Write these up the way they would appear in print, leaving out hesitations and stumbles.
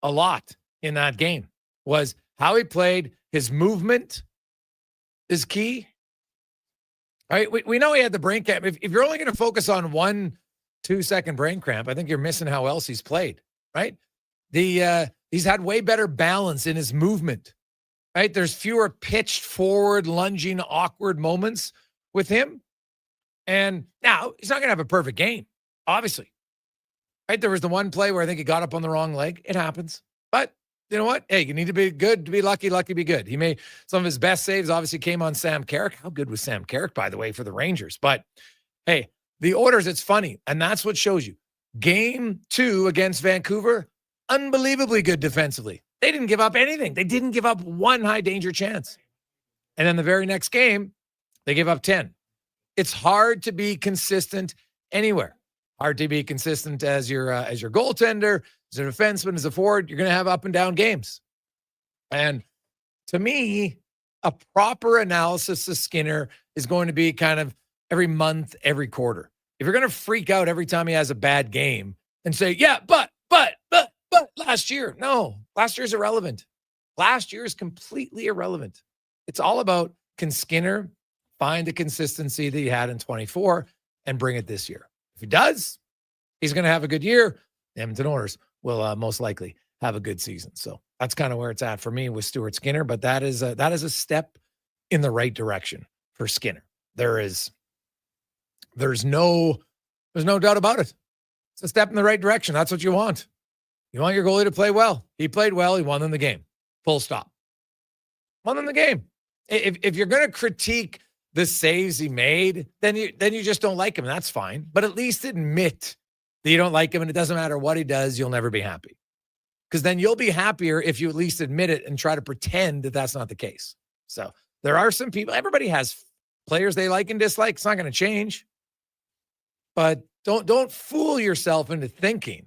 a lot in that game was how he played. His movement is key. Right? We know he had the brain cramp. If you're only going to focus on 1-2 second brain cramp, I think you're missing how else he's played, right? He's had way better balance in his movement, right? There's fewer pitched forward, lunging, awkward moments with him. And now he's not going to have a perfect game, obviously. Right? There was the one play where I think he got up on the wrong leg. It happens. But you know what? Hey, you need to be good to be lucky, lucky be good. He made some of his best saves, obviously came on Sam Carrick. How good was Sam Carrick, by the way, for the Rangers? But hey, the orders, it's funny. And that's what shows you. Game 2 against Vancouver, unbelievably good defensively. They didn't give up anything. They didn't give up one high danger chance. And then the very next game, they gave up 10. It's hard to be consistent anywhere. Hard to be consistent as your goaltender, as a defenseman, as a forward. You're going to have up and down games. And to me, a proper analysis of Skinner is going to be kind of every month, every quarter. If you're going to freak out every time he has a bad game and say, yeah, but last year, no, last year's irrelevant. Last year is completely irrelevant. It's all about, can Skinner find the consistency that he had in 24 and bring it this year? If he does, he's going to have a good year. The Edmonton Oilers will most likely have a good season. So that's kind of where it's at for me with Stuart Skinner. But that is a step in the right direction for Skinner. There's no doubt about it. It's a step in the right direction. That's what you want. You want your goalie to play well. He played well. He won them the game. Full stop. Won them the game. If you're going to critique the saves he made, then you just don't like him, and that's fine. But at least admit that you don't like him, and it doesn't matter what he does, you'll never be happy. Because then you'll be happier if you at least admit it and try to pretend that that's not the case. So there are some people, everybody has players they like and dislike. It's not going to change. But don't fool yourself into thinking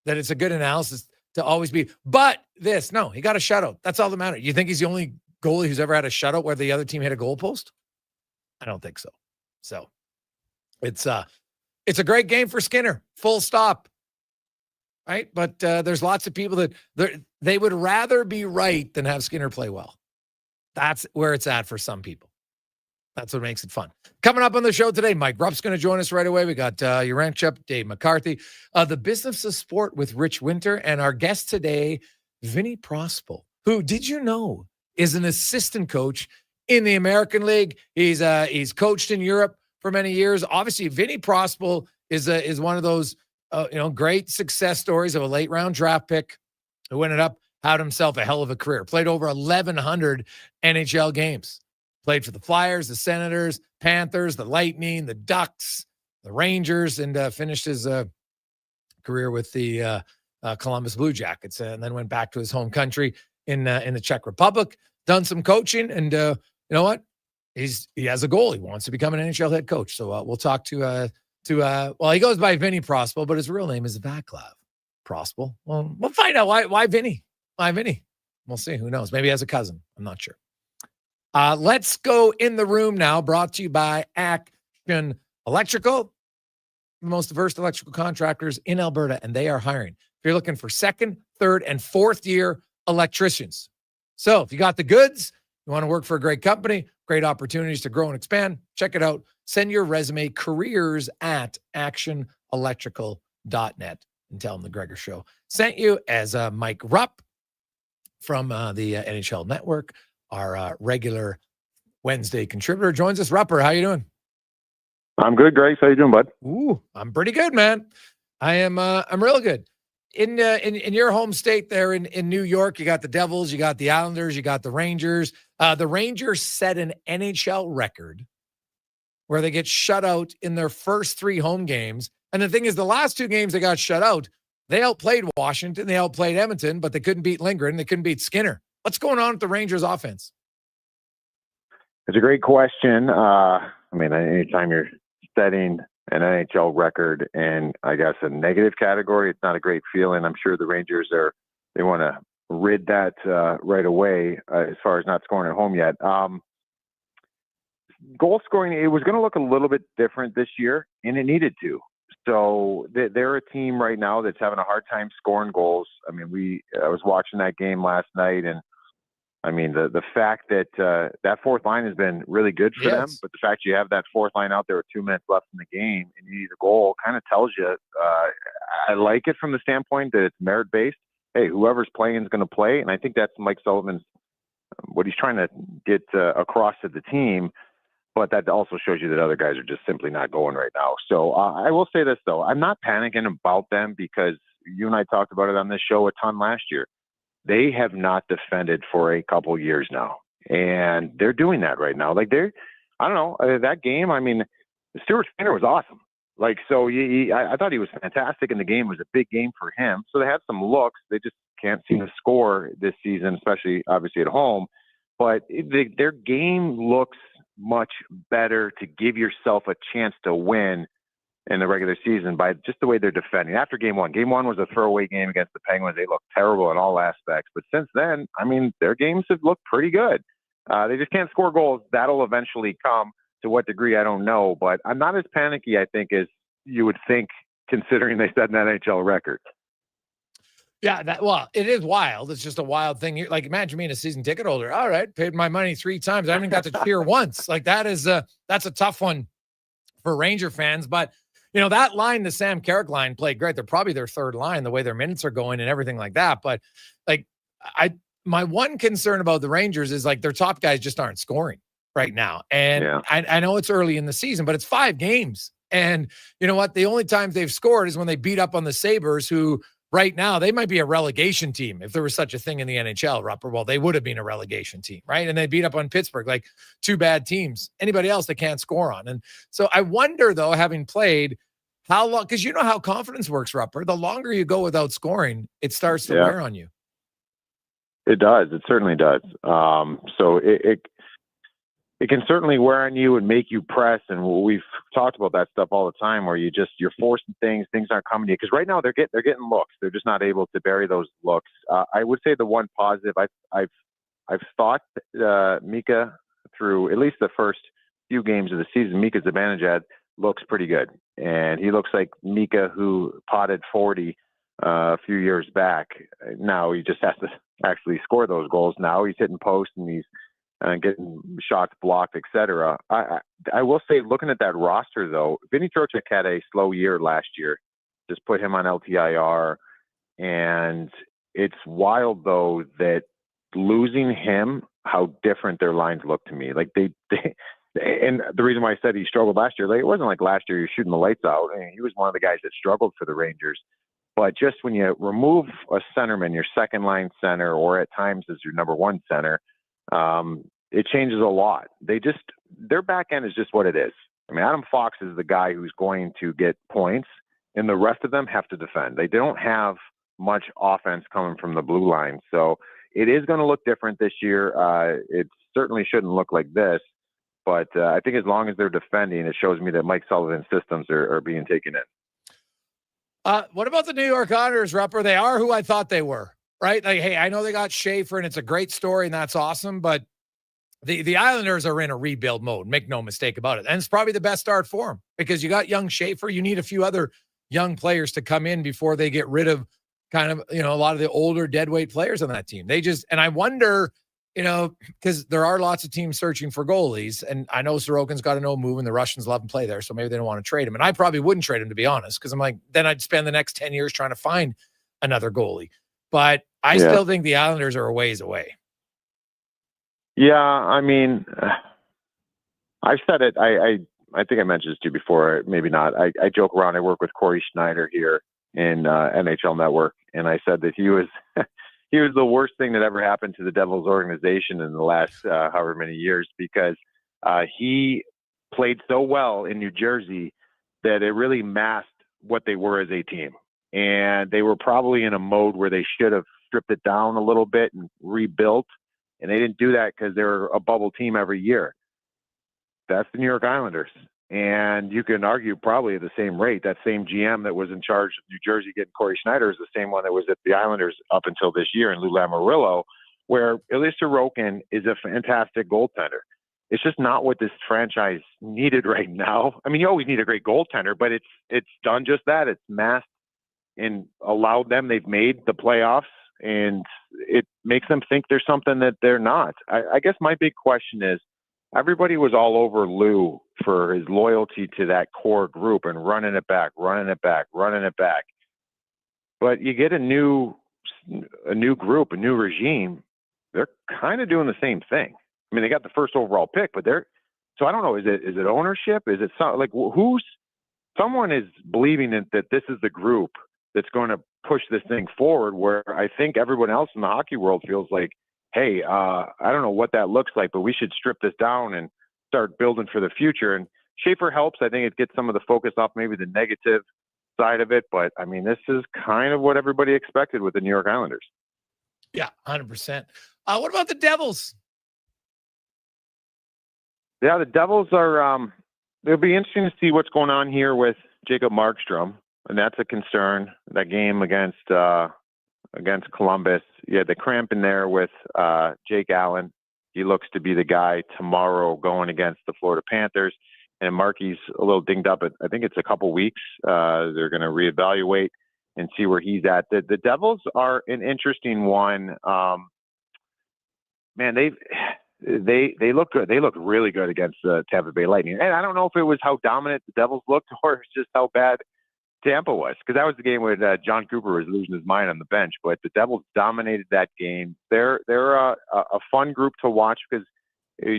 that it's a good analysis to always be, but this. No, he got a shutout. That's all that matters. You think he's the only goalie who's ever had a shutout where the other team hit a goalpost? I don't think so. So it's a great game for Skinner. Full stop. Right? But there's lots of people that they would rather be right than have Skinner play well. That's where it's at for some people. That's what makes it fun. Coming up on the show today, Mike Rupp's going to join us right away. We got Uranchuk, Dave McCarthy, the Business of Sport with Rich Winter, and our guest today, Vinny Prospal, who, did you know, is an assistant coach in the American League. He's coached in Europe for many years. Obviously, Vinny Prospal is one of those great success stories of a late round draft pick who ended up had himself a hell of a career. Played over 1,100 NHL games. Played for the Flyers, the Senators, Panthers, the Lightning, the Ducks, the Rangers, and finished his career with the Columbus Blue Jackets, and then went back to his home country in the Czech Republic. Done some coaching, and you know what? He has a goal. He wants to become an NHL head coach. So we'll talk to he goes by Vinny Prospal, but his real name is Vaclav Prospal. Well, we'll find out why Vinny. Why Vinny? We'll see. Who knows? Maybe he has a cousin. I'm not sure. Let's go in the room now, brought to you by Action Electrical, the most diverse electrical contractors in Alberta, and they are hiring. If you're looking for second, third, and fourth year electricians. So if you got the goods, you want to work for a great company, great opportunities to grow and expand, check it out. Send your resume, careers@actionelectrical.net, and tell them the Gregor Show sent you. As Mike Rupp from the NHL Network, our regular Wednesday contributor, joins us. Rupper, how you doing? I'm good, Grace. How you doing, bud? Ooh, I'm pretty good, man. I'm real good. In your home state there in New York, you got the Devils, you got the Islanders, you got the Rangers. The Rangers set an NHL record where they get shut out in their first 3 home games. And the thing is, the last 2 games they got shut out, they outplayed Washington, they outplayed Edmonton, but they couldn't beat Lindgren, they couldn't beat Skinner. What's going on with the Rangers offense? It's a great question. Anytime you're setting an NHL record in, I guess, a negative category, it's not a great feeling. I'm sure the Rangers they want to rid that right away as far as not scoring at home yet. Goal scoring, it was going to look a little bit different this year, and it needed to. So they're a team right now that's having a hard time scoring goals. I mean, I was watching that game last night, and I mean, the fact that that fourth line has been really good for them, Yes. but the fact you have that fourth line out there with 2 minutes left in the game and you need a goal kind of tells you, I like it from the standpoint that it's merit-based. Hey, whoever's playing is going to play, and I think that's Mike Sullivan's, what he's trying to get across to the team, but that also shows you that other guys are just simply not going right now. So I will say this, though. I'm not panicking about them because you and I talked about it on this show a ton last year. They have not defended for a couple years now, and they're doing that right now. Like I don't know, that game. I mean, Stuart Skinner was awesome. Like, so I thought he was fantastic in the game. It was a big game for him. So they had some looks. They just can't seem to score this season, especially obviously at home. But their game looks much better to give yourself a chance to win in the regular season by just the way they're defending. After game one was a throwaway game against the Penguins. They looked terrible in all aspects. But since then, I mean, their games have looked pretty good. They just can't score goals. That'll eventually come. To what degree, I don't know. But I'm not as panicky, I think, as you would think, considering they set an NHL record. Yeah, well, it is wild. It's just a wild thing. Like, imagine being a season ticket holder. All right, paid my money 3 times. I haven't got to cheer once. Like, that's a tough one for Ranger fans. But, that line, the Sam Carrick line, played great. They're probably their third line, the way their minutes are going and everything like that. But, like, my one concern about the Rangers is, like, their top guys just aren't scoring right now. And yeah. I know it's early in the season, but it's 5 games. And you know what? The only times they've scored is when they beat up on the Sabres, who right now they might be a relegation team. If there was such a thing in the NHL, Rupp, well, they would have been a relegation team, right? And they beat up on Pittsburgh, like 2 bad teams. Anybody else they can't score on. And so I wonder, though, having played, how long, because you know how confidence works, Rupper. The longer you go without scoring, it starts to wear on you. It does. It certainly does. So it can certainly wear on you and make you press. And we've talked about that stuff all the time where you're forcing things aren't coming to you. Because right now they're getting looks. They're just not able to bury those looks. I would say the one positive I've thought Mika through at least the first few games of the season, Mika Zibanejad looks pretty good. And he looks like Mika who potted 40 a few years back. Now he just has to actually score those goals. Now he's hitting posts and he's getting shots blocked, etc. I will say, looking at that roster, though, Vinny Trocheck had a slow year last year. Just put him on LTIR. And it's wild, though, that losing him, how different their lines look to me. Like they and the reason why I said he struggled last year, like it wasn't like last year he was shooting the lights out. I mean, he was one of the guys that struggled for the Rangers. But just when you remove a centerman, your second line center, or at times as your number 1 center, it changes a lot. Their back end is just what it is. I mean, Adam Fox is the guy who's going to get points, and the rest of them have to defend. They don't have much offense coming from the blue line. So it is going to look different this year. It certainly shouldn't look like this, but I think as long as they're defending, it shows me that Mike Sullivan's systems are being taken in. What about the New York Islanders, Rupper? They are who I thought they were, right? Like, hey, I know they got Schaefer, and it's a great story, and that's awesome, but the Islanders are in a rebuild mode. Make no mistake about it. And it's probably the best start for them because you got young Schaefer. You need a few other young players to come in before they get rid of kind of, a lot of the older deadweight players on that team. And I wonder, because there are lots of teams searching for goalies, and I know Sorokin's got to know move, and the Russians love him play there, so maybe they don't want to trade him. And I probably wouldn't trade him, to be honest, because I'm like, then I'd spend the next 10 years trying to find another goalie. But I still think the Islanders are a ways away. Yeah, I mean, I've said it. I think I mentioned this to you before. Maybe not. I joke around. I work with Corey Schneider here in NHL Network, and I said that he was he was the worst thing that ever happened to the Devils organization in the last however many years, because he played so well in New Jersey that it really masked what they were as a team. And they were probably in a mode where they should have stripped it down a little bit and rebuilt. And they didn't do that because they're a bubble team every year. That's the New York Islanders. And you can argue probably at the same rate, that same GM that was in charge of New Jersey getting Corey Schneider is the same one that was at the Islanders up until this year in Lou Lamoriello, where Ilya Sorokin is a fantastic goaltender. it's just not what this franchise needed right now. I mean, you always need a great goaltender, but it's done just that. It's masked and allowed them. They've made the playoffs, and it makes them think there's something that they're not. I guess my big question is, everybody was all over Lou for his loyalty to that core group and running it back. But you get a new group, a new regime. They're kind of doing the same thing. I mean, they got the first overall pick, but so I don't know. Is it ownership? Is it someone is believing that this is the group that's going to push this thing forward, where I think everyone else in the hockey world feels like, hey, I don't know what that looks like, but we should strip this down and start building for the future. And Schaefer helps. I think it gets some of the focus off maybe the negative side of it. But, I mean, this is kind of what everybody expected with the New York Islanders. Yeah, 100%. What about the Devils? Yeah, the Devils are it'll be interesting to see what's going on here with Jacob Markstrom, and that's a concern. That game against Columbus, yeah, the cramp in there with Jake Allen. He looks to be the guy tomorrow going against the Florida Panthers. And Markey's a little dinged up. I think it's a couple weeks. They're going to reevaluate and see where he's at. The Devils are an interesting one. Man, they look good. They look really good against the Tampa Bay Lightning. And I don't know if it was how dominant the Devils looked or it's just how bad Tampa was, because that was the game where John Cooper was losing his mind on the bench. But the Devils dominated that game. They're a fun group to watch, because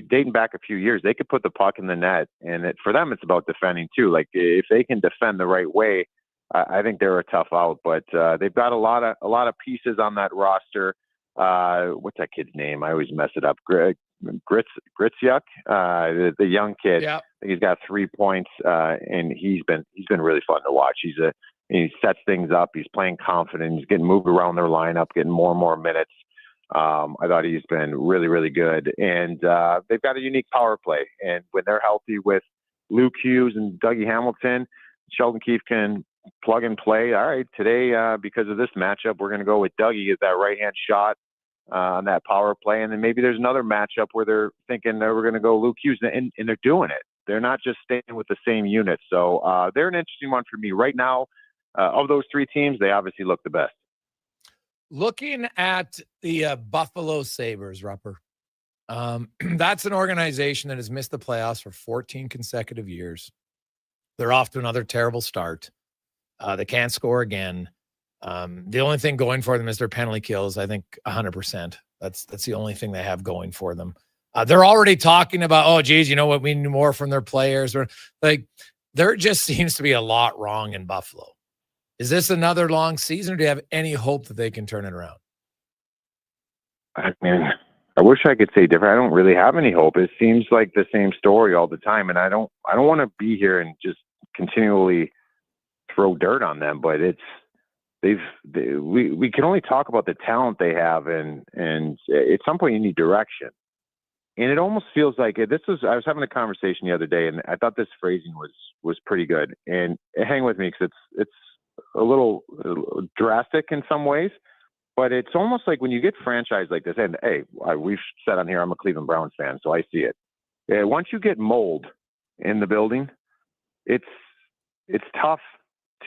dating back a few years, they could put the puck in the net, and for them, it's about defending too. Like, if they can defend the right way, I think they're a tough out. But they've got a lot of pieces on that roster. What's that kid's name? I always mess it up. Gritzuk, the young kid. Yeah. He's got 3 points, and he's been really fun to watch. He sets things up. He's playing confident. He's getting moved around their lineup, getting more and more minutes. I thought he's been really, really good. And they've got a unique power play. And when they're healthy with Luke Hughes and Dougie Hamilton, Sheldon Keefe can plug and play. All right, today, because of this matchup, we're going to go with Dougie as that right-hand shot on that power play. And then maybe there's another matchup where they're thinking that we're going to go Luke Hughes, and they're doing it. They're not just staying with the same unit. So they're an interesting one for me. Right now, of those three teams, they obviously look the best. Looking at the Buffalo Sabres, Rupper, that's an organization that has missed the playoffs for 14 consecutive years. They're off to another terrible start. They can't score again. The only thing going for them is their penalty kills, I think 100%. That's the only thing they have going for them. They're already talking about, oh, geez, you know what? We need more from their players. Or like, there just seems to be a lot wrong in Buffalo. Is this another long season, or do you have any hope that they can turn it around? I mean, I wish I could say different. I don't really have any hope. It seems like the same story all the time, and I don't want to be here and just continually throw dirt on them. But we can only talk about the talent they have, and at some point you need direction. And it almost feels like I was having a conversation the other day, and I thought this phrasing was pretty good. And hang with me, because it's a little drastic in some ways, but it's almost like when you get franchised like this, and hey, we've said on here, I'm a Cleveland Browns fan, so I see it. Once you get mold in the building, it's tough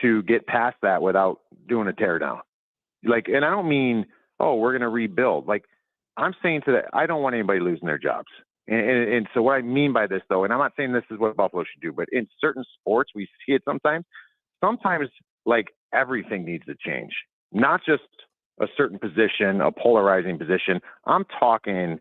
to get past that without doing a teardown. Like, and I don't mean, oh, we're going to rebuild. Like, I'm saying I don't want anybody losing their jobs. And so what I mean by this, though, and I'm not saying this is what Buffalo should do, but in certain sports, we see it sometimes, like, everything needs to change, not just a certain position, a polarizing position. I'm talking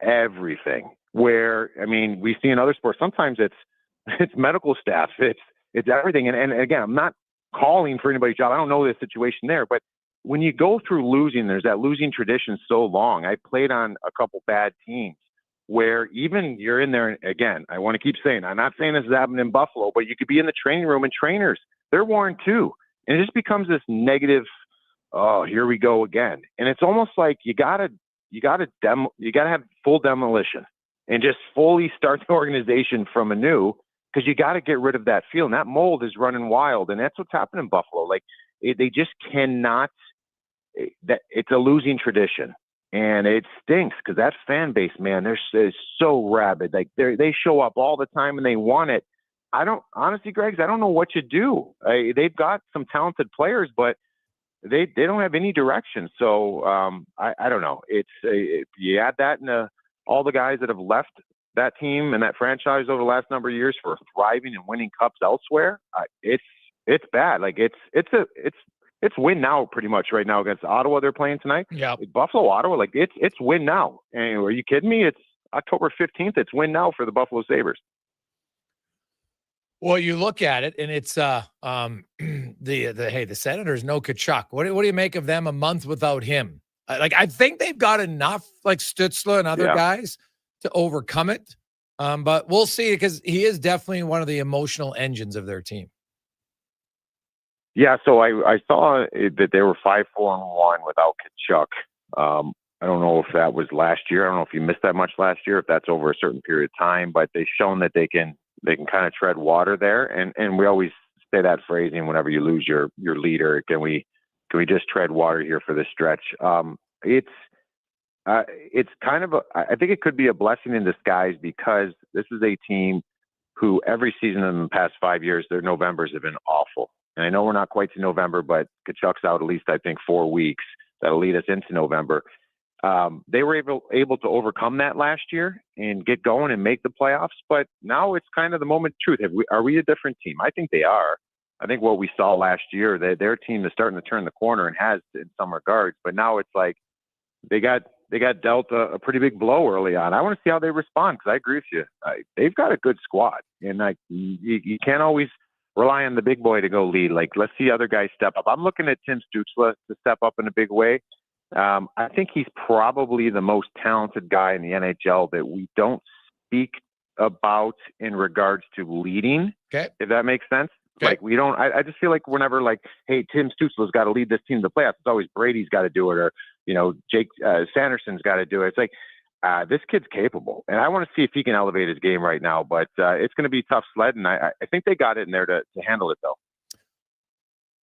everything, where, I mean, we see in other sports, sometimes it's medical staff, it's everything. And again, I'm not calling for anybody's job. I don't know the situation there, but when you go through losing, there's that losing tradition so long. I played on a couple bad teams where even you're in there, again, I want to keep saying, I'm not saying this is happening in Buffalo, but you could be in the training room and trainers, they're worn too. And it just becomes this negative, oh, here we go again. And it's almost like you gotta have full demolition and just fully start the organization from anew, because you got to get rid of that feel. And that mold is running wild. And that's what's happening in Buffalo. Like, they just cannot, that it's a losing tradition. And it stinks because that fan base, man, they're so rabid. Like they show up all the time and they want it. Honestly, Greg, I don't know what you do. They've got some talented players, but they don't have any direction. So I don't know. You add that into all the guys that have left that team and that franchise over the last number of years for thriving and winning cups elsewhere. It's bad. Like it's win now pretty much right now against Ottawa. They're playing tonight. Yeah. Buffalo, Ottawa, like it's win now. And are you kidding me? It's October 15th. It's win now for the Buffalo Sabres. Well, you look at it and it's the Senators, no Tkachuk. What do you make of them a month without him? I think they've got enough like Stützle and other guys to overcome it. But we'll see because he is definitely one of the emotional engines of their team. Yeah, so I saw that they were 5-4-1 without Tkachuk. I don't know if that was last year. I don't know if you missed that much last year, if that's over a certain period of time, but they've shown that they can kind of tread water there. And we always say that phrasing whenever you lose your leader, can we just tread water here for this stretch? It's kind of I think it could be a blessing in disguise because this is a team who every season in the past 5 years, their Novembers have been awful. And I know we're not quite to November, but Tkachuk's out at least, I think, 4 weeks. That'll lead us into November. They were able to overcome that last year and get going and make the playoffs. But now it's kind of the moment of truth. Are we a different team? I think they are. I think what we saw last year, their team is starting to turn the corner and has in some regards. But now it's like they got dealt a pretty big blow early on. I want to see how they respond because I agree with you. They've got a good squad. And you can't always rely on the big boy to go lead. Like, let's see other guys step up. I'm looking at Tim Stützle to step up in a big way. I think he's probably the most talented guy in the NHL that we don't speak about in regards to leading, if that makes sense. Okay. Like, we don't – I just feel like we're never like, hey, Tim Stützle's got to lead this team to the playoffs. It's always Brady's got to do it or, Jake Sanderson's got to do it. It's like, this kid's capable, and I want to see if he can elevate his game right now. But it's going to be tough sled, and I think they got it in there to handle it, though.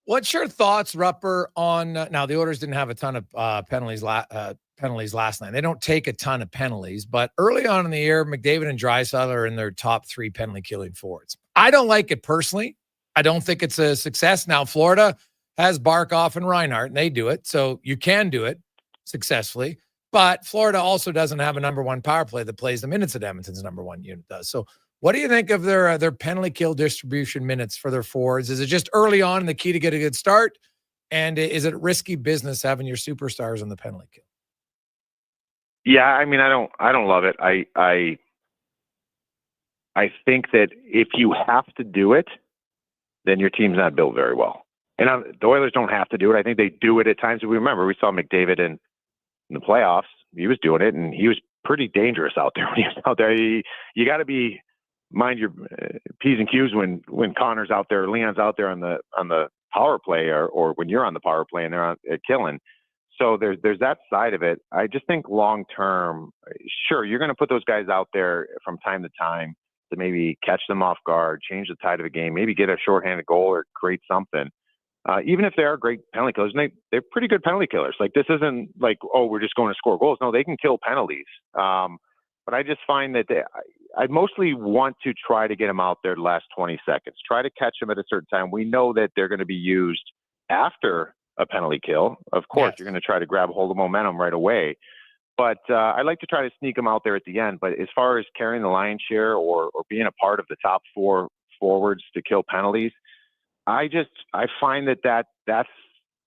What's your thoughts, Rupper, on now the Oilers didn't have a ton of penalties last night. They don't take a ton of penalties, but early on in the year, McDavid and Draisaitl are in their top 3 penalty-killing forwards. I don't like it personally. I don't think it's a success. Now, Florida has Barkov and Reinhart, and they do it, so you can do it successfully. But Florida also doesn't have a number 1 power play that plays the minutes that Edmonton's number 1 unit does. So what do you think of their penalty kill distribution minutes for their forwards? Is it just early on the key to get a good start? And is it risky business having your superstars on the penalty kill? Yeah, I mean, I don't love it. I think that if you have to do it, then your team's not built very well. And the Oilers don't have to do it. I think they do it at times. We saw McDavid in the playoffs. He was doing it, and he was pretty dangerous out there when he was out there. You got to mind your P's and Q's when Connor's out there, Leon's out there on the power play, or when you're on the power play and they're on killing. So there's that side of it. I just think long term, sure, you're going to put those guys out there from time to time to maybe catch them off guard, change the tide of a game, maybe get a shorthanded goal or create something. Even if they are great penalty killers, and they're pretty good penalty killers. Like, this isn't like, oh, we're just going to score goals. No, they can kill penalties. But I just find that I mostly want to try to get them out there the last 20 seconds. Try to catch them at a certain time. We know that they're going to be used after a penalty kill. Of course, You're going to try to grab a hold of momentum right away. But I like to try to sneak them out there at the end. But as far as carrying the lion's share or being a part of the top 4 forwards to kill penalties, I find that's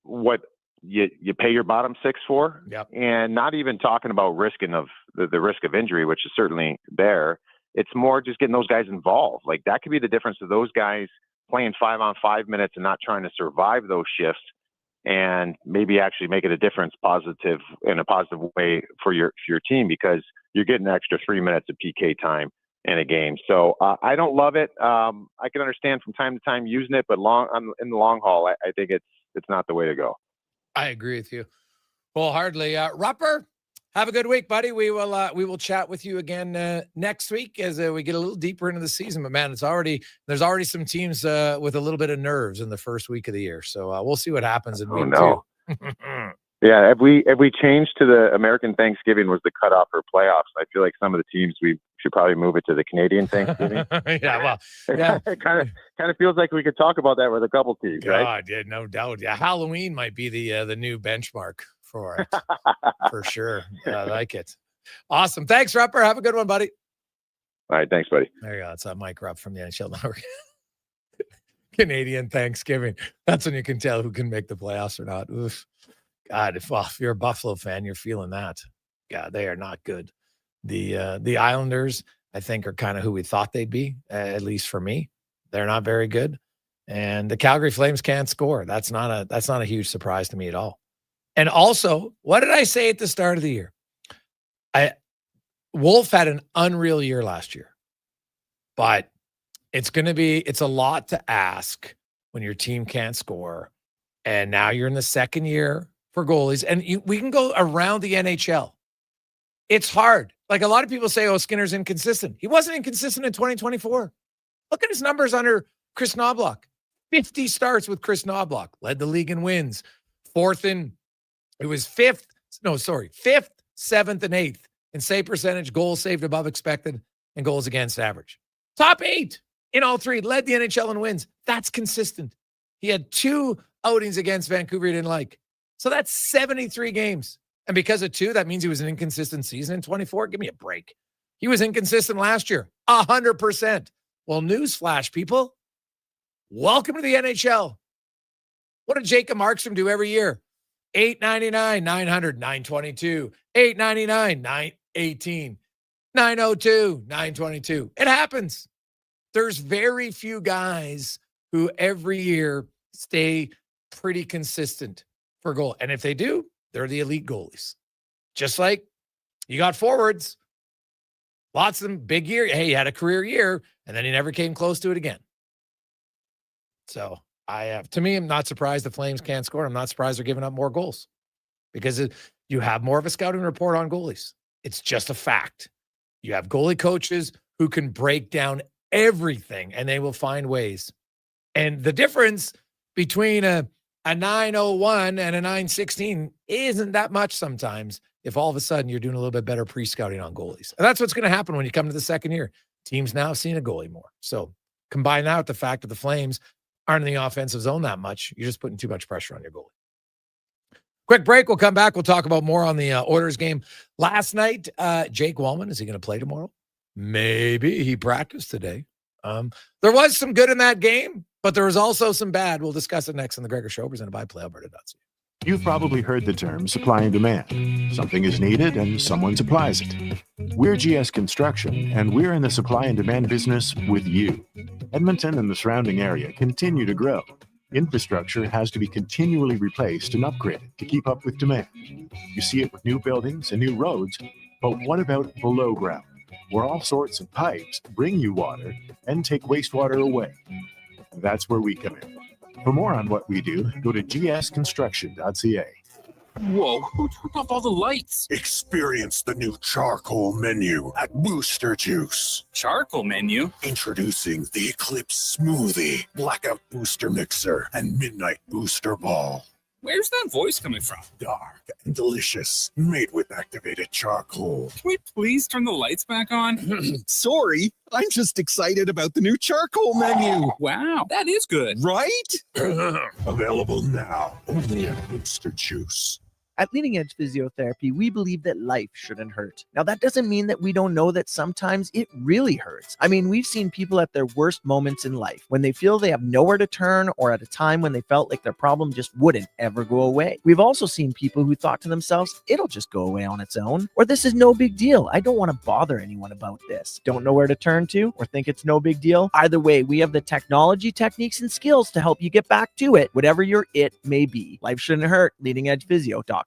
what you pay your bottom 6 for. Yep. And not even talking about risking of the risk of injury, which is certainly there. It's more just getting those guys involved. Like, that could be the difference of those guys playing 5-on-5 minutes and not trying to survive those shifts, and maybe actually make it a difference in a positive way for your team, because you're getting an extra 3 minutes of PK time in a game. So I don't love it. I can understand from time to time using it, but in the long haul, I think it's not the way to go. I agree with you wholeheartedly. Rupper, have a good week, buddy. We will chat with you again next week as we get a little deeper into the season. But man, there's already some teams with a little bit of nerves in the first week of the year. So we'll see what happens in week 2. Yeah, if we changed to the American Thanksgiving was the cutoff for playoffs, I feel like some of the teams we should probably move it to the Canadian Thanksgiving. Yeah, well, yeah. It kind of feels like we could talk about that with a couple teams, right? God, yeah, no doubt. Yeah, Halloween might be the new benchmark for it, for sure. I like it. Awesome. Thanks, Rupper. Have a good one, buddy. All right, thanks, buddy. There you go. It's Mike Rupp from the NHL Network. Canadian Thanksgiving. That's when you can tell who can make the playoffs or not. Oof. God, if you're a Buffalo fan, you're feeling that. God, they are not good. The Islanders, I think, are kind of who we thought they'd be, at least for me. They're not very good. And the Calgary Flames can't score. That's not a huge surprise to me at all. And also, what did I say at the start of the year? Wolf had an unreal year last year. But it's a lot to ask when your team can't score. And now you're in the second year for goalies. And we can go around the NHL. It's hard. Like a lot of people say, oh, Skinner's inconsistent. He wasn't inconsistent in 2024. Look at his numbers under Chris Knobloch. 50 starts with Chris Knobloch. Led the league in wins. Fifth, 7th, and 8th in save percentage, goals saved above expected, and goals against average. Top 8 in all 3. Led the NHL in wins. That's consistent. He had 2 outings against Vancouver he didn't like. So that's 73 games. And because of 2, that means he was an inconsistent season in 24. Give me a break. He was inconsistent last year, 100%. Well, newsflash, people. Welcome to the NHL. What did Jacob Markstrom do every year? 899, 900, 922. 899, 918. 902, 922. It happens. There's very few guys who every year stay pretty consistent for goal. And if they do, they're the elite goalies. Just like you got forwards. Lots of them, big year. Hey, he had a career year, and then he never came close to it again. So to me, I'm not surprised the Flames can't score. I'm not surprised they're giving up more goals because you have more of a scouting report on goalies. It's just a fact. You have goalie coaches who can break down everything, and they will find ways. And the difference between a 901 and a 916 isn't that much sometimes if all of a sudden you're doing a little bit better pre-scouting on goalies. And that's what's going to happen when you come to the second year. Teams now have seen a goalie more. So combine that with the fact that the Flames aren't in the offensive zone that much. You're just putting too much pressure on your goalie. Quick break. We'll come back. We'll talk about more on the Oilers game last night. Jake Wallman, is he going to play tomorrow? Maybe. He practiced today. There was some good in that game, but there was also some bad. We'll discuss it next on the Gregor Show, presented by PlayAlberta.ca. You've probably heard the term supply and demand. Something is needed and someone supplies it. We're GS Construction, and we're in the supply and demand business with you. Edmonton and the surrounding area continue to grow. Infrastructure has to be continually replaced and upgraded to keep up with demand. You see it with new buildings and new roads, but what about below ground, where all sorts of pipes bring you water and take wastewater away? That's where we come in. For more on what we do, go to gsconstruction.ca. Whoa, who turned off all the lights? Experience the new charcoal menu at Booster Juice. Charcoal menu? Introducing the Eclipse Smoothie, Blackout Booster Mixer, and Midnight Booster Ball. Where's that voice coming from? Dark and delicious, made with activated charcoal. Can we please turn the lights back on? Sorry, I'm just excited about the new charcoal menu. Wow, that is good. Right? Available now, only at Booster Juice. At Leading Edge Physiotherapy, we believe that life shouldn't hurt. Now, that doesn't mean that we don't know that sometimes it really hurts. I mean, we've seen people at their worst moments in life, when they feel they have nowhere to turn, or at a time when they felt like their problem just wouldn't ever go away. We've also seen people who thought to themselves, it'll just go away on its own, or this is no big deal. I don't want to bother anyone about this. Don't know where to turn to, or think it's no big deal? Either way, we have the technology, techniques, and skills to help you get back to it, whatever your it may be. Life shouldn't hurt. LeadingEdgePhysio.com.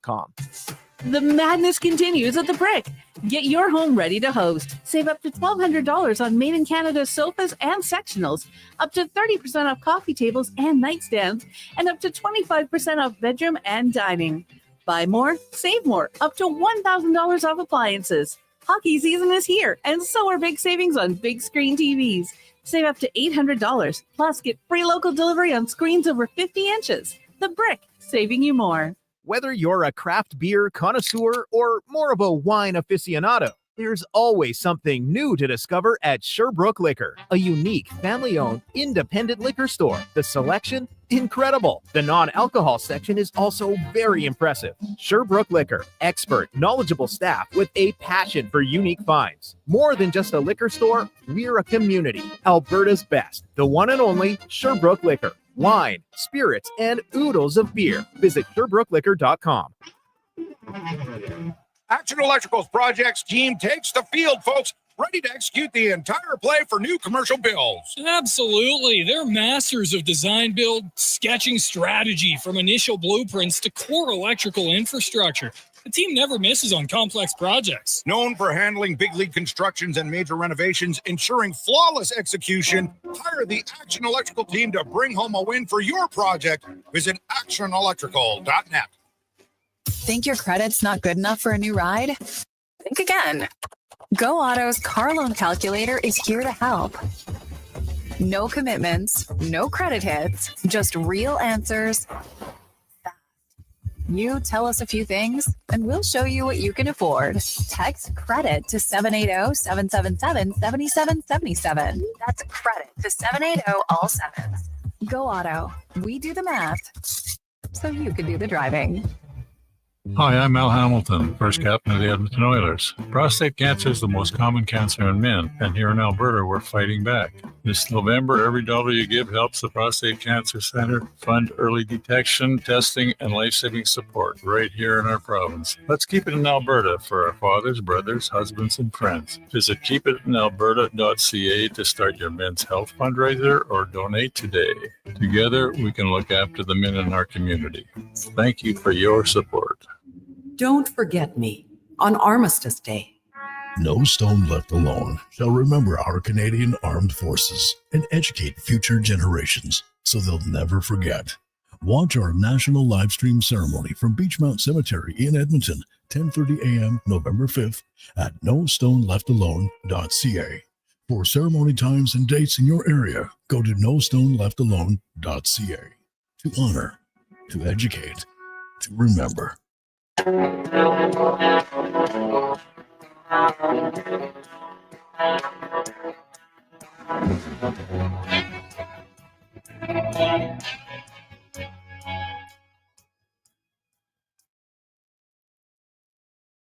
The madness continues at the Brick. Get your home ready to host. Save up to $1,200 on Made in Canada sofas and sectionals, up to 30% off coffee tables and nightstands, and up to 25% off bedroom and dining. Buy more, save more, up to $1,000 off appliances. Hockey season is here, and so are big savings on big screen TVs. Save up to $800, plus get free local delivery on screens over 50 inches. The Brick, saving you more. Whether you're a craft beer connoisseur or more of a wine aficionado, there's always something new to discover at Sherbrooke Liquor, a unique, family-owned, independent liquor store. The selection, incredible. The non-alcohol section is also very impressive. Sherbrooke Liquor, expert, knowledgeable staff with a passion for unique finds. More than just a liquor store, we're a community. Alberta's best, the one and only Sherbrooke Liquor. Wine, spirits, and oodles of beer. Visit SherbrookeLiquor.com. Action Electrical's projects team takes the field, folks, ready to execute the entire play for new commercial builds. Absolutely. They're masters of design build, sketching strategy from initial blueprints to core electrical infrastructure. The team never misses on complex projects. Known for handling big league constructions and major renovations, ensuring flawless execution, hire the Action Electrical team to bring home a win for your project. Visit actionelectrical.net. Think your credit's not good enough for a new ride? Think again. Go Auto's car loan calculator is here to help. No commitments, no credit hits, just real answers. You tell us a few things, and we'll show you what you can afford. Text credit to 780-777-7777. That's credit to 780 all sevens. Go Auto. We do the math, so you can do the driving. Hi, I'm Al Hamilton, first captain of the Edmonton Oilers. Prostate cancer is the most common cancer in men, and here in Alberta, we're fighting back. This November, every dollar you give helps the Prostate Cancer Centre fund early detection, testing, and life-saving support right here in our province. Let's keep it in Alberta for our fathers, brothers, husbands, and friends. Visit keepitinalberta.ca to start your men's health fundraiser or donate today. Together, we can look after the men in our community. Thank you for your support. Don't forget me on Armistice Day. No Stone Left Alone shall remember our Canadian Armed Forces and educate future generations so they'll never forget. Watch our national live stream ceremony from Beachmount Cemetery in Edmonton, 10:30 a.m. November 5th at nostoneleftalone.ca. For ceremony times and dates in your area, go to nostoneleftalone.ca. To honor, to educate, to remember.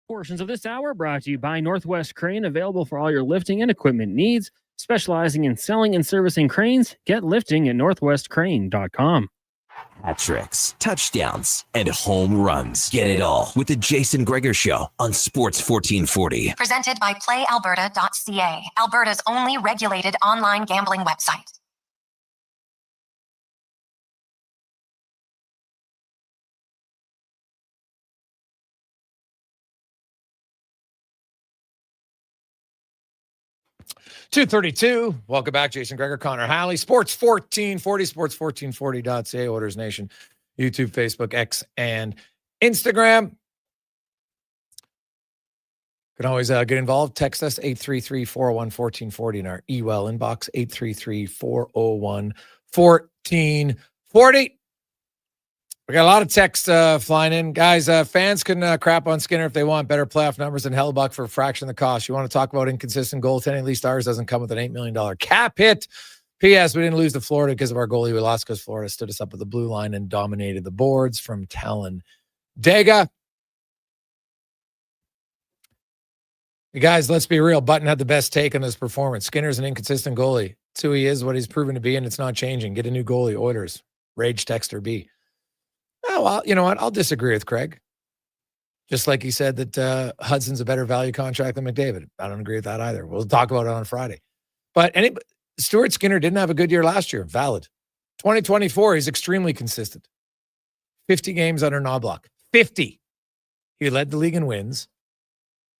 Portions of this hour brought to you by Northwest Crane, available for all your lifting and equipment needs. Specializing in selling and servicing cranes, get lifting at northwestcrane.com. Hat tricks, touchdowns, and home runs. Get it all with the Jason Gregor Show on Sports 1440. Presented by PlayAlberta.ca, Alberta's only regulated online gambling website. .232. Welcome back, Jason Gregor, Connor Halley, Sports 1440, sports1440.ca, Oilers Nation, YouTube, Facebook, X, and Instagram. You can always get involved. Text us 833-401-1440 in our email inbox, 833-401-1440. We got a lot of texts flying in. Guys, fans can crap on Skinner if they want better playoff numbers than Hellbuck for a fraction of the cost. You want to talk about inconsistent goaltending? At least ours doesn't come with an $8 million cap hit. P.S. We didn't lose to Florida because of our goalie. We lost because Florida stood us up at the blue line and dominated the boards. From Talon Dega. You guys, let's be real. Button had the best take on this performance. Skinner's an inconsistent goalie. It's who he is, what he's proven to be, and it's not changing. Get a new goalie. Oilers. Rage Texter B. Oh, well, you know what? I'll disagree with Craig. Just like he said that Hudson's a better value contract than McDavid. I don't agree with that either. We'll talk about it on Friday. But Stuart Skinner didn't have a good year last year. Valid. 2024, he's extremely consistent. 50 games under Knobloch. 50. He led the league in wins.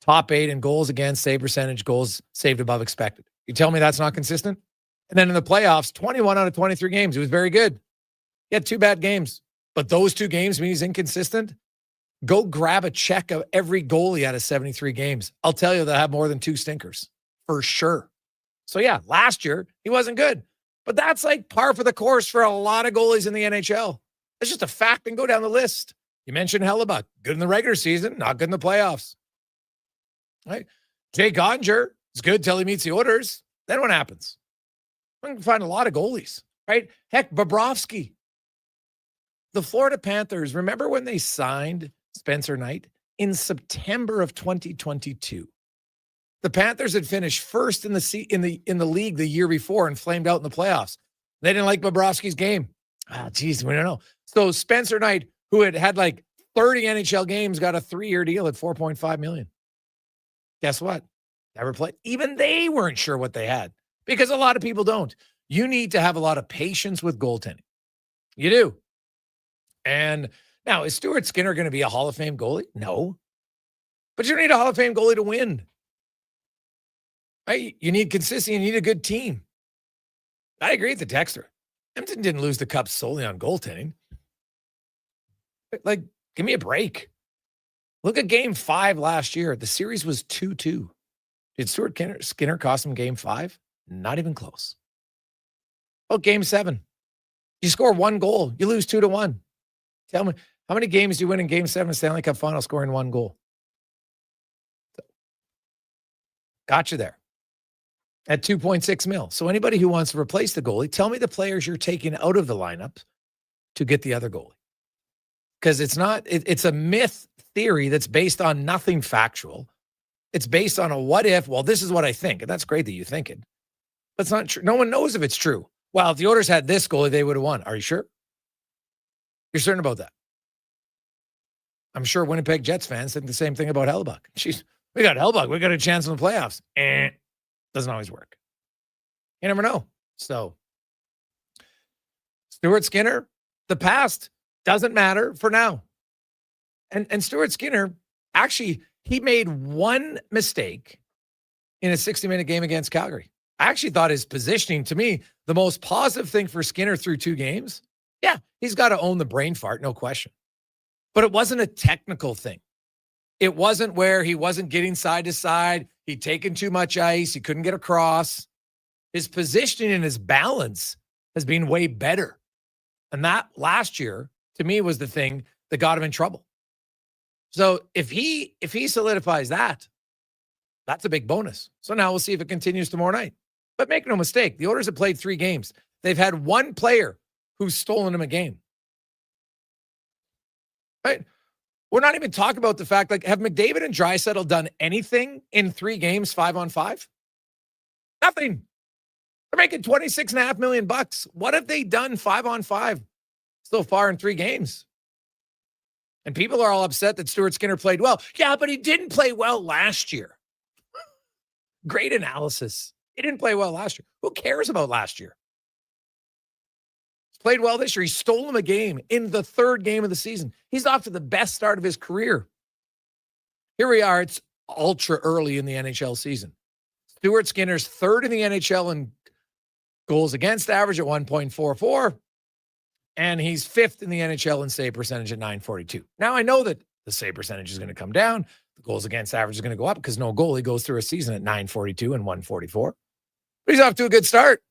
Top 8 in goals against, save percentage, goals saved above expected. You tell me that's not consistent? And then in the playoffs, 21 out of 23 games. He was very good. He had 2 bad games. But those 2 games mean he's inconsistent. Go grab a check of every goalie out of 73 games. I'll tell you they'll have more than 2 stinkers for sure. So yeah, last year he wasn't good, but that's like par for the course for a lot of goalies in the NHL. It's just a fact, and go down the list. You mentioned Hellebuck. Good in the regular season, not good in the playoffs. Right? Jake Ottinger is good till he meets the Oilers. Then what happens? We can find a lot of goalies, right? Heck, Bobrovsky. The Florida Panthers, remember when they signed Spencer Knight? In September of 2022. The Panthers had finished first in the league the year before and flamed out in the playoffs. They didn't like Bobrovsky's game. Geez, we don't know. So Spencer Knight, who had like 30 NHL games, got a 3-year deal at $4.5 million. Guess what? Never played. Even they weren't sure what they had because a lot of people don't. You need to have a lot of patience with goaltending. You do. And now, is Stuart Skinner going to be a Hall of Fame goalie? No. But you need a Hall of Fame goalie to win. Right? You need consistency. You need a good team. I agree with the texter. Edmonton didn't lose the cup solely on goaltending. Like, give me a break. Look at Game 5 last year. The series was 2-2. Did Stuart Skinner cost him Game 5? Not even close. Oh, Game 7. You score 1 goal. You lose 2-1. Tell me, how many games do you win in Game 7 of Stanley Cup Final scoring 1 goal? Got you there. At $2.6 million. So anybody who wants to replace the goalie, tell me the players you're taking out of the lineup to get the other goalie. Because it's a myth theory that's based on nothing factual. It's based on a what if, well, this is what I think. And that's great that you think it. But it's not true. No one knows if it's true. Well, if the Oilers had this goalie, they would have won. Are you sure? You're certain about that? I'm sure Winnipeg Jets fans think the same thing about Hellebuck. We got Hellebuck. We got a chance in the playoffs. Doesn't always work. You never know. So, Stuart Skinner, the past doesn't matter for now. And Stuart Skinner, actually, he made one mistake in a 60-minute game against Calgary. I actually thought his positioning, to me, the most positive thing for Skinner through 2 games. Yeah, he's got to own the brain fart, no question. But it wasn't a technical thing. It wasn't where he wasn't getting side to side. He'd taken too much ice. He couldn't get across. His positioning and his balance has been way better. And that last year, to me, was the thing that got him in trouble. So if he solidifies that, that's a big bonus. So now we'll see if it continues tomorrow night. But make no mistake, the Oilers have played 3 games. They've had 1 player who's stolen him a game. Right? We're not even talking about the fact, like, have McDavid and Draisaitl done anything in 3 games, 5-on-5? Nothing. They're making $26.5 million. What have they done 5-on-5 so far in 3 games? And people are all upset that Stuart Skinner played well. Yeah, but he didn't play well last year. Great analysis. He didn't play well last year. Who cares about last year? He's played well this year. He stole him a game in the 3rd game of the season. He's off to the best start of his career. Here we are. It's ultra early in the NHL season. Stuart Skinner's 3rd in the NHL in goals against average at 1.44. And he's 5th in the NHL in save percentage at .942. Now, I know that the save percentage is going to come down. The goals against average is going to go up because no goalie goes through a season at .942 and 144. But he's off to a good start.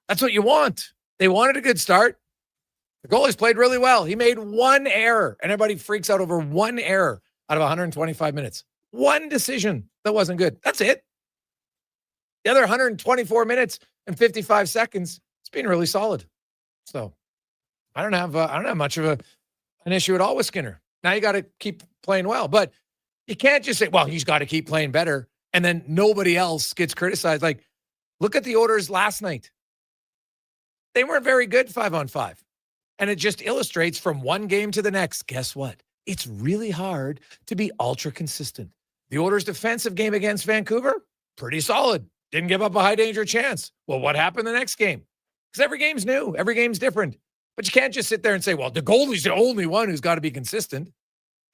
That's what you want. They wanted a good start. The goalie's played really well. He made 1 error, and everybody freaks out over 1 error out of 125 minutes. 1 decision that wasn't good. That's it. The other 124 minutes and 55 seconds, it's been really solid. So I don't have much of an issue at all with Skinner. Now you got to keep playing well, but you can't just say, well, he's got to keep playing better, and then nobody else gets criticized. Like, look at the Oilers last night. They weren't very good 5-on-5. And it just illustrates from one game to the next. Guess what? It's really hard to be ultra consistent. The Oilers' defensive game against Vancouver, pretty solid. Didn't give up a high danger chance. Well, what happened the next game? Because every game's new. Every game's different. But you can't just sit there and say, well, the goalie's the only one who's got to be consistent.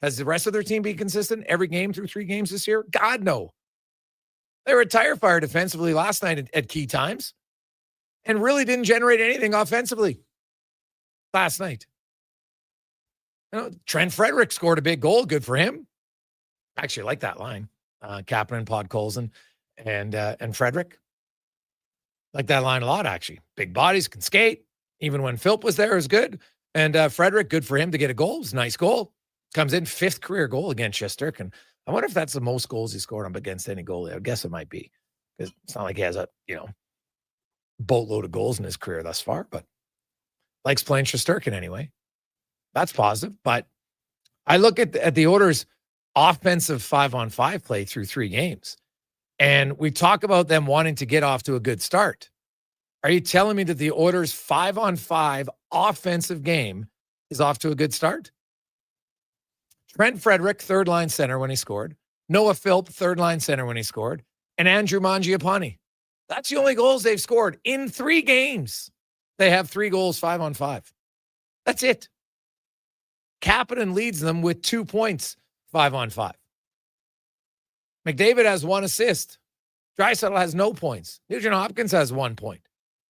Has the rest of their team been consistent every game through 3 games this year? God, no. They were a tire fire defensively last night at key times and really didn't generate anything offensively last night. You know, Trent Frederick scored a big goal. Good for him. I actually like that line. Kapanen, Podkolzin, and Frederick. Like that line a lot, actually. Big bodies, can skate. Even when Philp was there, it was good. And Frederick, good for him to get a goal. It was a nice goal. Comes in 5th career goal against Shesterkin. I wonder if that's the most goals he scored against any goalie. I guess it might be. Because it's not like he has a, boatload of goals in his career thus far, but likes playing Shesterkin anyway. That's positive. But I look at the Oilers' offensive 5-on-5 play through 3 games, and we talk about them wanting to get off to a good start. Are you telling me that the Oilers' 5-on-5 offensive game is off to a good start? Trent Frederick, 3rd-line center when he scored. Noah Philp, 3rd-line center when he scored. And Andrew Mangiapane. That's the only goals they've scored in 3 games. They have 3 goals, 5-on-5. That's it. Kapanen leads them with 2 points, 5-on-5. McDavid has 1 assist. Draisaitl has no points. Nugent Hopkins has 1 point.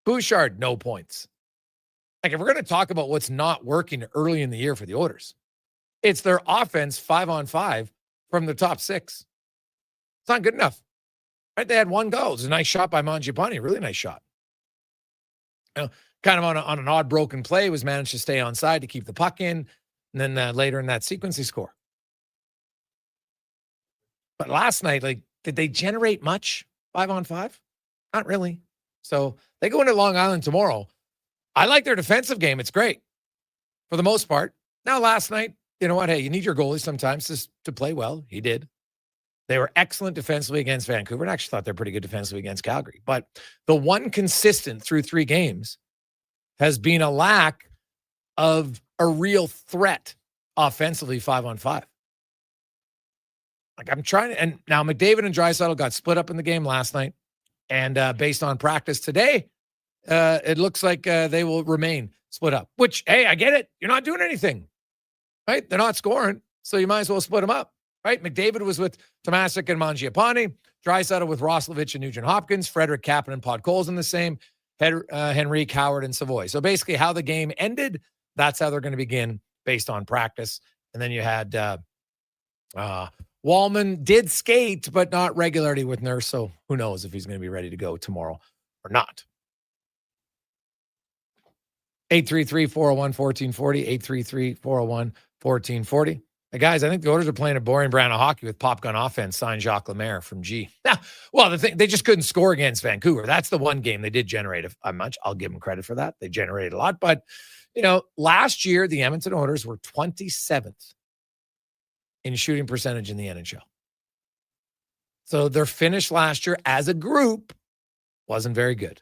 Bouchard, no points. Like, if we're going to talk about what's not working early in the year for the Oilers, it's their offense 5-on-5 from the top 6. It's not good enough. Right? They had 1 goal. It was a nice shot by Mangiapane. Really nice shot. Kind of on an odd broken play, was managed to stay onside to keep the puck in. And then later in that sequence, he scored. But last night, did they generate much 5-on-5? Not really. So they go into Long Island tomorrow. I like their defensive game. It's great for the most part. Now, last night, you know what? Hey, you need your goalie sometimes to play well. He did. They were excellent defensively against Vancouver, and I actually thought they're pretty good defensively against Calgary. But the one consistent through 3 games has been a lack of a real threat offensively 5-on-5. Like, I'm trying to, and now McDavid and Draisaitl got split up in the game last night. And based on practice today, it looks like they will remain split up, which, hey, I get it. You're not doing anything, right? They're not scoring, so you might as well split them up, right? McDavid was with Tomasic and Mangiapane, Draisaitl with Roslovic and Nugent Hopkins, Frederick, Kapanen, and Podkolzin the same, Henrique, Howard, and Savoy. So basically how the game ended, that's how they're going to begin based on practice. And then you had Wallman did skate, but not regularly with Nurse, so who knows if he's going to be ready to go tomorrow or not. 833-401-1440, 833-401-1440. Hey, guys, I think the Oilers are playing a boring brand of hockey with pop gun offense, signed Jacques Lemaire from G. Now, well, the thing, they just couldn't score against Vancouver. That's the one game they did generate a much. I'll give them credit for that. They generated a lot. But, last year, the Edmonton Oilers were 27th in shooting percentage in the NHL. So their finish last year as a group wasn't very good.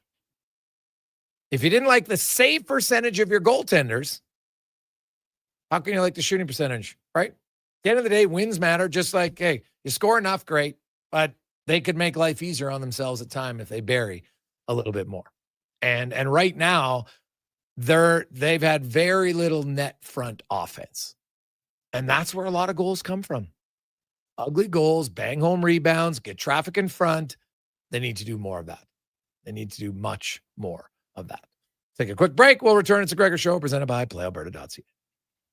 If you didn't like the save percentage of your goaltenders, how can you like the shooting percentage, right? At the end of the day, wins matter. Just like, hey, you score enough, great, but they could make life easier on themselves at time if they bury a little bit more. And right now, they've had very little net front offense. And that's where a lot of goals come from. Ugly goals, bang home rebounds, get traffic in front. They need to do more of that. They need to do much more of that. Take a quick break. We'll return. It's a Gregor Show presented by PlayAlberta.ca.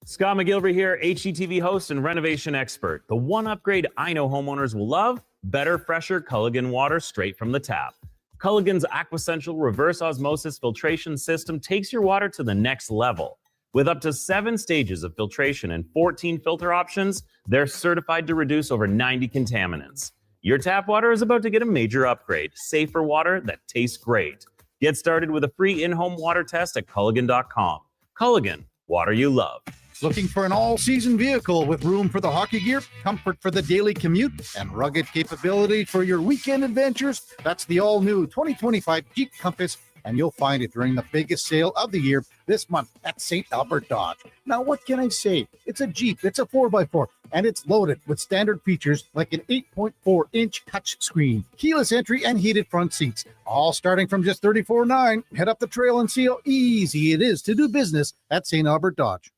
Scott McGilvery here, HGTV host and renovation expert. The one upgrade I know homeowners will love, better, fresher Culligan water straight from the tap. Culligan's AquaCentral reverse osmosis filtration system takes your water to the next level. With up to 7 stages of filtration and 14 filter options, they're certified to reduce over 90 contaminants. Your tap water is about to get a major upgrade. Safer water that tastes great. Get started with a free in-home water test at Culligan.com. Culligan, water you love. Looking for an all-season vehicle with room for the hockey gear, comfort for the daily commute, and rugged capability for your weekend adventures? That's the all-new 2025 Jeep Compass, and you'll find it during the biggest sale of the year this month at St. Albert Dodge. Now, what can I say? It's a Jeep, it's a 4x4, and it's loaded with standard features like an 8.4-inch touchscreen, keyless entry, and heated front seats, all starting from just $34,900. Head up the trail and see how easy it is to do business at St. Albert Dodge.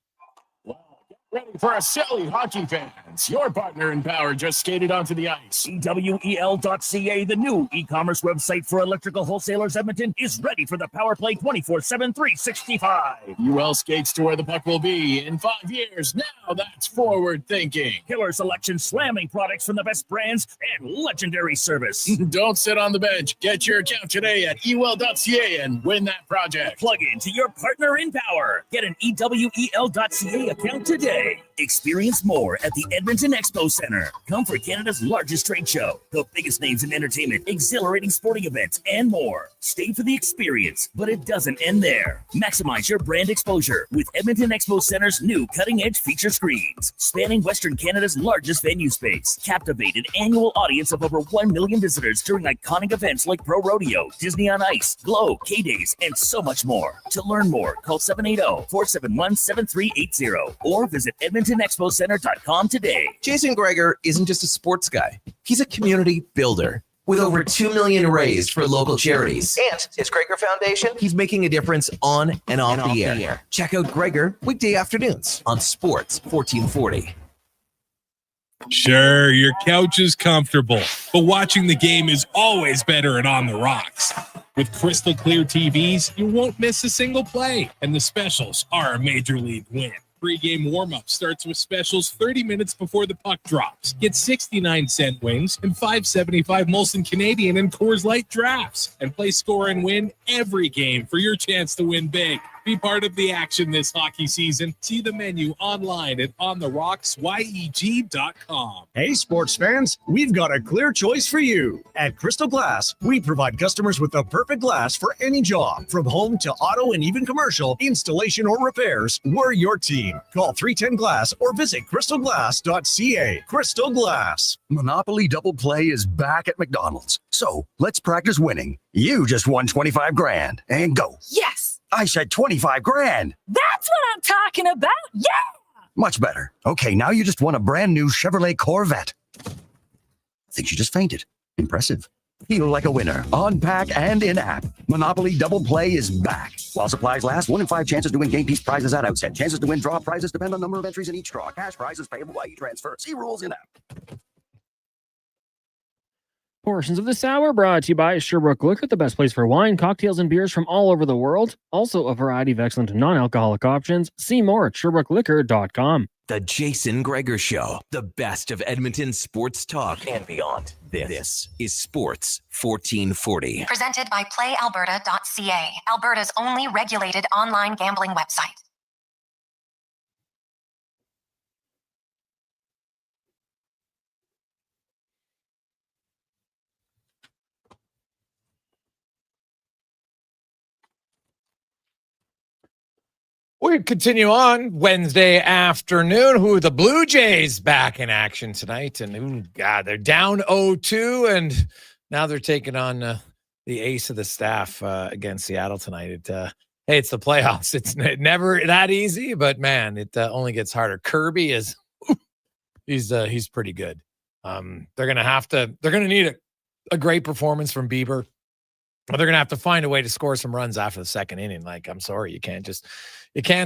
Ready for a silly hockey fans. Your partner in power just skated onto the ice. EWEL.ca, the new e-commerce website for electrical wholesalers Edmonton, is ready for the power play 24/7, 365. UL skates to where the puck will be in 5 years. Now that's forward thinking. Killer selection, slamming products from the best brands, and legendary service. Don't sit on the bench. Get your account today at EWEL.ca and win that project. Plug into your partner in power. Get an EWEL.ca account today. Experience more at the Edmonton Expo Center. Come for Canada's largest trade show, the biggest names in entertainment, exhilarating sporting events, and more. Stay for the experience, but it doesn't end there. Maximize your brand exposure with Edmonton Expo Center's new cutting-edge feature screens, spanning Western Canada's largest venue space. Captivate an annual audience of over 1 million visitors during iconic events like Pro Rodeo, Disney on Ice, Glow, K-Days, and so much more. To learn more, call 780-471-7380 or visit EdmontonExpoCenter.com today. Jason Gregor isn't just a sports guy. He's a community builder. With over $2 million raised for local charities and his Gregor Foundation, he's making a difference on and off the air. Check out Gregor weekday afternoons on Sports 1440. Sure, your couch is comfortable, but watching the game is always better at On the Rocks. With crystal clear TVs, you won't miss a single play, and the specials are a major league win. Pre-game warm-up starts with specials 30 minutes before the puck drops. Get 69-cent wings and $5.75 Molson Canadian and Coors Light drafts. And play score and win every game for your chance to win big. Be part of the action this hockey season. See the menu online at ontherocksyeg.com. Hey, sports fans, we've got a clear choice for you. At Crystal Glass, we provide customers with the perfect glass for any job. From home to auto and even commercial, installation or repairs, we're your team. Call 310 Glass or visit crystalglass.ca. Crystal Glass. Monopoly Double Play is back at McDonald's. So let's practice winning. You just won 25 grand. And go. Yes! I said 25 grand. That's what I'm talking about. Yeah! Much better. Okay, now you just won a brand new Chevrolet Corvette. I think she just fainted. Impressive. Feel like a winner on pack and in-app. Monopoly Double Play is back. While supplies last, 1 in 5 chances to win game piece prizes at outset. Chances to win draw prizes depend on number of entries in each draw. Cash prizes payable by e-transfer. See rules in-app. Portions of this hour brought to you by Sherbrooke Liquor, the best place for wine, cocktails, and beers from all over the world. Also, a variety of excellent non-alcoholic options. See more at SherbrookeLiquor.com. The Jason Gregor Show, the best of Edmonton sports talk and beyond. This is Sports 1440. Presented by PlayAlberta.ca, Alberta's only regulated online gambling website. We continue on Wednesday afternoon. The Blue Jays back in action tonight, and they're down 0-2, and now they're taking on the ace of the staff against Seattle tonight. Hey, it's the playoffs. It's never that easy, but man, it only gets harder. Kirby is he's pretty good. They're gonna need a great performance from Bieber. But they're going to have to find a way to score some runs after the second inning. Like, I'm sorry, you can't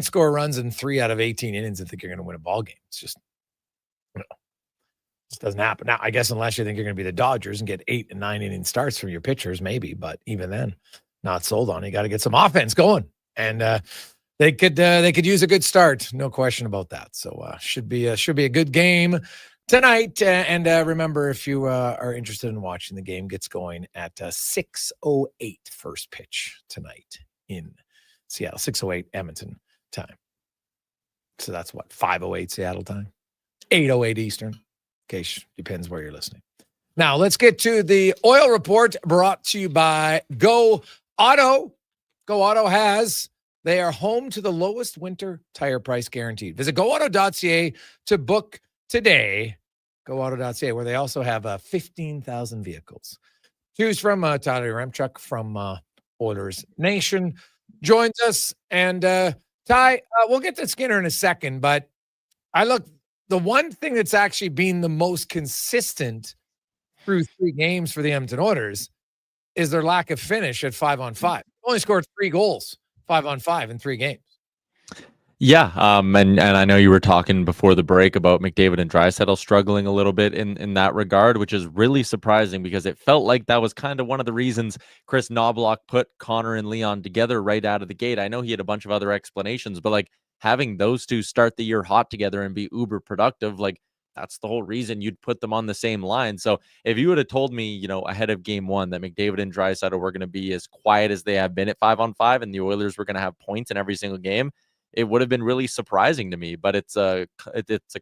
score runs in 3 out of 18 innings and think you're going to win a ball game. It's just, just doesn't happen. Now, I guess unless you think you're going to be the Dodgers and get 8 and 9 inning starts from your pitchers, maybe. But even then, not sold on. You got to get some offense going, and they could use a good start, no question about that. So should be a good game tonight. And remember, if you are interested in watching, the game gets going at 6:08 first pitch tonight in Seattle. 6:08 Edmonton time. So that's what, 5:08 Seattle time, 8:08 Eastern. In case, depends where you're listening. Now let's get to the oil report, brought to you by Go Auto. Go Auto they are home to the lowest winter tire price guaranteed. Visit GoAuto.ca to book today. GoAuto.ca, where they also have 15,000 vehicles. Choose from. Tyler Remchuk from Oilers Nation joins us. And Ty, we'll get to Skinner in a second, but the one thing that's actually been the most consistent through 3 games for the Edmonton Oilers is their lack of finish at 5-on-5. Only scored 3 goals, 5-on-5 in 3 games. Yeah, and I know you were talking before the break about McDavid and Draisaitl struggling a little bit in that regard, which is really surprising because it felt like that was kind of one of the reasons Chris Knobloch put Connor and Leon together right out of the gate. I know he had a bunch of other explanations, but like having those two start the year hot together and be uber productive, like that's the whole reason you'd put them on the same line. So if you would have told me, ahead of game one that McDavid and Draisaitl were going to be as quiet as they have been at 5-on-5 and the Oilers were going to have points in every single game, it would have been really surprising to me, but it's a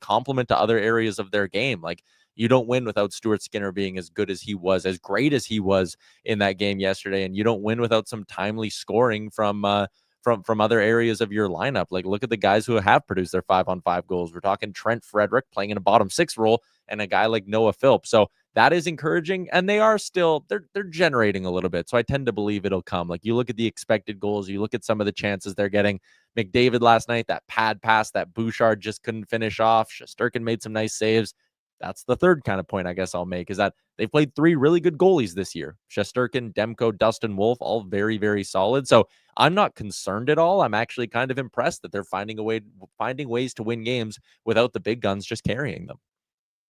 compliment to other areas of their game. Like you don't win without Stuart Skinner being as good as he was, as great as he was in that game yesterday, and you don't win without some timely scoring from other areas of your lineup. Like look at the guys who have produced their 5-on-5 goals. We're talking Trent Frederick playing in a bottom six role, and a guy like Noah Philp. So that is encouraging, and they are still they're generating a little bit. So I tend to believe it'll come. Like you look at the expected goals, you look at some of the chances they're getting. McDavid last night, that pad pass that Bouchard just couldn't finish off. Shesterkin made some nice saves. That's the third kind of point I guess I'll make, is that they've played three really good goalies this year. Shesterkin, Demko, Dustin Wolf, all very, very solid. So I'm not concerned at all. I'm actually kind of impressed that they're finding ways to win games without the big guns just carrying them.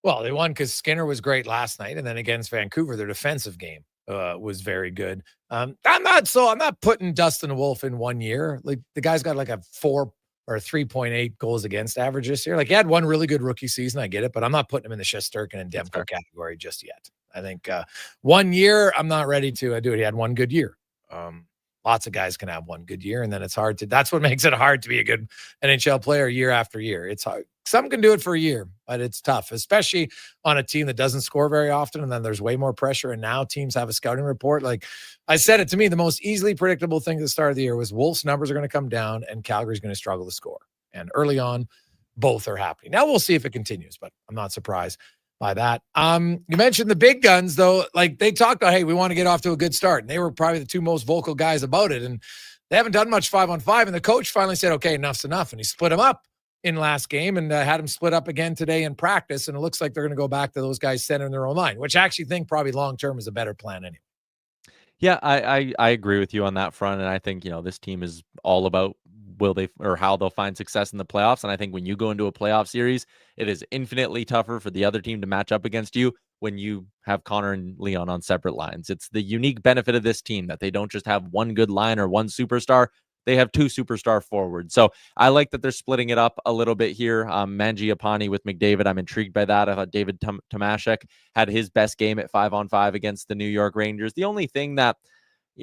Well, they won because Skinner was great last night, and then against Vancouver, their defensive game was very good. I'm not putting Dustin Wolf in 1 year. Like the guy's got like a 4 or 3.8 goals against average this year. Like he had one really good rookie season, I get it, but I'm not putting him in the Shesterkin and Demko category just yet. I think 1 year, I'm not ready to do it. He had one good year. Lots of guys can have one good year, and then it's hard to. That's what makes it hard to be a good NHL player year after year. It's hard. Some can do it for a year, but it's tough, especially on a team that doesn't score very often. And then there's way more pressure. And now teams have a scouting report. Like I said it to me, the most easily predictable thing at the start of the year was Wolf's numbers are going to come down and Calgary's going to struggle to score. And early on, both are happening. Now we'll see if it continues, but I'm not surprised by that. You mentioned the big guns, though. Like they talked about, hey, we want to get off to a good start. And they were probably the two most vocal guys about it. And they haven't done much 5-on-5. And the coach finally said, okay, enough's enough. And he split them up in last game and had them split up again today in practice. And it looks like they're going to go back to those guys centering their own line, which I actually think probably long-term is a better plan anyway. Yeah, I agree with you on that front. And I think, this team is all about how they'll find success in the playoffs. And I think when you go into a playoff series, it is infinitely tougher for the other team to match up against you when you have Connor and Leon on separate lines. It's the unique benefit of this team that they don't just have one good line or one superstar. They have two superstar forwards. So I like that they're splitting it up a little bit here. Mangiapane with McDavid, I'm intrigued by that. I thought David Tomashek had his best game at 5-on-5 against the New York Rangers. The only thing that,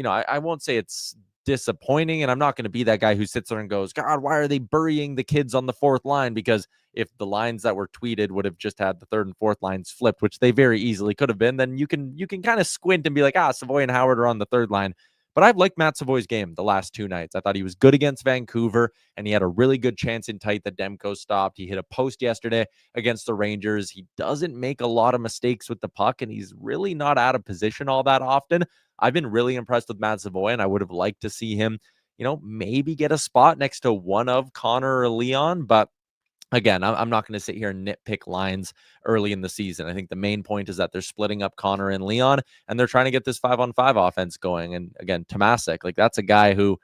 I won't say it's disappointing, and I'm not going to be that guy who sits there and goes, God, why are they burying the kids on the fourth line? Because if the lines that were tweeted would have just had the third and fourth lines flipped, which they very easily could have been, then you can kind of squint and be like, Savoy and Howard are on the third line. But I've liked Matt Savoy's game the last two nights. I thought he was good against Vancouver, and he had a really good chance in tight that Demko stopped. He hit a post yesterday against the Rangers. He doesn't make a lot of mistakes with the puck, and he's really not out of position all that often. I've been really impressed with Matt Savoy, and I would have liked to see him, maybe get a spot next to one of Connor or Leon, but again, I'm not going to sit here and nitpick lines early in the season. I think the main point is that they're splitting up Connor and Leon, and they're trying to get this 5-on-5 offense going. And again, Tomasic, like that's a guy who,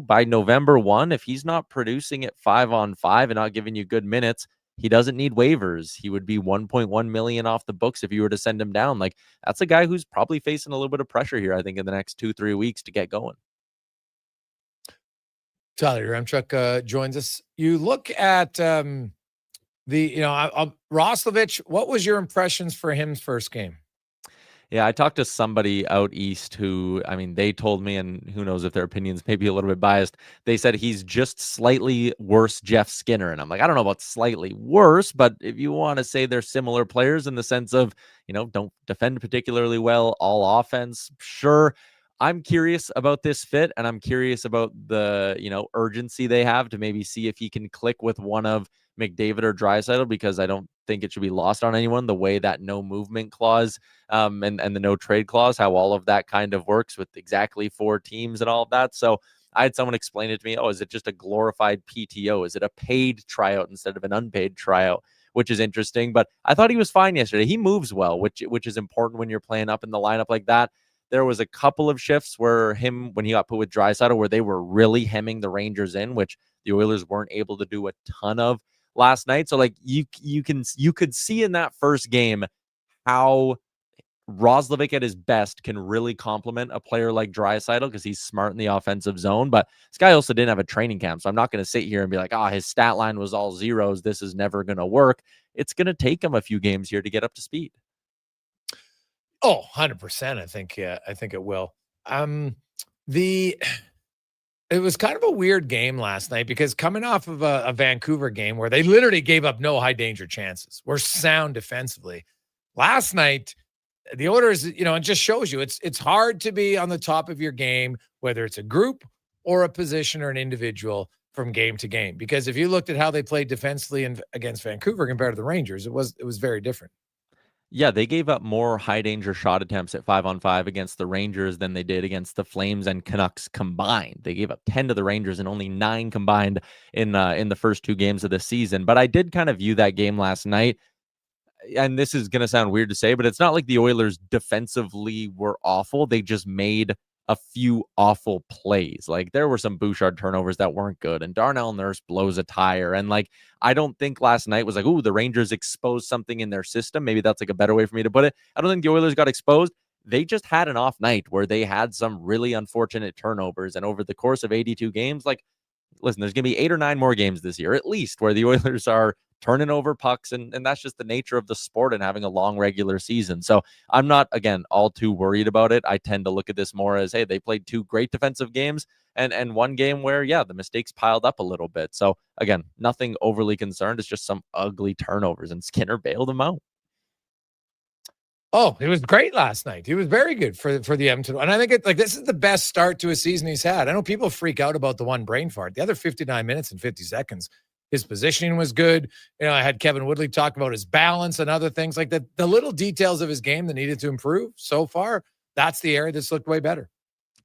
by November 1, if he's not producing at 5-on-5 and not giving you good minutes, he doesn't need waivers. He would be 1.1 million off the books if you were to send him down. Like that's a guy who's probably facing a little bit of pressure here, I think, in the next 2-3 weeks to get going. Tyler Yaremchuk joins us. You look at Roslovic. What was your impressions for him's first game? Yeah, I talked to somebody out east who, they told me, and who knows if their opinions may be a little bit biased, they said he's just slightly worse Jeff Skinner. And I'm like, I don't know about slightly worse, but if you want to say they're similar players in the sense of, don't defend particularly well, all offense, sure. I'm curious about this fit, and I'm curious about the, urgency they have to maybe see if he can click with one of McDavid or Draisaitl, because I don't think it should be lost on anyone the way that no movement clause and the no trade clause, how all of that kind of works with exactly 4 teams and all of that. So I had someone explain it to me. Oh, is it just a glorified PTO? Is it a paid tryout instead of an unpaid tryout? Which is interesting, but I thought he was fine yesterday. He moves well, which is important when you're playing up in the lineup like that. There was a couple of shifts when he got put with Draisaitl, where they were really hemming the Rangers in, which the Oilers weren't able to do a ton of last night. So like you could see in that first game how Roslovic at his best can really complement a player like Draisaitl because he's smart in the offensive zone. But this guy also didn't have a training camp. So I'm not going to sit here and be like, his stat line was all zeros. This is never going to work. It's going to take him a few games here to get up to speed. Oh, 100%. I think it will. It was kind of a weird game last night because coming off of a Vancouver game where they literally gave up no high danger chances, were sound defensively. Last night, the Oilers, it just shows you it's hard to be on the top of your game, whether it's a group or a position or an individual from game to game. Because if you looked at how they played defensively against Vancouver compared to the Rangers, it was very different. Yeah, they gave up more high danger shot attempts at 5-on-5 against the Rangers than they did against the Flames and Canucks combined. They gave up 10 to the Rangers and only 9 combined in the first 2 games of the season. But I did kind of view that game last night, and this is going to sound weird to say, but it's not like the Oilers defensively were awful. They just made a few awful plays. Like there were some Bouchard turnovers that weren't good, and Darnell Nurse blows a tire. And like, I don't think last night was like, the Rangers exposed something in their system. Maybe that's like a better way for me to put it. I don't think the Oilers got exposed. They just had an off night where they had some really unfortunate turnovers. And over the course of 82 games, like, listen, there's going to be 8 or 9 more games this year, at least, where the Oilers are turning over pucks, and that's just the nature of the sport and having a long regular season. So I'm not, again, all too worried about it. I tend to look at this more as, hey, they played 2 great defensive games and one game where, the mistakes piled up a little bit. So again, nothing overly concerned. It's just some ugly turnovers, and Skinner bailed them out. Oh, it was great last night. He was very good for the Edmonton. And I think this is the best start to a season he's had. I know people freak out about the one brain fart. The other 59 minutes and 50 seconds, his positioning was good. I had Kevin Woodley talk about his balance and other things like that. The little details of his game that needed to improve so far, that's the area that's looked way better.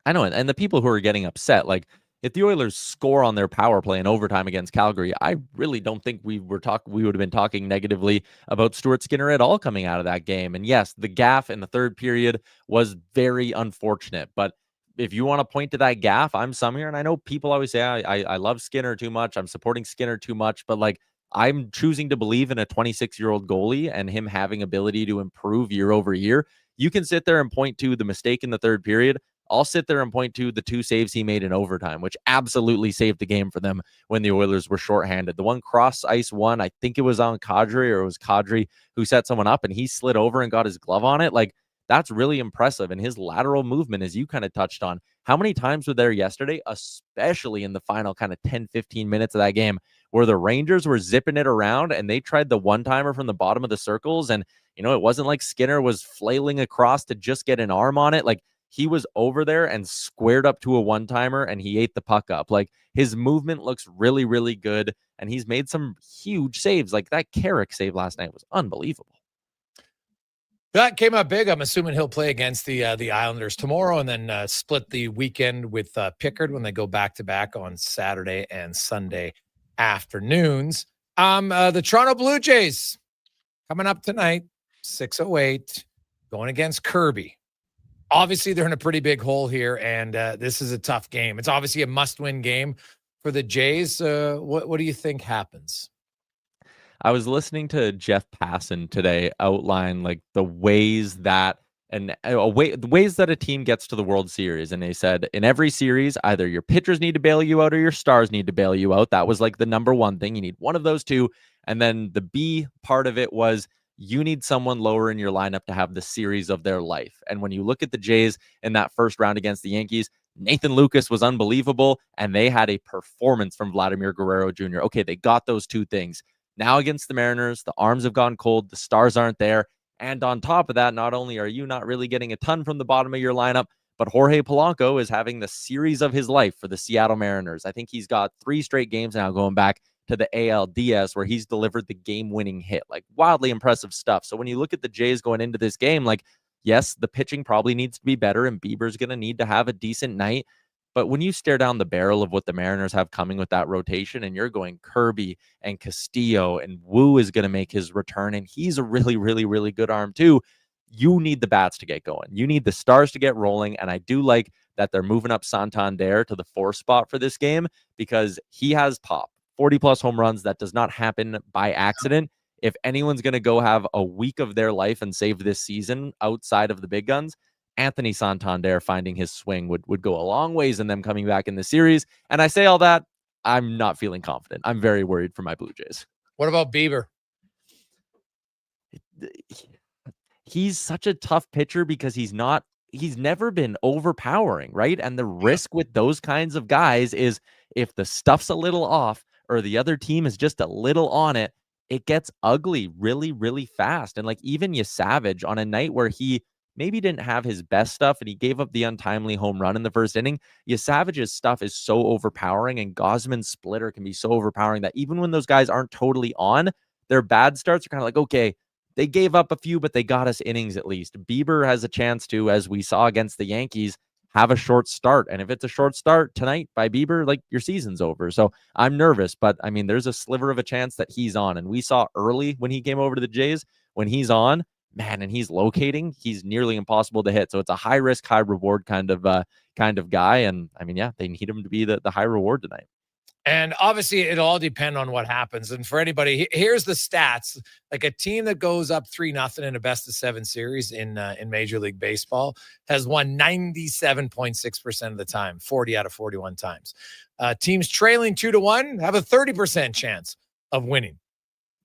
I know. And the people who are getting upset, like if the Oilers score on their power play in overtime against Calgary, I really don't think we would have been talking negatively about Stuart Skinner at all coming out of that game. And yes, the gaffe in the third period was very unfortunate, but if you want to point to that gaffe, I'm some here. And I know people always say, I love Skinner too much. I'm supporting Skinner too much. But like, I'm choosing to believe in a 26-year-old goalie and him having ability to improve year over year. You can sit there and point to the mistake in the third period. I'll sit there and point to the 2 saves he made in overtime, which absolutely saved the game for them when the Oilers were shorthanded. The one cross ice one, I think it was on Kadri, or it was Kadri who set someone up and he slid over and got his glove on it. Like, that's really impressive. And his lateral movement, as you kind of touched on, how many times were there yesterday, especially in the final kind of 10, 15 minutes of that game, where the Rangers were zipping it around and they tried the one-timer from the bottom of the circles. And, it wasn't like Skinner was flailing across to just get an arm on it. Like, he was over there and squared up to a one-timer and he ate the puck up. Like, his movement looks really, really good. And he's made some huge saves. Like that Carrick save last night was unbelievable. That came up big. I'm assuming he'll play against the Islanders tomorrow and then split the weekend with Pickard when they go back-to-back on Saturday and Sunday afternoons. The Toronto Blue Jays coming up tonight, 6:08, going against Kirby. Obviously, they're in a pretty big hole here, and this is a tough game. It's obviously a must-win game for the Jays. What do you think happens? I was listening to Jeff Passan today outline like the ways that a team gets to the World Series. And they said in every series, either your pitchers need to bail you out or your stars need to bail you out. That was like the number one thing. You need one of those two. And then the B part of it was you need someone lower in your lineup to have the series of their life. And when you look at the Jays in that first round against the Yankees, Nathan Lucas was unbelievable. And they had a performance from Vladimir Guerrero Jr. Okay, they got those 2 things. Now against the Mariners, the arms have gone cold. The stars aren't there. And on top of that, not only are you not really getting a ton from the bottom of your lineup, but Jorge Polanco is having the series of his life for the Seattle Mariners. I think he's got 3 straight games now going back to the ALDS where he's delivered the game-winning hit. Like, wildly impressive stuff. So when you look at the Jays going into this game, like, yes, the pitching probably needs to be better and Bieber's going to need to have a decent night. But when you stare down the barrel of what the Mariners have coming with that rotation and you're going Kirby and Castillo and Wu is going to make his return and he's a really, really, really good arm too, you need the bats to get going. You need the stars to get rolling. And I do like that they're moving up Santander to the 4 spot for this game because he has pop. 40-plus home runs, that does not happen by accident. If anyone's going to go have a week of their life and save this season outside of the big guns, Anthony Santander finding his swing would go a long ways in them coming back in the series. And I say all that, I'm not feeling confident. I'm very worried for my Blue Jays. What about Bieber? He's such a tough pitcher because he's never been overpowering, right? And the risk with those kinds of guys is if the stuff's a little off or the other team is just a little on it, it gets ugly really, really fast. And like even Savage on a night where he maybe didn't have his best stuff and he gave up the untimely home run in the first inning, Savage's stuff is so overpowering, and Gosman's splitter can be so overpowering that even when those guys aren't totally on, their bad starts are kind of like, okay, they gave up a few, but they got us innings at least. Bieber has a chance to, as we saw against the Yankees, have a short start. And if it's a short start tonight by Bieber, like your season's over. So I'm nervous, but I mean, there's a sliver of a chance that he's on. And we saw early when he came over to the Jays, when he's on, man, and he's locating, he's nearly impossible to hit. So it's a high risk, high reward kind of guy. And I mean, yeah, they need him to be the high reward tonight. And obviously, it'll all depend on what happens. And for anybody, here's the stats: like a team that goes up 3-0 in a best-of-7 series in Major League Baseball has won 97.6% of the time, 40 out of 41 times. Teams trailing 2-1 have a 30% chance of winning.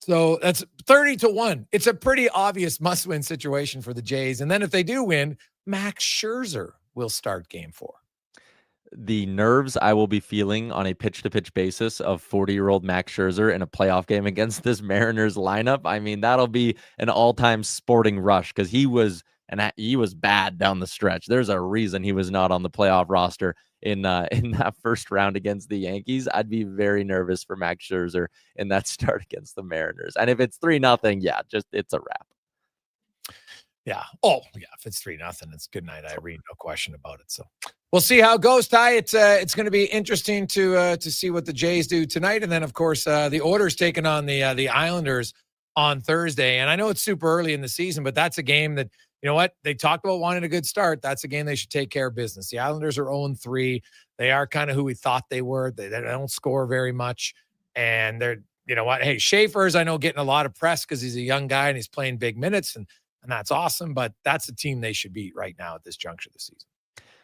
So that's 30-1. It's a pretty obvious must-win situation for the Jays. And then if they do win, Max Scherzer will start Game 4. The nerves I will be feeling on a pitch-to-pitch basis of 40-year-old Max Scherzer in a playoff game against this Mariners lineup, I mean, that'll be an all-time sporting rush because he was bad down the stretch. There's a reason he was not on the playoff roster in that first round against the Yankees. I'd be very nervous for Max Scherzer in that start against the Mariners. And if it's 3-0, yeah, it's a wrap. Yeah. Oh, yeah. If it's 3-0, it's good night, Irene. No question about it. So we'll see how it goes, Ty. It's going to be interesting to see what the Jays do tonight, and then of course the Oilers taking on the Islanders on Thursday. And I know it's super early in the season, but that's a game that, you know what, they talked about wanting a good start. That's a game they should take care of business. The Islanders are 0-3. They are kind of who we thought they were. They don't score very much, and they're, you know what? Hey, Schaefer's, I know, getting a lot of press because he's a young guy and he's playing big minutes, and that's awesome. But that's a team they should beat right now at this juncture of the season.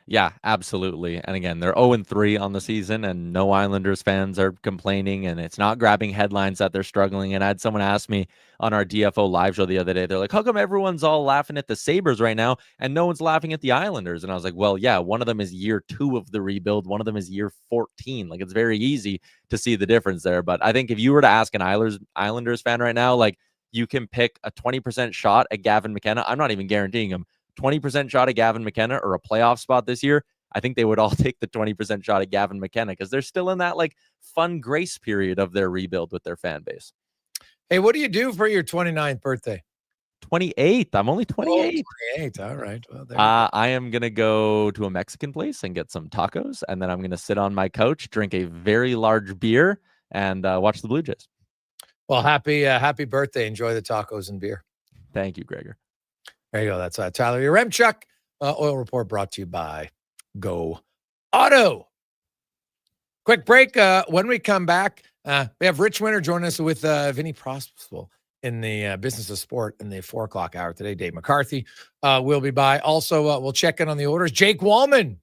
Yeah, absolutely. And again, they're 0-3 on the season, and no Islanders fans are complaining, and it's not grabbing headlines that they're struggling. And I had someone ask me on our DFO live show the other day, they're like, how come everyone's all laughing at the Sabres right now and no one's laughing at the Islanders? And I was like, well, yeah, one of them is year 2 of the rebuild. One of them is year 14. Like, it's very easy to see the difference there. But I think if you were to ask an Islanders fan right now, like, you can pick a 20% shot at Gavin McKenna. I'm not even guaranteeing him 20% shot at Gavin McKenna or a playoff spot this year. I think they would all take the 20% shot at Gavin McKenna because they're still in that like fun grace period of their rebuild with their fan base. Hey, what do you do for your 29th birthday? 28th. I'm only 28. Oh, 28. All right. Well, I am going to go to a Mexican place and get some tacos. And then I'm going to sit on my couch, drink a very large beer, and watch the Blue Jays. Well, happy birthday. Enjoy the tacos and beer. Thank you, Gregor. There you go. That's Tyler Yaremchuk. Oil Report brought to you by Go Auto. Quick break. When we come back, we have Rich Winter joining us with Vinny Prospel in the Business of Sport in the 4 o'clock hour today. Dave McCarthy will be by. Also, we'll check in on the orders. Jake Wallman.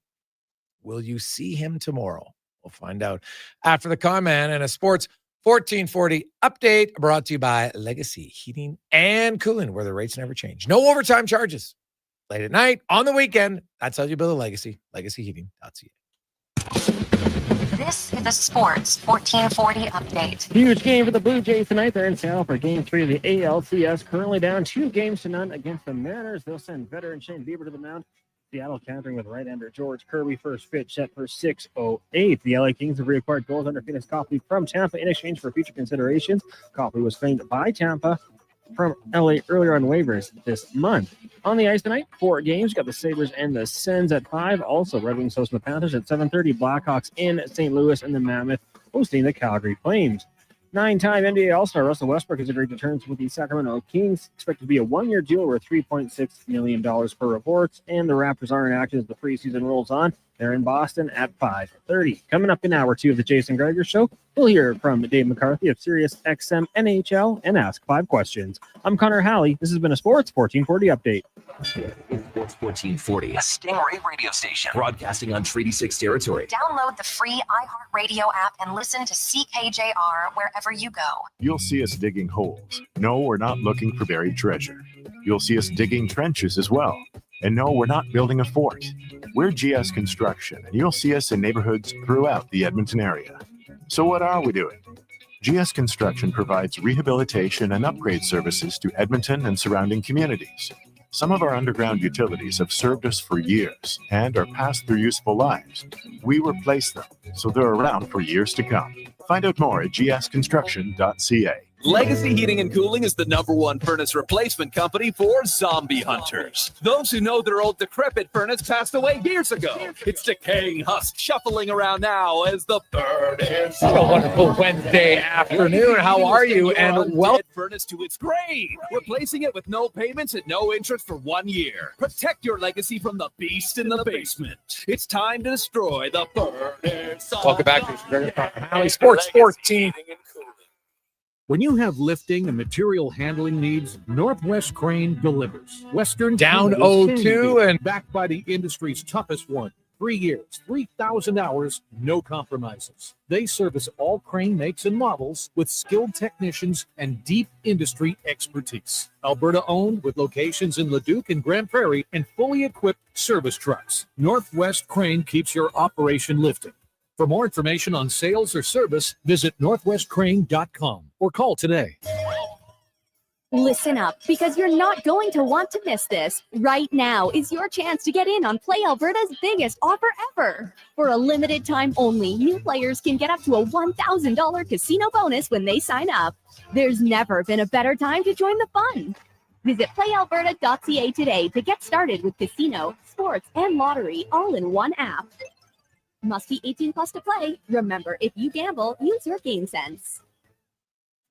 Will you see him tomorrow? We'll find out after the comment. And a Sports 1440 update brought to you by Legacy Heating and Cooling, where the rates never change. No overtime charges. Late at night, on the weekend. That's how you build a legacy. LegacyHeating.ca. This is the Sports 1440 update. Huge game for the Blue Jays tonight. They're in Seattle for Game 3 of the ALCS. Currently down 2-0 against the Mariners. They'll send veteran Shane Bieber to the mound. Seattle countering with right-hander George Kirby. First pitch set for 6:08. The LA Kings have reacquired goaltender Phoenix Copley from Tampa in exchange for future considerations. Copley was claimed by Tampa from LA earlier on waivers this month. On the ice tonight, 4 games. Got the Sabres and the Sens at 5. Also, Red Wings hosting the Panthers at 7:30. Blackhawks in St. Louis, and the Mammoth hosting the Calgary Flames. Nine-time NBA All-Star Russell Westbrook has agreed to terms with the Sacramento Kings, expected to be a one-year deal worth $3.6 million per reports, and the Raptors are in action as the preseason rolls on. They're in Boston at 5:30. Coming up in hour 2 of the Jason Gregor Show, we'll hear from Dave McCarthy of Sirius XM NHL and ask 5 questions. I'm Connor Halley. This has been a Sports 1440 update. Sports 1440, a Stingray radio station broadcasting on Treaty 6 territory. Download the free iHeartRadio app and listen to CKJR wherever you go. You'll see us digging holes. No, we're not looking for buried treasure. You'll see us digging trenches as well. And no, we're not building a fort. We're GS Construction, and you'll see us in neighborhoods throughout the Edmonton area. So what are we doing? GS Construction provides rehabilitation and upgrade services to Edmonton and surrounding communities. Some of our underground utilities have served us for years and are past their useful lives. We replace them, so they're around for years to come. Find out more at gsconstruction.ca. Legacy Heating and Cooling is the #1 furnace replacement company for zombie hunters. Those who know their old decrepit furnace passed away years ago. Its decaying husk shuffling around now as the bird is. A wonderful Wednesday afternoon. How are you? And welcome. Furnace to its grave, replacing it with no payments and no interest for 1 year. Protect your legacy from the beast in the basement. It's time to destroy the bird. Welcome back to Sports 14. When you have lifting and material handling needs, Northwest Crane delivers. Western down Canada's 0-2 and backed by the industry's toughest one. 3 years, 3,000 hours, no compromises. They service all crane makes and models with skilled technicians and deep industry expertise. Alberta owned with locations in Leduc and Grand Prairie and fully equipped service trucks. Northwest Crane keeps your operation lifting. For more information on sales or service, visit northwestcrane.com or call today. Listen up, because you're not going to want to miss this. Right now is your chance to get in on Play Alberta's biggest offer ever. For a limited time only, new players can get up to a $1,000 casino bonus when they sign up. There's never been a better time to join the fun. Visit playalberta.ca today to get started with casino, sports, and lottery all in one app. Must be 18 plus to play. Remember, if you gamble, use your game sense.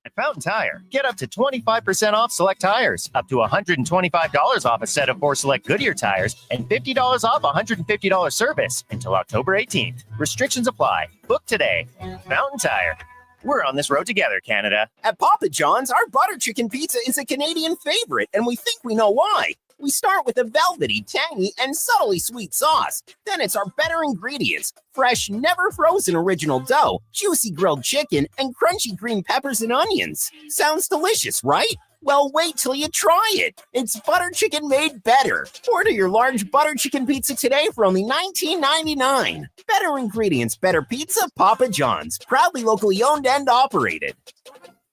At Fountain Tire, get up to 25% off select tires, up to $125 off a set of 4 select Goodyear tires, and $50 off $150 service until October 18th. Restrictions apply. Book today. Fountain Tire. We're on this road together, Canada. At Papa John's, our butter chicken pizza is a Canadian favorite, and we think we know why. We start with a velvety, tangy, and subtly sweet sauce. Then it's our better ingredients: fresh, never frozen original dough, juicy grilled chicken, and crunchy green peppers and onions. Sounds delicious, right? Well, wait till you try it. It's butter chicken made better. Order your large butter chicken pizza today for only $19.99. Better ingredients, better pizza, Papa John's. Proudly locally owned and operated.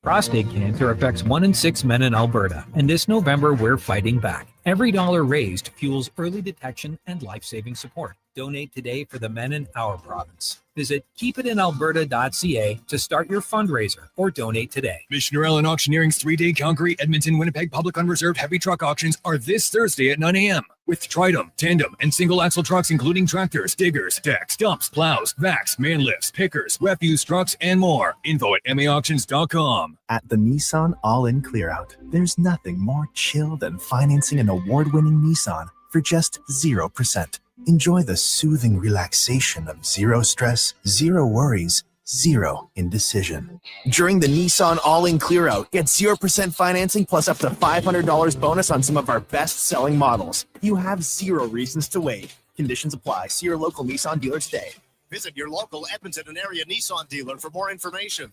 Prostate cancer affects 1 in 6 men in Alberta, and this November we're fighting back. Every dollar raised fuels early detection and life-saving support. Donate today for the men in our province. Visit keepitinalberta.ca to start your fundraiser or donate today. Missioner Allen Auctioneering's 3-day Calgary, Edmonton, Winnipeg public unreserved heavy truck auctions are this Thursday at 9 a.m. with Tritum, tandem, and single axle trucks including tractors, diggers, decks, dumps, plows, vacs, man lifts, pickers, refuse trucks, and more. Info at maauctions.com. At the Nissan All-In Clearout, there's nothing more chill than financing an award-winning Nissan for just 0%. Enjoy the soothing relaxation of zero stress, zero worries, zero indecision. During the Nissan All-In Clearout, get 0% financing plus up to $500 bonus on some of our best-selling models. You have 0 reasons to wait. Conditions apply. See your local Nissan dealer today. Visit your local Edmonton and area Nissan dealer for more information.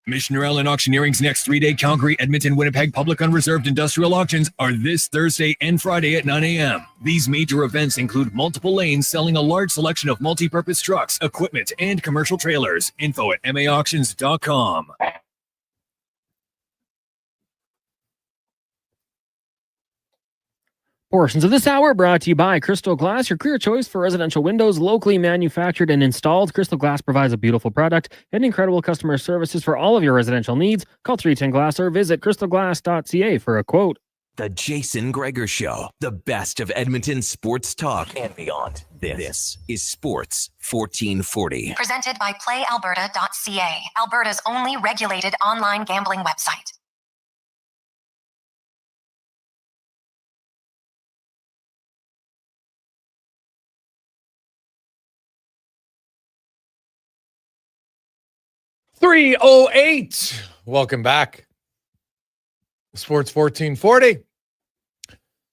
Missioner Allen Auctioneering's next 3-day Calgary, Edmonton, Winnipeg public unreserved industrial auctions are this Thursday and Friday at 9 a.m. These major events include multiple lanes selling a large selection of multi-purpose trucks, equipment, and commercial trailers. Info at maauctions.com. Portions of this hour brought to you by Crystal Glass, your clear choice for residential windows, locally manufactured and installed. Crystal Glass provides a beautiful product and incredible customer services for all of your residential needs. Call 310 Glass or visit crystalglass.ca for a quote. The Jason Gregor Show, the best of Edmonton sports talk and beyond. This is Sports 1440. Presented by PlayAlberta.ca, Alberta's only regulated online gambling website. .308. Welcome back. Sports 1440.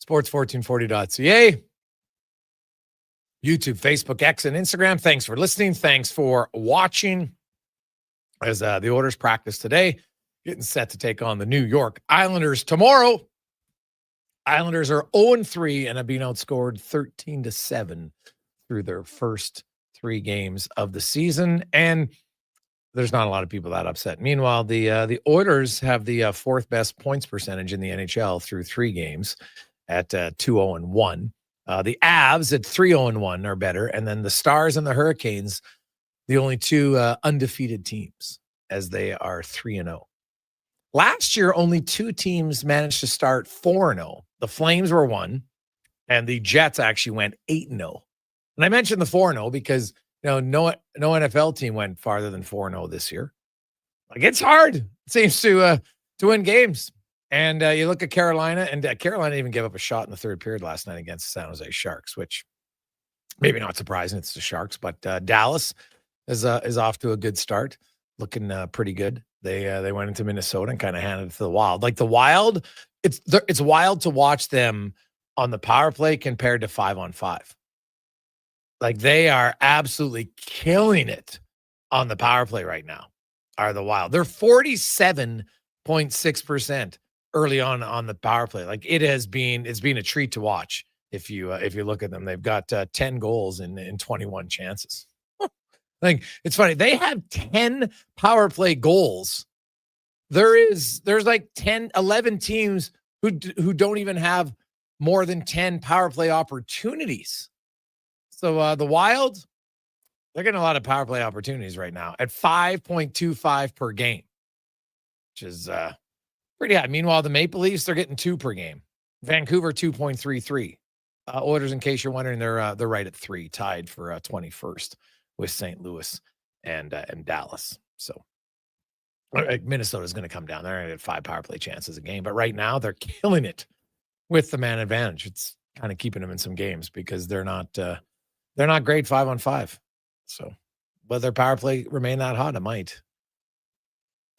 Sports1440.ca. YouTube, Facebook, X, and Instagram. Thanks for listening. Thanks for watching. As the Oilers practice today, getting set to take on the New York Islanders tomorrow. Islanders are 0-3 and have been outscored 13-7 through their first 3 games of the season. And there's not a lot of people that upset. Meanwhile, the Oilers have the 4th best points percentage in the NHL through 3 games at 2-0-1. The Avs at 3-0-1 are better. And then the Stars and the Hurricanes, the only 2 undefeated teams, as they are 3-0. Last year, only 2 teams managed to start 4-0. The Flames were 1, and the Jets actually went 8-0. And I mentioned the 4-0 because no NFL team went farther than 4-0 this year. Like, it's hard. It seems to win games. And you look at Carolina, and Carolina even gave up a shot in the 3rd period last night against the San Jose Sharks, which maybe not surprising. It's the Sharks, but Dallas is off to a good start, looking pretty good. They went into Minnesota and kind of handed it to the Wild. Like the Wild, it's wild to watch them on the power play compared to 5-on-5. Like, they are absolutely killing it on the power play right now, are the Wild. They're 47.6% early on the power play. Like, it's been a treat to watch. If you look at them, they've got 10 goals in 21 chances. Like, it's funny. They have 10 power play goals. There's like 11 teams who don't even have more than 10 power play opportunities. So the Wild, they're getting a lot of power play opportunities right now at 5.25 per game, which is pretty high. Meanwhile, the Maple Leafs, they're getting 2 per game. Vancouver, 2.33. Oilers, in case you're wondering, they're right at 3, tied for 21st with St. Louis and Dallas. So Minnesota's going to come down there and get 5 power play chances a game. But right now, they're killing it with the man advantage. It's kind of keeping them in some games because they're not great 5-on-5. So will their power play remain that hot? It might.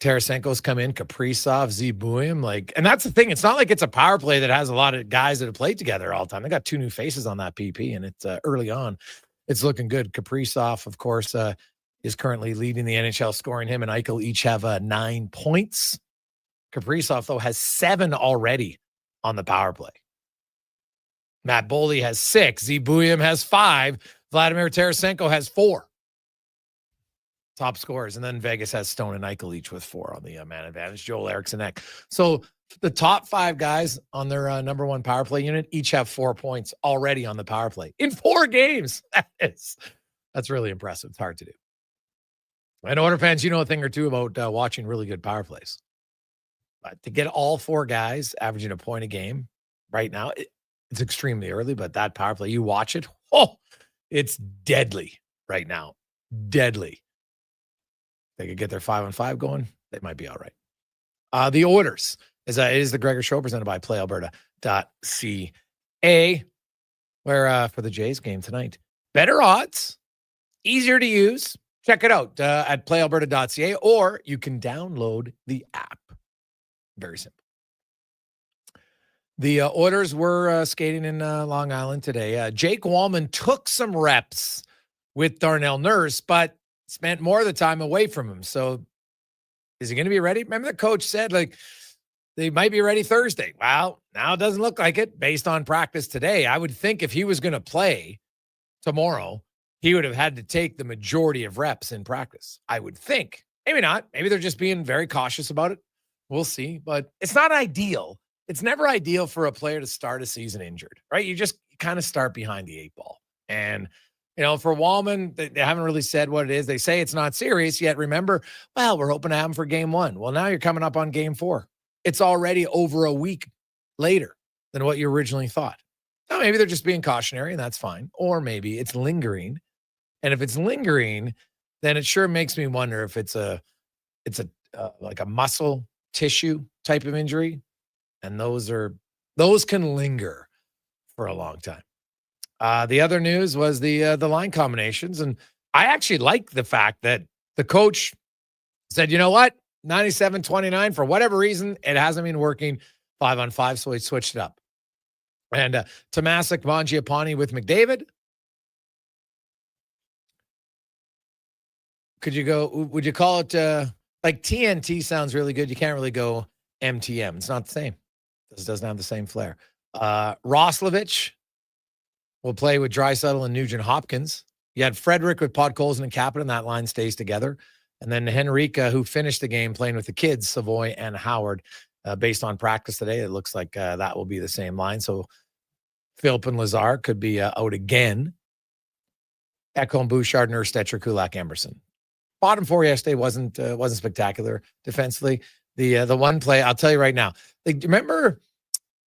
Tarasenko's come in, Kaprizov, Zibuim, and that's the thing. It's not like it's a power play that has a lot of guys that have played together all the time. They got 2 new faces on that PP, and it's early on. It's looking good. Kaprizov, of course, is currently leading the NHL scoring. Him and Eichel each have 9 points. Kaprizov, though, has 7 already on the power play. Matt Boldy has 6. Zibuim has 5. Vladimir Tarasenko has 4. Top scorers. And then Vegas has Stone and Eichel each with 4 on the man advantage. Joel Eriksson Ek. So the top 5 guys on their number 1 power play unit each have 4 points already on the power play in 4 games. That's really impressive. It's hard to do. And Oilers fans, you know a thing or two about watching really good power plays. But to get all 4 guys averaging a point a game right now, it's extremely early, but that power play, you watch it, it's deadly right now. Deadly. They could get their 5-on-5 going. They might be all right. The Oilers, it is the Gregor Show presented by PlayAlberta.ca, where for the Jays game tonight, better odds, easier to use. Check it out at PlayAlberta.ca, or you can download the app. Very simple. The Oilers were skating in Long Island today. Jake Wallman took some reps with Darnell Nurse, but spent more of the time away from him. So is he going to be ready? Remember the coach said, they might be ready Thursday. Well, now it doesn't look like it based on practice today. I would think if he was going to play tomorrow, he would have had to take the majority of reps in practice. I would think. Maybe not. Maybe they're just being very cautious about it. We'll see. But it's not ideal. It's never ideal for a player to start a season injured, right? You just kind of start behind the 8 ball. And, for Wallman, they haven't really said what it is. They say it's not serious yet. Remember, we're hoping to have him for game 1. Well, now you're coming up on game 4. It's already over a week later. than what you originally thought. Now, maybe they're just being cautionary, and that's fine. Or maybe it's lingering. And if it's lingering, then it sure makes me wonder if it's like a muscle tissue type of injury. And those can linger for a long time. The other news was the line combinations. And I actually like the fact that the coach said, you know what? 97-29, for whatever reason, it hasn't been working 5-on-5, so he switched it up. And Tomasic Mangiapane with McDavid. Would you call it, like TNT sounds really good. You can't really go MTM. It's not the same. This doesn't have the same flair. Roslovich will play with Draisaitl and Nugent Hopkins. You had Frederick with Podkolzin and Kapanen. That line stays together. And then Henrique, who finished the game playing with the kids, Savoy and Howard, based on practice today. It looks like that will be the same line. So Philip and Lazar could be out again. Ekholm, Bouchard, Nurse, Stetcher, Kulak, Emerson. Bottom four yesterday wasn't spectacular defensively. The one play, I'll tell you right now. Like, remember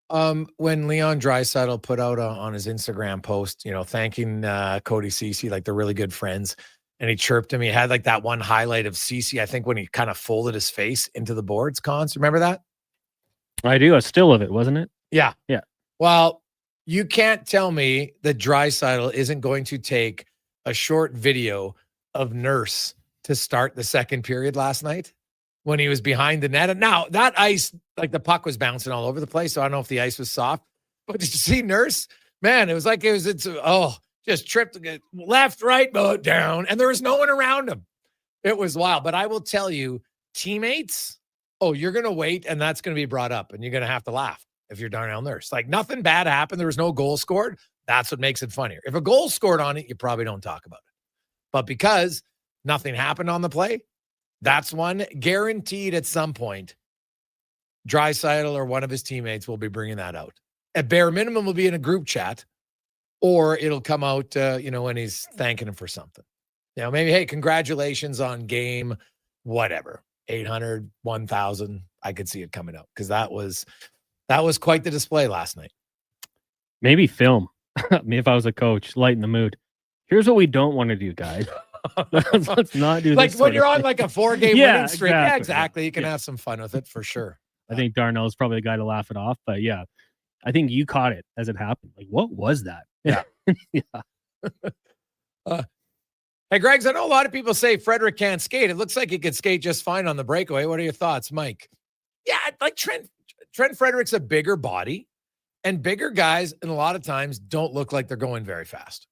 when Leon Draisaitl put out on his Instagram post, thanking Cody Ceci, like they're really good friends, and he chirped him. He had like that one highlight of Ceci, I think, when he kind of folded his face into the boards. Cons, remember that? I do. A still of it, wasn't it? Yeah. Yeah. Well, you can't tell me that Draisaitl isn't going to take a short video of Nurse to start the second period last night when he was behind the net. And now that ice, like the puck was bouncing all over the place. So I don't know if the ice was soft, but did you see Nurse? Man, it was like just tripped left, right, boat down, and there was no one around him. It was wild. But I will tell you, teammates, you're going to wait, and that's going to be brought up, and you're going to have to laugh if you're Darnell Nurse. Like, nothing bad happened. There was no goal scored. That's what makes it funnier. If a goal scored on it, you probably don't talk about it. But because nothing happened on the play, that's one guaranteed at some point. Draisaitl or one of his teammates will be bringing that out. At bare minimum, will be in a group chat, or it'll come out, when he's thanking him for something. Maybe, hey, congratulations on game, whatever, 800, 1,000. I could see it coming out because that was quite the display last night. Maybe film. Me, if I was a coach, lighten the mood. Here's what we don't want to do, guys. Let's not do like this. When you're on like a 4-game winning streak. Exactly. Yeah, exactly. You can have some fun with it for sure. I think Darnell's probably the guy to laugh it off, but yeah, I think you caught it as it happened. Like, what was that? Yeah. Yeah. Hey, Greggs, I know a lot of people say Frederick can't skate. It looks like he could skate just fine on the breakaway. What are your thoughts, Mike? Yeah, like Trent Frederick's a bigger body, and bigger guys, and a lot of times don't look like they're going very fast.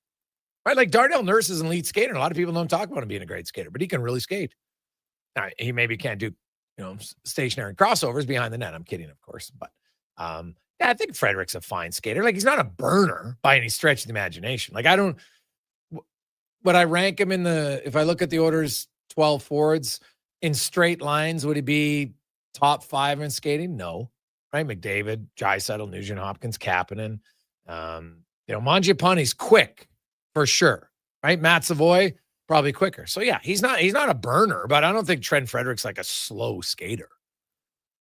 Right? Like Darnell Nurse is an elite skater. And a lot of people don't talk about him being a great skater, but he can really skate. Now, he maybe can't do, stationary crossovers behind the net. I'm kidding, of course. But yeah, I think Frederick's a fine skater. Like, he's not a burner by any stretch of the imagination. Like, would I rank him if I look at the orders, 12 forwards in straight lines, would he be top 5 in skating? No. Right? McDavid, Draisaitl, Nugent Hopkins, Kapanen. Mangiapane's quick. For sure, right? Matt Savoy, probably quicker. So yeah, he's not a burner, but I don't think Trent Frederick's like a slow skater.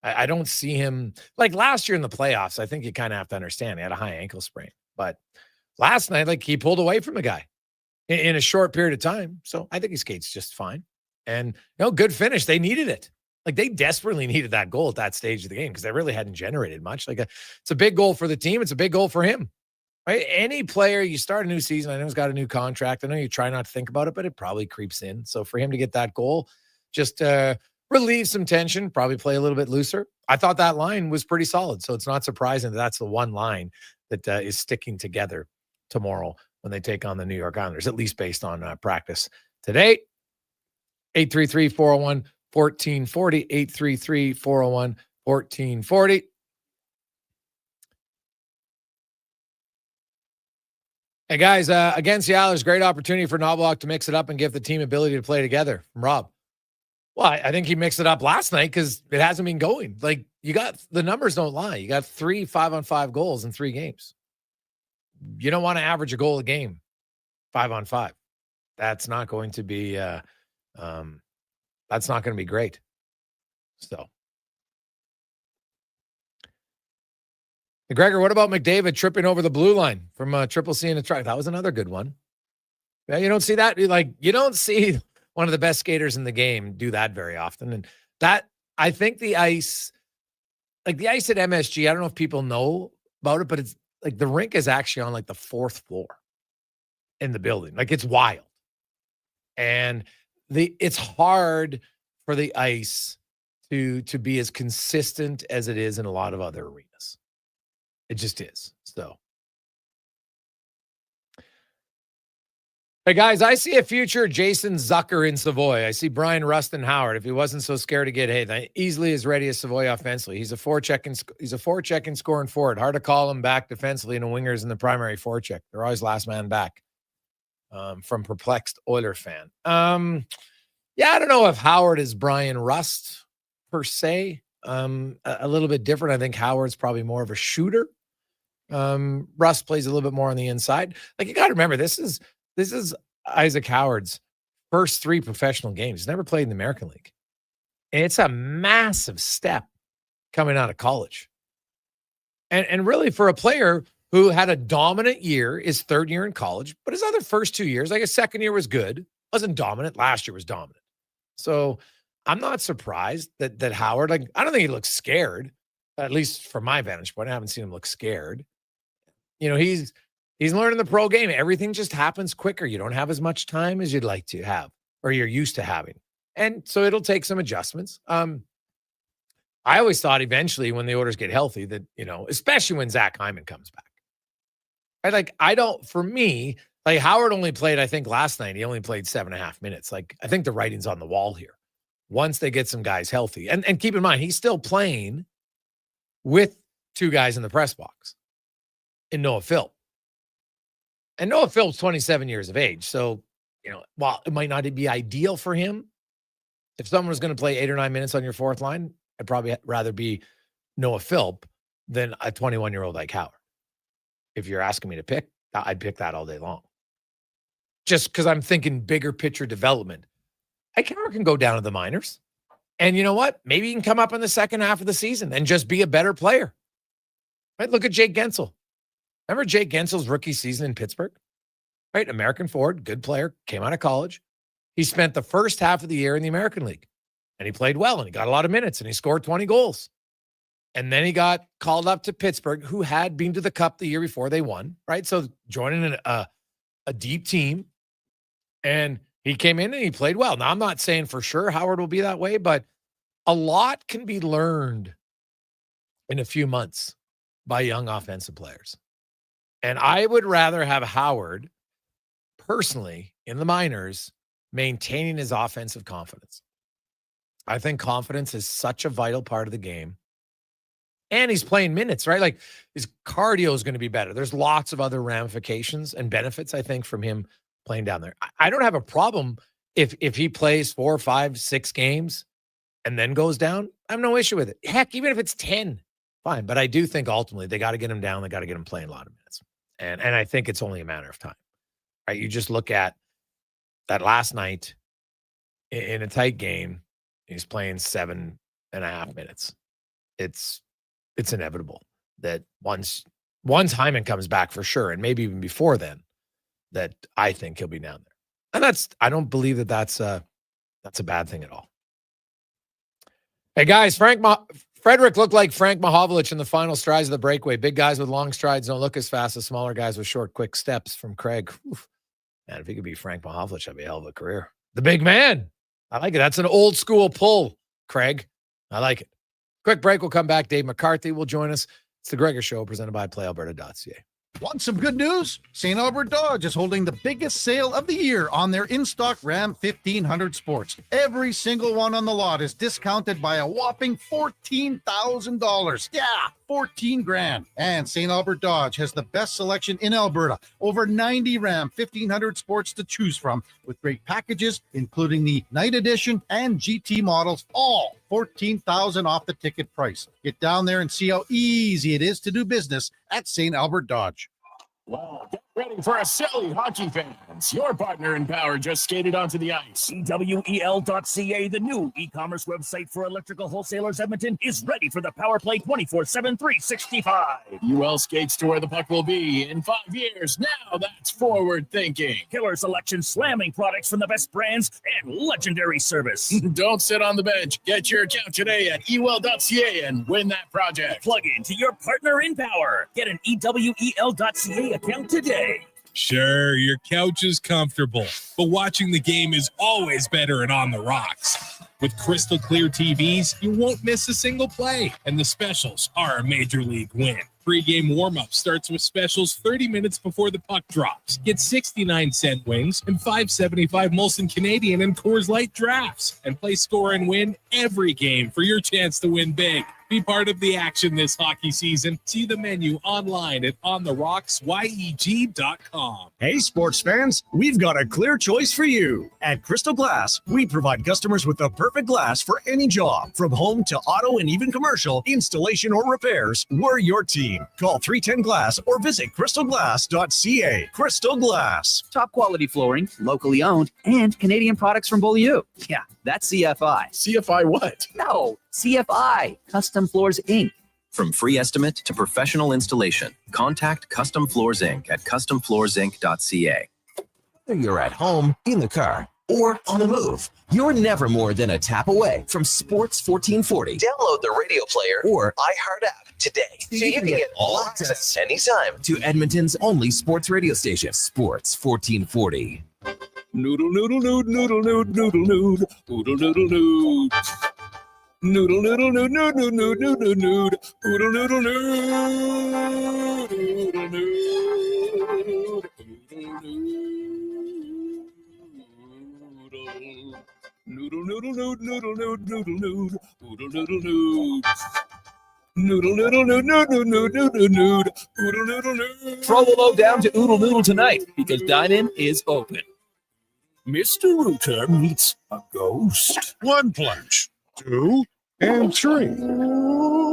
I don't see him like last year in the playoffs. I think you kind of have to understand he had a high ankle sprain, but last night, like, he pulled away from the guy in a short period of time. So I think he skates just fine. And good finish. They needed it. Like, they desperately needed that goal at that stage of the game because they really hadn't generated much. Like, it's a big goal for the team. It's a big goal for him. Right? Any player, you start a new season, I know he's got a new contract. I know you try not to think about it, but it probably creeps in. So for him to get that goal, just relieve some tension, probably play a little bit looser. I thought that line was pretty solid. So it's not surprising that that's the one line that is sticking together tomorrow when they take on the New York Islanders, at least based on practice today. 833-401-1440, 833-401-1440. Hey, guys, against the Islanders, great opportunity for Knobloch to mix it up and give the team ability to play together from Rob. Well, I think he mixed it up last night because it hasn't been going. Like, the numbers don't lie. You got 3 5-on-5 goals in 3 games. You don't want to average a goal a game, 5-on-5. That's not going to be, great. So Gregor, what about McDavid tripping over the blue line from Triple C in a truck? That was another good one. Yeah, you don't see that. You don't see one of the best skaters in the game do that very often. And that, I think the ice at MSG, I don't know if people know about it, but it's like the rink is actually on like the 4th floor in the building. Like, it's wild. And it's hard for the ice to be as consistent as it is in a lot of other arenas. It just is. So, hey guys, I see a future Jason Zucker in Savoy. I see Brian Rustin Howard. If he wasn't so scared to get hit, easily as ready as Savoy offensively. He's a forecheck and scoring forward. Hard to call him back defensively, and the wingers in the primary forecheck. They're always last man back. From perplexed Oiler fan. Yeah, I don't know if Howard is Brian Rust per se. A little bit different. I think Howard's probably more of a shooter. Rust plays a little bit more on the inside. Like, you got to remember, this is Isaac Howard's first 3 professional games. He's never played in the American League. And it's a massive step coming out of college. And really, for a player who had a dominant year, his 3rd year in college, but his other first 2 years, like his 2nd year was good, wasn't dominant. Last year was dominant. So I'm not surprised that Howard, like, I don't think he looks scared, at least from my vantage point. I haven't seen him look scared. You know, he's learning the pro game. Everything just happens quicker. You don't have as much time as you'd like to have, or you're used to having. And so it'll take some adjustments. I always thought eventually when the Oilers get healthy that, especially when Zach Hyman comes back. For me, Howard only played, I think last night, he only played 7.5 minutes. Like, I think the writing's on the wall here. Once they get some guys healthy. And keep in mind, he's still playing with 2 guys in the press box in Noah Philp. And Noah Philp's 27 years of age. So, while it might not be ideal for him, if someone was going to play 8 or 9 minutes on your 4th line, I'd probably rather be Noah Philp than a 21-year-old like Howard. If you're asking me to pick, I'd pick that all day long. Just because I'm thinking bigger picture development. Howard can go down to the minors. And you know what? Maybe he can come up in the second half of the season and just be a better player. Right? Look at Jake Gensel. Remember Jake Gensel's rookie season in Pittsburgh? Right? American forward, good player, came out of college. He spent the first half of the year in the American League. And he played well, and he got a lot of minutes, and he scored 20 goals. And then he got called up to Pittsburgh, who had been to the Cup the year before they won, right? So joining a deep team. And he came in and he played well. Now, I'm not saying for sure Howard will be that way, but a lot can be learned in a few months by young offensive players. And I would rather have Howard, personally, in the minors, maintaining his offensive confidence. I think confidence is such a vital part of the game. And he's playing minutes, right? Like, his cardio is going to be better. There's lots of other ramifications and benefits, I think, from him playing down there. I don't have a problem if he plays 4, 5, 6 games and then goes down. I have no issue with it. Heck, even if it's 10, fine. But I do think ultimately they got to get him down. They got to get him playing a lot of minutes. And I think it's only a matter of time, right? You just look at that last night in a tight game. He's playing 7.5 minutes. It's inevitable that once Hyman comes back for sure, and maybe even before then, that I think he'll be down there. And I don't believe that's a bad thing at all. Hey guys, Frederick looked like Frank Mahovlich in the final strides of the breakaway. Big guys with long strides don't look as fast as smaller guys with short, quick steps. From Craig. Oof. Man, if he could be Frank Mahovlich, that'd be a hell of a career. The big man. I like it. That's an old school pull, Craig. I like it. Quick break. We'll come back. Dave McCarthy will join us. It's the Gregor Show presented by PlayAlberta.ca. Want some good news? St. Albert Dodge is holding the biggest sale of the year on their in-stock Ram 1500 Sports. Every single one on the lot is discounted by a whopping $14,000. Yeah, 14 grand. And St. Albert Dodge has the best selection in Alberta. Over 90 Ram 1500 Sports to choose from with great packages, including the Night Edition and GT models, all $14,000 off the ticket price. Get down there and see how easy it is to do business at St. Albert Dodge. Wow. Ready for a silly hockey fans. Your partner in power just skated onto the ice. EWEL.ca, the new e-commerce website for electrical wholesalers Edmonton, is ready for the power play 24/7, 365. UL skates to where the puck will be in 5 years. Now that's forward thinking. Killer selection, slamming products from the best brands, and legendary service. Don't sit on the bench. Get your account today at ewell.ca and win that project. Plug into your partner in power. Get an EWEL.ca account today. Sure, your couch is comfortable, but watching the game is always better and on the rocks. With crystal clear TVs, you won't miss a single play, and the specials are a major league win. Pre-game warm-up starts with specials 30 minutes before the puck drops. Get 69-cent wings and $5.75 Molson Canadian and Coors Light drafts, and play score and win every game for your chance to win big. Be part of the action this hockey season. See the menu online at ontherocksyeg.com. Hey, sports fans, we've got a clear choice for you. At Crystal Glass, we provide customers with the perfect glass for any job. From home to auto and even commercial, installation or repairs, we're your team. Call 310 Glass or visit crystalglass.ca. Crystal Glass. Top quality flooring, locally owned, and Canadian products from Beaulieu. Yeah, that's CFI. CFI what? No, CFI, Custom Floors Inc. From free estimate to professional installation, contact Custom Floors Inc. at customfloorsinc.ca. Whether you're at home, in the car, or on the move, you're never more than a tap away from Sports 1440. Download the radio player or iHeart app today so you can get all access anytime to Edmonton's only sports radio station, Sports 1440. Noodle, noodle, noodle, noodle, noodle, noodle, noodle, noodle, noodle, noodle. Noodle, noodle, noodle, noodle, noodle, noodle, noodle, noodle, noodle, noodle, noodle, noodle, noodle, noodle, noodle, noodle, noodle, noodle. Throw the load down to Oodle Noodle tonight because dine-in is open. Mr. Rooter meets a ghost. 1 plunge, 2, and 3.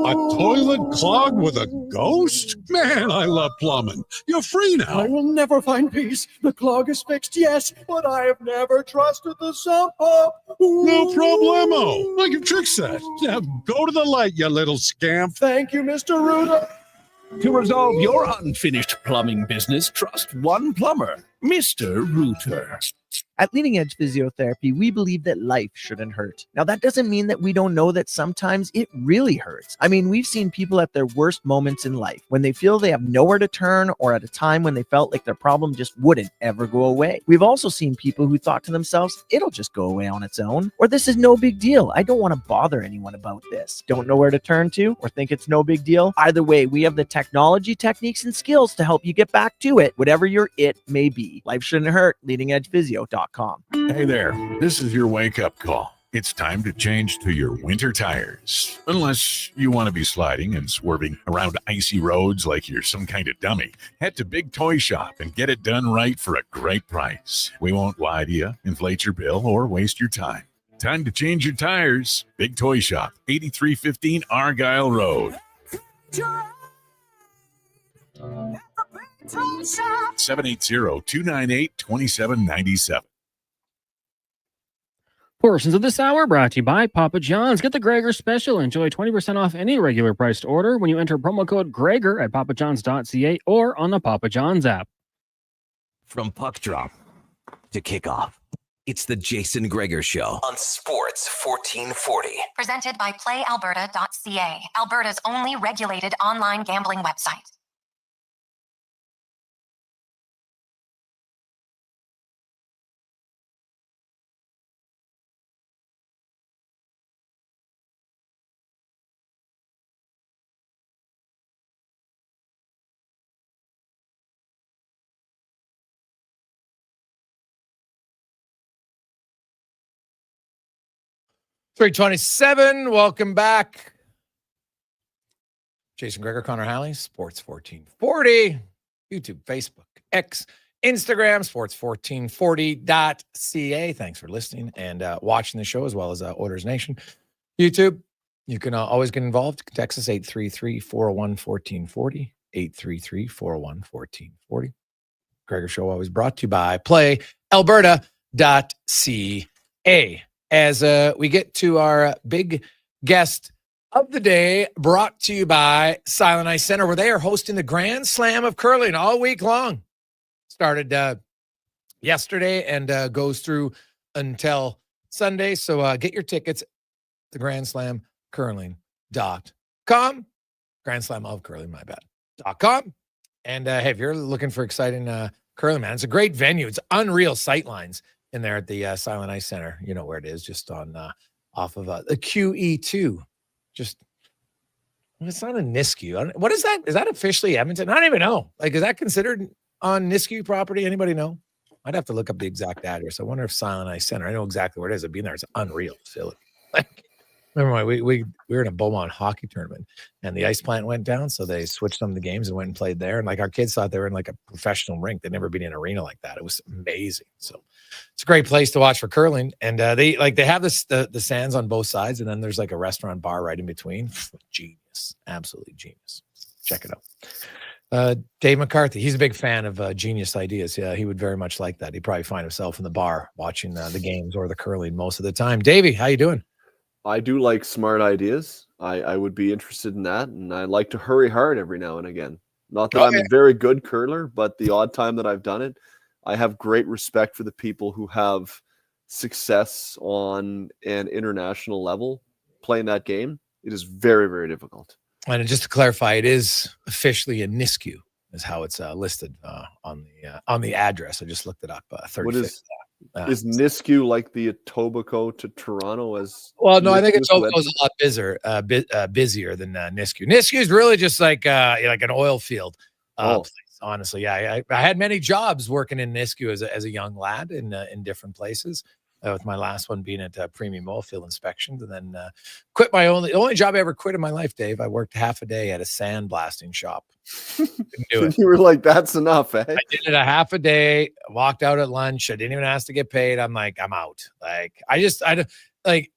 A toilet clogged with a ghost? Man, I love plumbing. You're free now. I will never find peace. The clog is fixed, yes, but I have never trusted the sump pump. No problemo. Like a trick set. Now go to the light, you little scamp. Thank you, Mr. Rooter. To resolve your unfinished plumbing business, trust one plumber, Mr. Rooter. At Leading Edge Physiotherapy, we believe that life shouldn't hurt. Now, that doesn't mean that we don't know that sometimes it really hurts. I mean, we've seen people at their worst moments in life, when they feel they have nowhere to turn, or at a time when they felt like their problem just wouldn't ever go away. We've also seen people who thought to themselves, it'll just go away on its own, or this is no big deal. I don't want to bother anyone about this. Don't know where to turn to, or think it's no big deal. Either way, we have the technology, techniques, and skills to help you get back to it, whatever your it may be. Life shouldn't hurt. LeadingEdgePhysio.com. Hey there, this is your wake-up call. It's time to change to your winter tires. Unless you want to be sliding and swerving around icy roads like you're some kind of dummy. Head to Big Toy Shop and get it done right for a great price. We won't lie to you, inflate your bill, or waste your time. Time to change your tires. Big Toy Shop, 8315 Argyle Road. 780-298-2797. Portions of this hour brought to you by Papa John's. Get the Gregor special. Enjoy 20% off any regular priced order when you enter promo code Gregor at papajohns.ca or on the Papa John's app. From puck drop to kickoff, it's the Jason Gregor Show on Sports 1440. Presented by PlayAlberta.ca, Alberta's only regulated online gambling website. .327, welcome back. Jason Gregor, Connor Halley, Sports 1440, YouTube, Facebook, X, Instagram, sports1440.ca. Thanks for listening and watching the show, as well as Oilers Nation. YouTube, you can always get involved. Text us 833-401-1440, 833-401-1440. Gregor Show always brought to you by PlayAlberta.ca. As we get to our big guest of the day, brought to you by Silent Ice Center, where they are hosting the Grand Slam of Curling all week long. Started yesterday and goes through until Sunday. So get your tickets, the grandslamcurling.com. Grand Slam of Curling, my bad. .com. And hey, if you're looking for exciting curling, man, it's a great venue. It's unreal sight lines in there at the Silent Ice Center. You know where it is, just on off of the QE2. Just, it's not a Nisku. What is that? Is that officially Edmonton? I don't even know. Like, is that considered on Nisku property? Anybody know? I'd have to look up the exact address. I wonder if Silent Ice Center, I know exactly where it is. I've been there. It's unreal facility. Like, remember when we were in a Beaumont hockey tournament and the ice plant went down, so they switched some of the games and went and played there. And like our kids thought they were in like a professional rink. They'd never been in an arena like that. It was amazing. So it's a great place to watch for curling. And they have this the sands on both sides, and then there's like a restaurant bar right in between. Genius, absolutely genius. Check it out. Dave McCarthy, he's a big fan of genius ideas. Yeah, he would very much like that. He'd probably find himself in the bar watching the games or the curling most of the time. Davey, how you doing? I do like smart ideas. I would be interested in that, and I like to hurry hard every now and again. Not that I'm a very good curler, but the odd time that I've done it, I have great respect for the people who have success on an international level playing that game. It is very, very difficult. And just to clarify, it is officially a Nisku, is how it's listed on the address. I just looked it up. 35th. What is Nisku like the Etobicoke to Toronto? As well, no, I think Etobicoke is a lot busier than Nisku. Nisku is really just like an oil field place, honestly. Yeah, I had many jobs working in Nisku as a young lad in different places. With my last one being at Premium Oilfield Inspections, and then quit the only job I ever quit in my life, Dave. I worked half a day at a sandblasting shop. Couldn't do it. You were like, that's enough, eh? I did it a half a day, walked out at lunch. I didn't even ask to get paid. I'm like, I'm out. Like,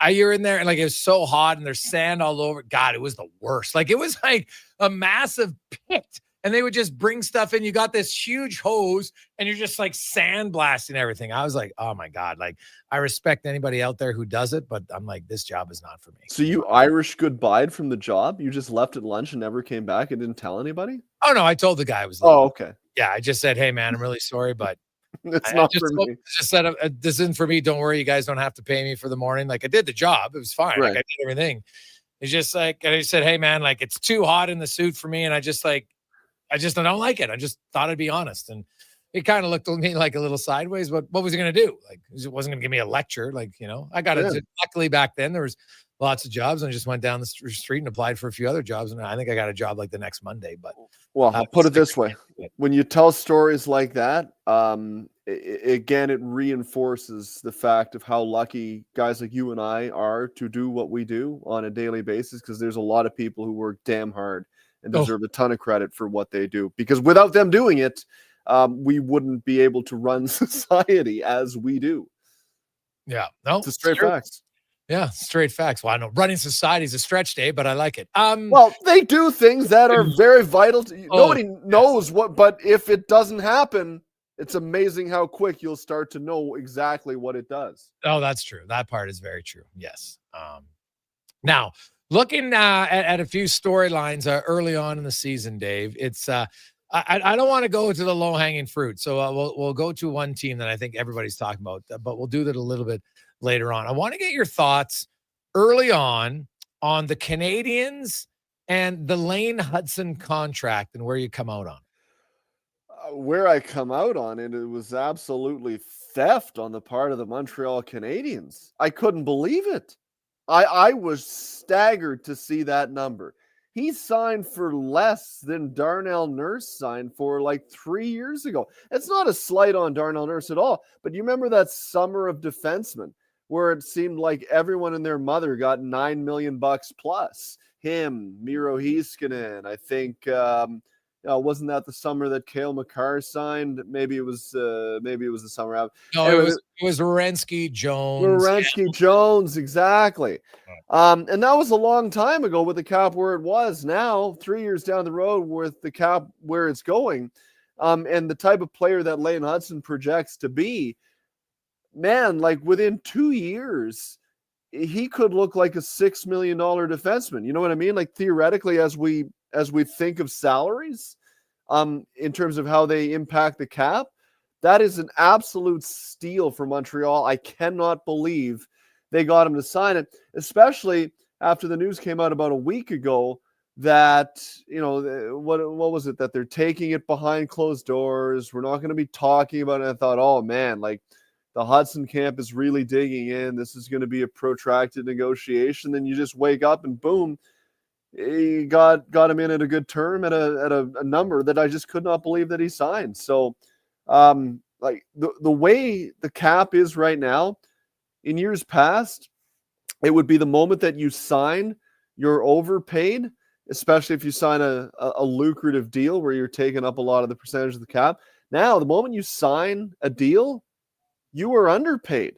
you're in there and like, it was so hot and there's sand all over. God, it was the worst. Like, it was like a massive pit. And they would just bring stuff in. You got this huge hose and you're just like sandblasting everything. I was like, oh my God. Like, I respect anybody out there who does it, but I'm like, this job is not for me. So you Irish goodbyed from the job? You just left at lunch and never came back and didn't tell anybody? Oh no, I told the guy I was leaving. Oh, okay. Yeah, I just said, hey man, I'm really sorry, but it's not for me. Just said, this isn't for me. Don't worry. You guys don't have to pay me for the morning. Like, I did the job. It was fine. Right. Like, I did everything. It's just like, and I said, hey man, like, it's too hot in the suit for me. And I don't like it. I just thought I'd be honest. And he kind of looked at me like a little sideways, but what was he going to do? Like, he wasn't going to give me a lecture. Like, I got it. Luckily back then there was lots of jobs, and I just went doin the street and applied for a few other jobs. And I think I got a job like the next Monday, but well, I'll put it this way. When you tell stories like that, again, it reinforces the fact of how lucky guys like you and I are to do what we do on a daily basis. Cause there's a lot of people who work damn hard and deserve a ton of credit for what they do, because without them doing it, we wouldn't be able to run society as we do. Yeah, no, it's a straight facts. Yeah, straight facts. Well, I know running society is a stretch, Dave, but I like it. Well, they do things that are very vital to you. Nobody knows what, but if it doesn't happen, it's amazing how quick you'll start to know exactly what it does. Oh, that's true. That part is very true. Yes. Now, looking at a few storylines early on in the season, Dave, it's I don't want to go to the low-hanging fruit. So we'll go to one team that I think everybody's talking about, but we'll do that a little bit later on. I want to get your thoughts early on the Canadians and the Lane Hudson contract and where you come out on. Where I come out on it, it was absolutely theft on the part of the Montreal Canadiens. I couldn't believe it. I was staggered to see that number. He signed for less than Darnell Nurse signed for like 3 years ago. It's not a slight on Darnell Nurse at all, but you remember that summer of defensemen where it seemed like everyone and their mother got $9 million plus. Him, Miro Heiskanen, I think. Wasn't that the summer that Cale Makar signed? Maybe it was the summer out. No, it was Werenski Jones. Werenski Jones, exactly. And that was a long time ago with the cap where it was. Now, 3 years down the road with the cap where it's going, and the type of player that Lane Hudson projects to be, man, like within 2 years, he could look like a $6 million defenseman. You know what I mean? Like theoretically, as we think of salaries, in terms of how they impact the cap, that is an absolute steal for Montreal. I cannot believe they got him to sign it, especially after the news came out about a week ago that, what was it, that they're taking it behind closed doors. We're not going to be talking about it. I thought, oh man, like the Hudson camp is really digging in. This is going to be a protracted negotiation. Then you just wake up and boom, he got him in at a good term at a number that I just could not believe that he signed. So, like the way the cap is right now, in years past, it would be the moment that you sign, you're overpaid, especially if you sign a lucrative deal where you're taking up a lot of the percentage of the cap. Now, the moment you sign a deal, you are underpaid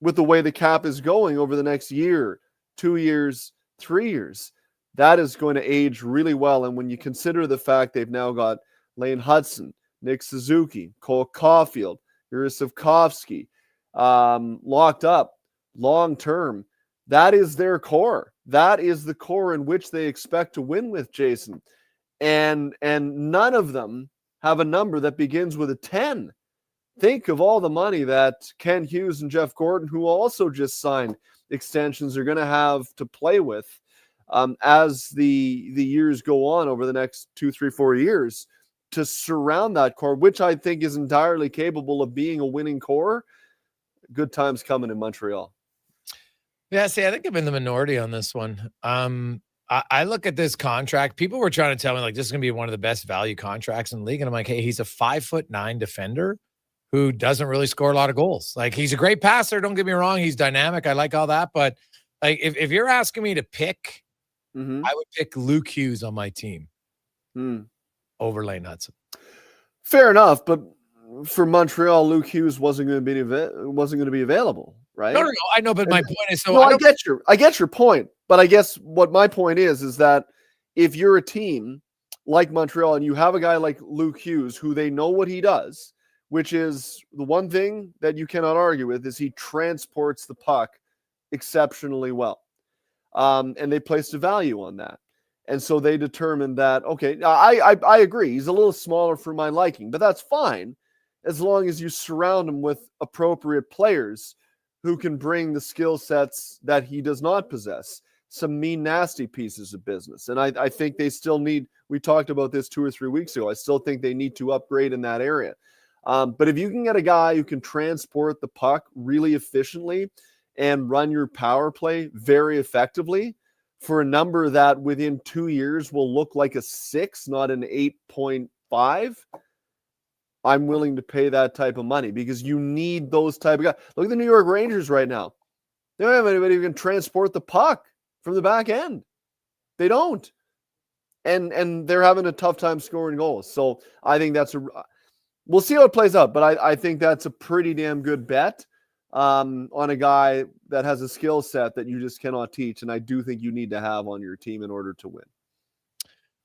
with the way the cap is going over the next year, 2 years, 3 years. That is going to age really well. And when you consider the fact they've now got Lane Hudson, Nick Suzuki, Cole Caulfield, Yurosavkovsky, locked up long-term, that is their core. That is the core in which they expect to win with, Jason. And none of them have a number that begins with a 10. Think of all the money that Ken Hughes and Jeff Gordon, who also just signed extensions, are going to have to play with as the years go on over the next 2, 3, 4 years to surround that core, which I think is entirely capable of being a winning core. Good times coming in Montreal. Yeah, see, I think I'm in the minority on this one. I look at this contract. People were trying to tell me, like, this is going to be one of the best value contracts in the league. And I'm like, hey, he's a 5'9" defender who doesn't really score a lot of goals. Like, he's a great passer. Don't get me wrong. He's dynamic. I like all that. But like, if you're asking me to pick, I would pick Luke Hughes on my team over Lane Hudson. Fair enough. But for Montreal, Luke Hughes wasn't going to be available, right? No. I know, but my point is, I get your point. But I guess what my point is that if you're a team like Montreal and you have a guy like Luke Hughes, who they know what he does, which is the one thing that you cannot argue with, is he transports the puck exceptionally well. And they placed a value on that. And so they determined that, okay, I agree. He's a little smaller for my liking, but that's fine as long as you surround him with appropriate players who can bring the skill sets that he does not possess. Some mean, nasty pieces of business. And I think they still need, we talked about this 2 or 3 weeks ago, I still think they need to upgrade in that area. But if you can get a guy who can transport the puck really efficiently and run your power play very effectively for a number that within 2 years will look like a 6, not an 8.5, I'm willing to pay that type of money because you need those type of guys. Look at the New York Rangers right now. They don't have anybody who can transport the puck from the back end. They don't. And they're having a tough time scoring goals. So I think we'll see how it plays out, but I think that's a pretty damn good bet on a guy that has a skill set that you just cannot teach. And I do think you need to have on your team in order to win.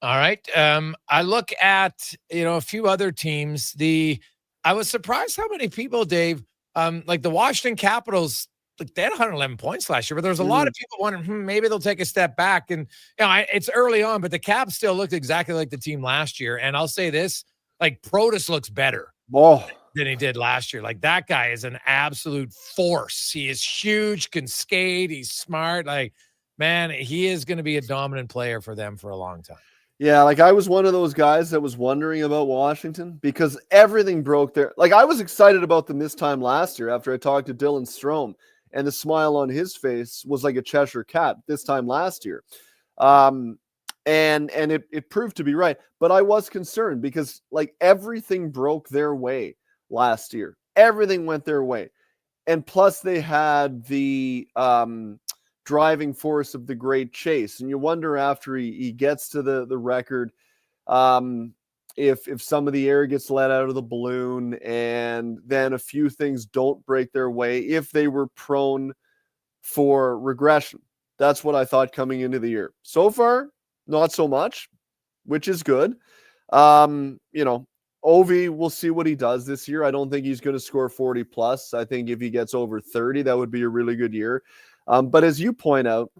All right. I look at, a few other teams. I was surprised how many people, Dave, like the Washington Capitals, like they had 111 points last year, but there was a lot of people wondering, maybe they'll take a step back. And it's early on, but the Caps still looked exactly like the team last year. And I'll say this, like Protas looks better than he did last year. Like that guy is an absolute force. He is huge, can skate. He's smart. Like, man, he is going to be a dominant player for them for a long time. Yeah, like I was one of those guys that was wondering about Washington because everything broke there. Like I was excited about them this time last year after I talked to Dylan Strome, and the smile on his face was like a Cheshire cat this time last year. And it proved to be right. But I was concerned because like everything broke their way last year. Everything went their way. And plus they had the driving force of the Great Chase. And you wonder after he gets to the record, if some of the air gets let out of the balloon and then a few things don't break their way, if they were prone for regression. That's what I thought coming into the year. So far, not so much, which is good. Ovi, we'll see what he does this year. I don't think he's going to score 40 plus. I think if he gets over 30, that would be a really good year. But as you point out,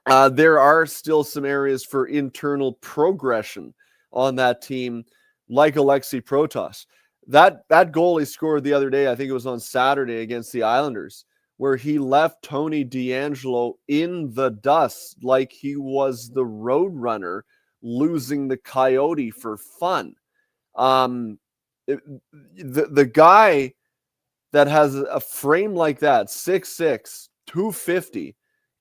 there are still some areas for internal progression on that team, like Alexei Protas. That goal he scored the other day, I think it was on Saturday against the Islanders, where he left Tony DeAngelo in the dust like he was the road runner losing the Coyote for fun. The guy that has a frame like that, 6'6", 250,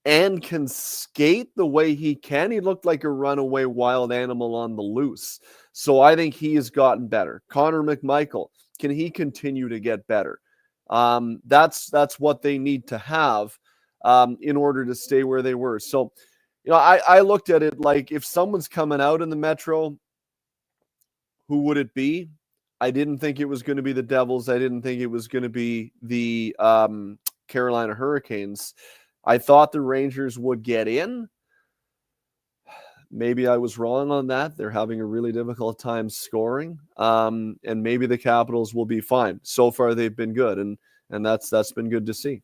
and can skate the way he can, he looked like a runaway wild animal on the loose. So I think he has gotten better. Connor McMichael, can he continue to get better? That's what they need to have in order to stay where they were. So, I looked at it like, if someone's coming out in the Metro, who would it be? I didn't think it was going to be the Devils. I didn't think it was going to be the Carolina Hurricanes. I thought the Rangers would get in. Maybe I was wrong on that. They're having a really difficult time scoring. And maybe the Capitals will be fine. So far, they've been good, and that's been good to see.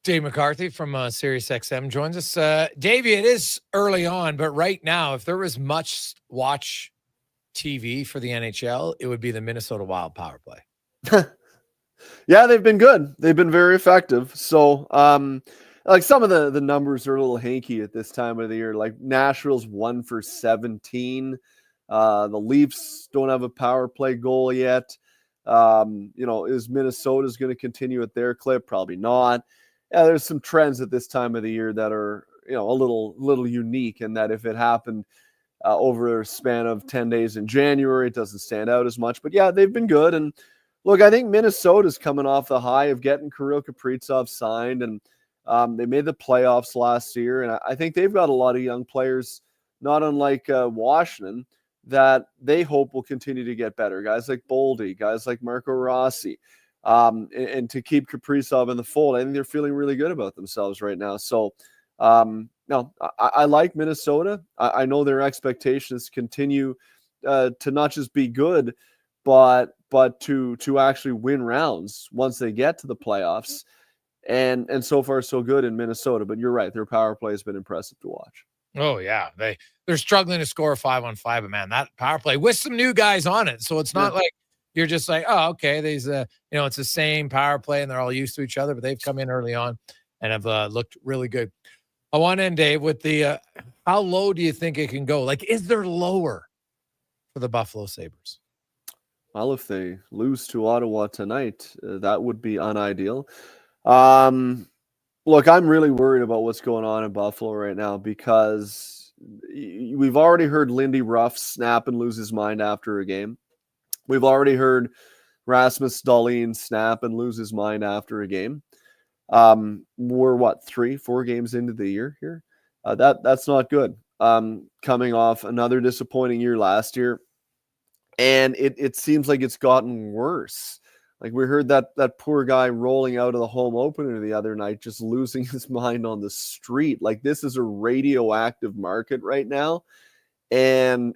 Dave McCarthy from SiriusXM joins us. Davey, it is early on, but right now, if there was much watch TV for the NHL, it would be the Minnesota Wild power play. Yeah, they've been good. They've been very effective. So, like, some of the numbers are a little hanky at this time of the year. Like, Nashville's 1 for 17. The Leafs don't have a power play goal yet. Is Minnesota's going to continue at their clip? Probably not. Yeah, there's some trends at this time of the year that are, a little unique, in that if it happened over a span of 10 days in January, it doesn't stand out as much. But yeah, they've been good. And look, I think Minnesota's coming off the high of getting Kirill Kaprizov signed, and they made the playoffs last year. And I think they've got a lot of young players, not unlike Washington, that they hope will continue to get better. Guys like Boldy, guys like Marco Rossi. And to keep Kaprizov in the fold, I think they're feeling really good about themselves right now. So, no, I like Minnesota. I know their expectations continue to not just be good, but to actually win rounds once they get to the playoffs. And so far, so good in Minnesota. But you're right, their power play has been impressive to watch. Oh, yeah. They're struggling to score a 5-on-5, but man, that power play with some new guys on it. So it's not like you're just like, oh, okay, there's it's the same power play and they're all used to each other, but they've come in early on and have looked really good. I want to end, Dave, with the how low do you think it can go? Like, is there lower for the Buffalo Sabres? Well, if they lose to Ottawa tonight, that would be unideal. Look, I'm really worried about what's going on in Buffalo right now, because we've already heard Lindy Ruff snap and lose his mind after a game. We've already heard Rasmus Dahlin snap and lose his mind after a game. We're 3-4 games into the year here. That's not good. Coming off another disappointing year last year, and it seems like it's gotten worse. Like, we heard that poor guy rolling out of the home opener the other night, just losing his mind on the street. Like, this is a radioactive market right now. And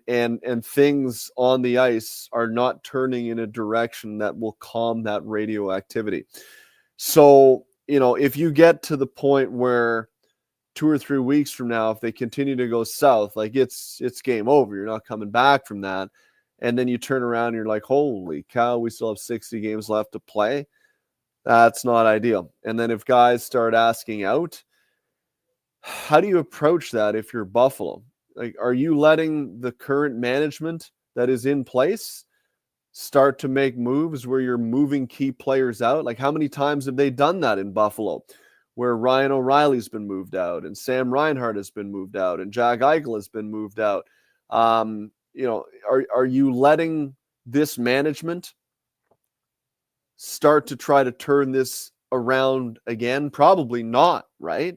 things on the ice are not turning in a direction that will calm that radioactivity. So, if you get to the point where 2 or 3 weeks from now, if they continue to go south, like, it's game over. You're not coming back from that. And then you turn around and you're like, holy cow, we still have 60 games left to play. That's not ideal. And then if guys start asking out, how do you approach that if you're Buffalo? Like, are you letting the current management that is in place start to make moves where you're moving key players out? Like, how many times have they done that in Buffalo, where Ryan O'Reilly's been moved out and Sam Reinhart has been moved out and Jack Eichel has been moved out? Are you letting this management start to try to turn this around again? Probably not, right?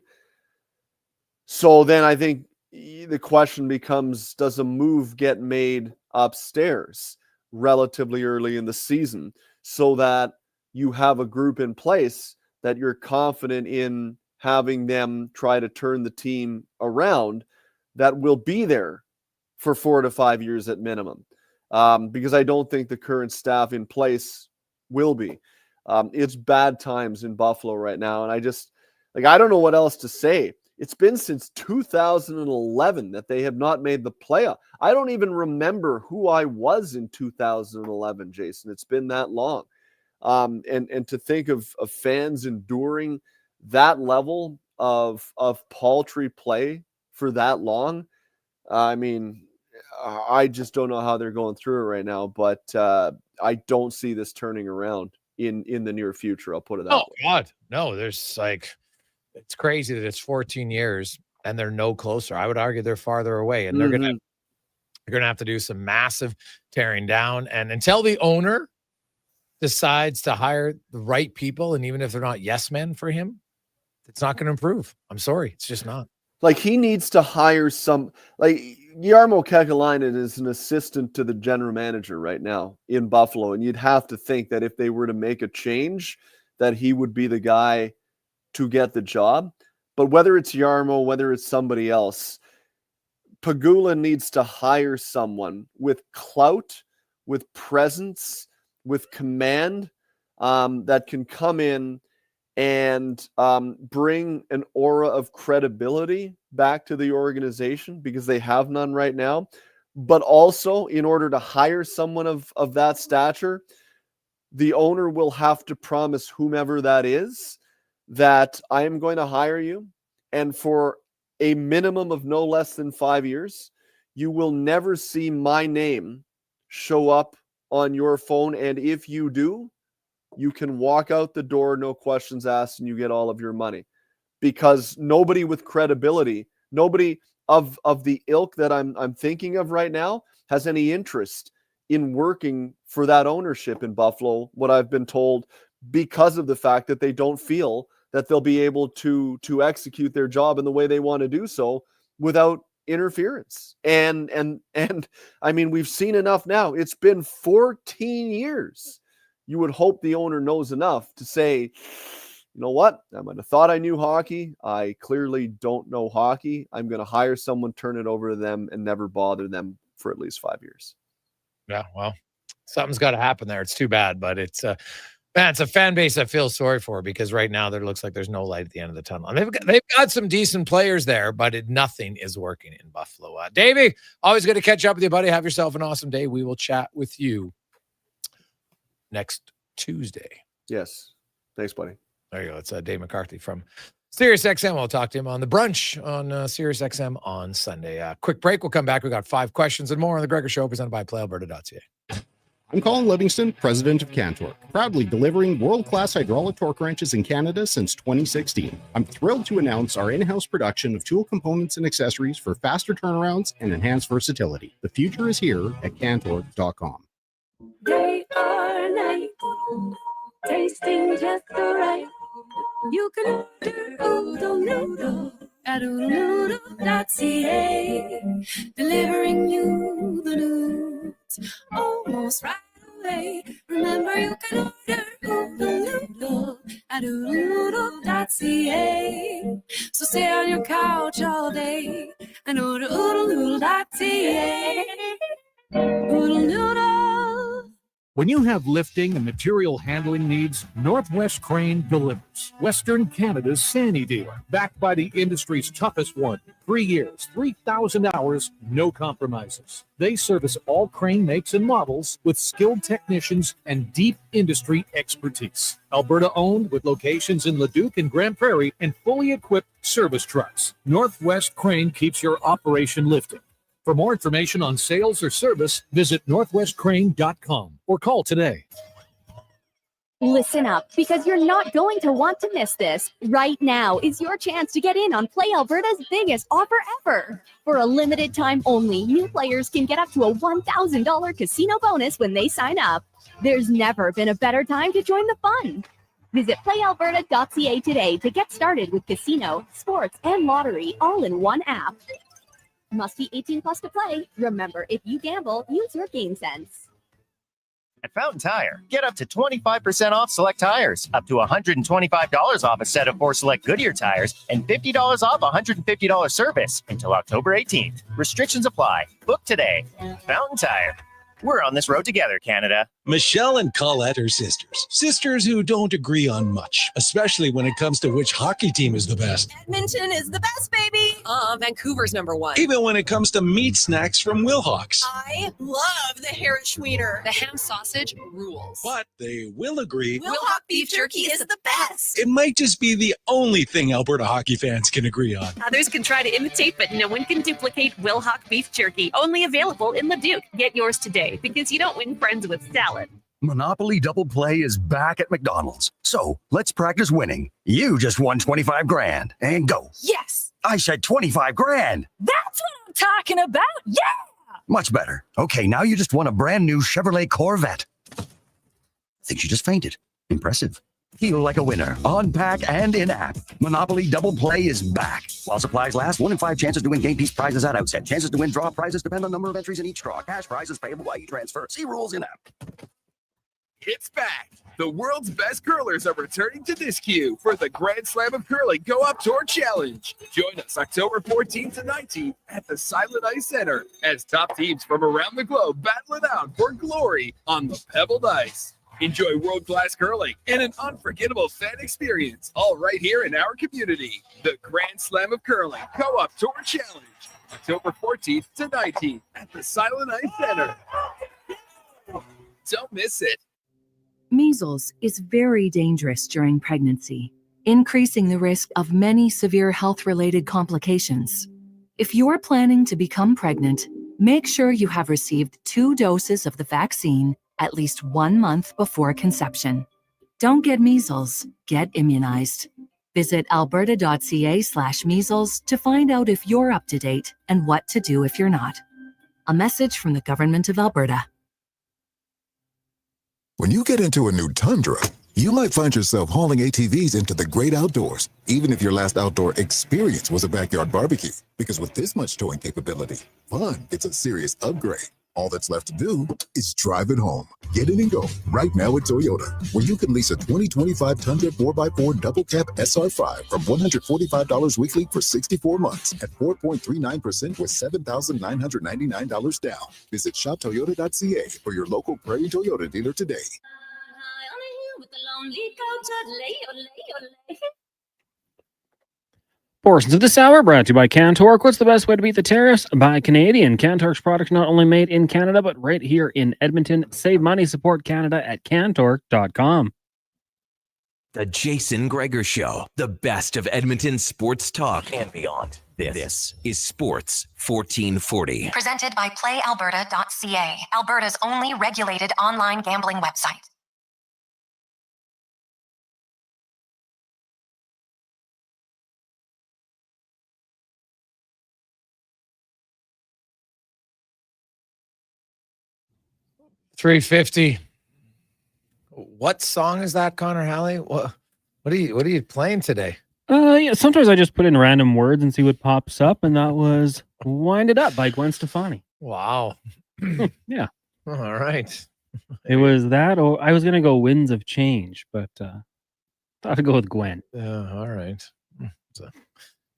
So then I think the question becomes, does a move get made upstairs relatively early in the season so that you have a group in place that you're confident in having them try to turn the team around, that will be there for 4 to 5 years at minimum, because I don't think the current staff in place will be. It's bad times in Buffalo right now, and I don't know what else to say. It's been since 2011 that they have not made the playoff. I don't even remember who I was in 2011, Jason. It's been that long. And to think of fans enduring that level of paltry play for that long, I mean, I just don't know how they're going through it right now, but I don't see this turning around in the near future. I'll put it that way. Oh, God. No, there's it's crazy that it's 14 years and they're no closer. I would argue they're farther away, and they're going to have to do some massive tearing down. And until the owner decides to hire the right people, and even if they're not yes men for him, it's not going to improve. I'm sorry. It's just not. Like, he needs to hire Jarmo Kekalainen is an assistant to the general manager right now in Buffalo. And you'd have to think that if they were to make a change, that he would be the guy to get the job. But whether it's Jarmo, whether it's somebody else, Pegula needs to hire someone with clout, with presence, with command, that can come in and bring an aura of credibility back to the organization, because they have none right now. But also, in order to hire someone of that stature, the owner will have to promise whomever that is that I am going to hire you, and for a minimum of no less than 5 years, you will never see my name show up on your phone. And if you do, you can walk out the door, no questions asked, and you get all of your money. Because nobody with credibility, nobody of the ilk that I'm thinking of right now has any interest in working for that ownership in Buffalo, what I've been told, because of the fact that they don't feel that they'll be able to execute their job in the way they want to do so without interference. And I mean, we've seen enough now. It's been 14 years. You would hope the owner knows enough to say, you know what? I might have thought I knew hockey. I clearly don't know hockey. I'm going to hire someone, turn it over to them, and never bother them for at least 5 years. Yeah, well, something's got to happen there. It's too bad, but it's a fan base I feel sorry for, because right now there looks like there's no light at the end of the tunnel. And they've got some decent players there, but nothing is working in Buffalo. Davey, always good to catch up with you, buddy. Have yourself an awesome day. We will chat with you next Tuesday. Yes. Thanks, buddy. There you go. It's Dave McCarthy from SiriusXM. I'll talk to him on the brunch on SiriusXM on Sunday. Quick break. We'll come back. We got 5 questions and more on the Gregor Show, presented by PlayAlberta.ca. I'm Colin Livingston, president of Cantork, proudly delivering world-class hydraulic torque wrenches in Canada since 2016. I'm thrilled to announce our in-house production of tool components and accessories for faster turnarounds and enhanced versatility. The future is here at Cantork.com. Day or night, tasting just right. You can order Oodle Noodle at oodlenoodle.ca, delivering you the news almost right away. Remember, you can order Oodle Noodle at oodlenoodle.ca. So stay on your couch all day and order oodlenoodle.ca. Oodle Noodle. When you have lifting and material handling needs, Northwest Crane delivers. Western Canada's Sandy dealer, backed by the industry's toughest one. 3 years, 3,000 hours, no compromises. They service all crane makes and models with skilled technicians and deep industry expertise. Alberta owned, with locations in Leduc and Grand Prairie, and fully equipped service trucks. Northwest Crane keeps your operation lifting. For more information on sales or service, visit northwestcrane.com or call today. Listen up, because you're not going to want to miss this. Right now is your chance to get in on Play Alberta's biggest offer ever. For a limited time only, new players can get up to a $1,000 casino bonus when they sign up. There's never been a better time to join the fun. Visit playalberta.ca today to get started with casino, sports, and lottery all in one app. Must be 18 plus to play. Remember, if you gamble, use your game sense. At Fountain Tire, get up to 25% off select tires, up to $125 off a set of 4 select Goodyear tires, and $50 off a $150 service until October 18th. Restrictions apply. Book today. Fountain Tire. We're on this road together, Canada. Michelle and Colette are sisters. Sisters who don't agree on much, especially when it comes to which hockey team is the best. Edmonton is the best, baby. Vancouver's #1. Even when it comes to meat snacks from Wilhawks. I love the Harris Schwiener. The ham sausage rules. But they will agree Wilhawk beef jerky is the best. it might just be the only thing Alberta hockey fans can agree on. Others can try to imitate, but no one can duplicate Wilhawk beef jerky. Only available in Leduc. Get yours today, because you don't win friends with salad. Monopoly Double Play is back at McDonald's. So let's practice winning. You just won 25 grand. And go. Yes. I said 25 grand. That's what I'm talking about. Yeah. Much better. Okay, now you just won a brand new Chevrolet Corvette. I think she just fainted. Impressive. Feel like a winner on pack and in app. Monopoly Double Play is back. While supplies last, 1 in 5 chances to win game piece prizes at outset. Chances to win draw prizes depend on number of entries in each draw. Cash prizes payable by e-transfer. See rules in app. It's back. The world's best curlers are returning to this queue for the Grand Slam of Curling Go Up Tour Challenge. Join us October 14th to 19th at the Silent Ice Center as top teams from around the globe battle it out for glory on the pebbled ice. Enjoy world-class curling and an unforgettable fan experience, all right here in our community. The Grand Slam of Curling Co-op Tour Challenge, October 14th to 19th at the Silent Ice Center. Don't miss it. Measles is very dangerous during pregnancy, increasing the risk of many severe health-related complications. If you're planning to become pregnant, make sure you have received 2 doses of the vaccine at least 1 month before conception. Don't get measles, get immunized. Visit alberta.ca/measles to find out if you're up to date and what to do if you're not. A message from the Government of Alberta. When you get into a new Tundra, you might find yourself hauling ATVs into the great outdoors, even if your last outdoor experience was a backyard barbecue. Because with this much towing capability, fun gets a serious upgrade. All that's left to do is drive it home. Get in and go right now at Toyota, where you can lease a 2025 Tundra 4x4 double cab SR5 from $145 weekly for 64 months at 4.39% with $7,999 down. Visit shoptoyota.ca for your local Prairie Toyota dealer today. Portions of this hour brought to you by Cantork. What's the best way to beat the tariffs? Buy Canadian. Cantork's products not only made in Canada, but right here in Edmonton. Save money, support Canada at Cantork.com. The Jason Gregor Show, the best of Edmonton sports talk and beyond. This is Sports 1440. Presented by PlayAlberta.ca, Alberta's only regulated online gambling website. $350. What song is that, Connor Halley? What are you playing today? Yeah, sometimes I just put in random words and see what pops up, and that was Wind It Up by Gwen Stefani. Wow. Yeah. All right. It was that, or I was going to go Winds of Change, but thought I'd go with Gwen. All right. It's a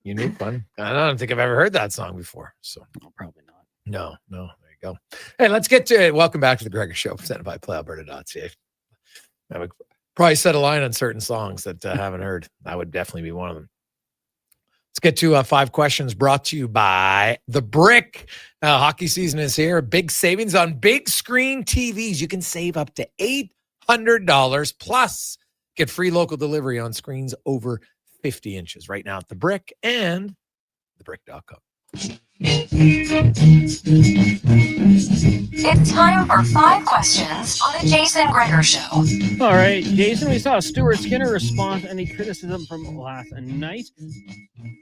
unique one. I don't think I've ever heard that song before. So probably not. No. There you go. Hey, let's get to it. Welcome back to the Gregor Show, presented by PlayAlberta.ca. I would probably set a line on certain songs that I haven't heard. That would definitely be one of them. Let's get to 5 questions brought to you by The Brick. Hockey season is here. Big savings on big screen TVs. You can save up to $800 plus get free local delivery on screens over 50 inches right now at The Brick and thebrick.com. It's time for 5 questions on the Jason Gregor Show. All right, Jason, we saw Stuart Skinner respond to any criticism from last night.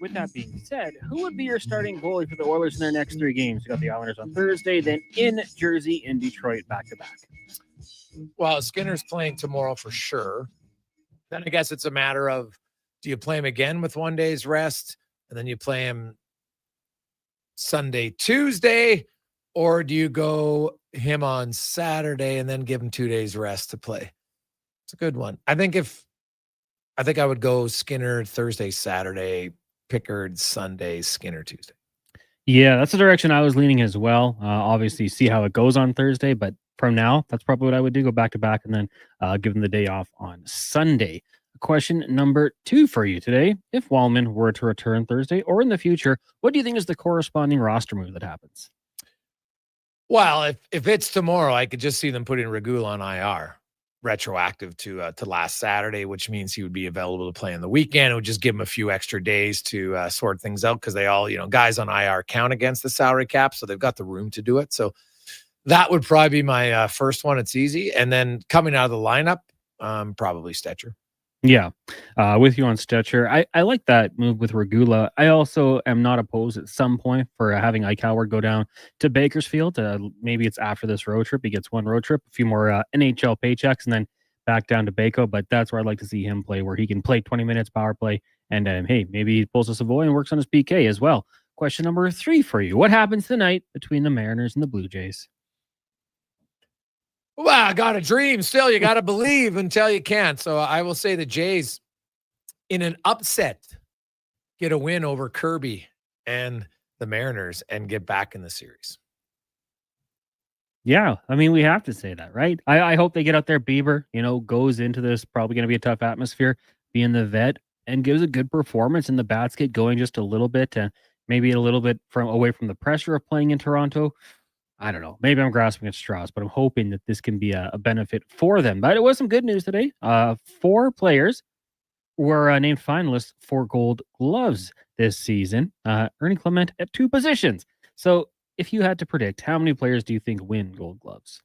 With that being said, who would be your starting goalie for the Oilers in their next 3 games? You got the Islanders on Thursday, then in Jersey and Detroit back-to-back. Well, Skinner's playing tomorrow for sure. Then I guess it's a matter of, do you play him again with 1 day's rest, and then you play him Sunday, Tuesday, or do you go him on Saturday and then give him 2 days rest to play? It's a good one. I think I would go Skinner Thursday, Saturday, Pickard Sunday, Skinner Tuesday. Yeah, that's the direction I was leaning as well. Obviously, see how it goes on Thursday, but from now, that's probably what I would do, go back to back, and then give them the day off on Sunday. Question number 2 for you today. If Wallman were to return Thursday or in the future, what do you think is the corresponding roster move that happens? Well, if it's tomorrow, I could just see them putting Regula on IR, retroactive to last Saturday, which means he would be available to play on the weekend. It would just give him a few extra days to sort things out, because they all, guys on IR count against the salary cap, so they've got the room to do it. So that would probably be my first one. It's easy. And then coming out of the lineup, probably Stetcher. Yeah, with you on Stetcher. I like that move with Regula. I also am not opposed at some point for having Ike Howard go down to Bakersfield. Maybe it's after this road trip. He gets one road trip, a few more NHL paychecks, and then back down to Baco. But that's where I'd like to see him play, where he can play 20 minutes power play. And hey, maybe he pulls a Savoy and works on his PK as well. Question number 3 for you. What happens tonight between the Mariners and the Blue Jays? Well, I got a dream. Still, you got to believe until you can't. So I will say the Jays, in an upset, get a win over Kirby and the Mariners and get back in the series. Yeah, I mean, we have to say that, right? I hope they get out there. Bieber, goes into this, probably going to be a tough atmosphere, being the vet, and gives a good performance, and the bats get going just a little bit, and maybe a little bit away from the pressure of playing in Toronto. I don't know. Maybe I'm grasping at straws, but I'm hoping that this can be a benefit for them. But it was some good news today. 4 players were named finalists for Gold Gloves this season. Ernie Clement at 2 positions. So if you had to predict, how many players do you think win Gold Gloves?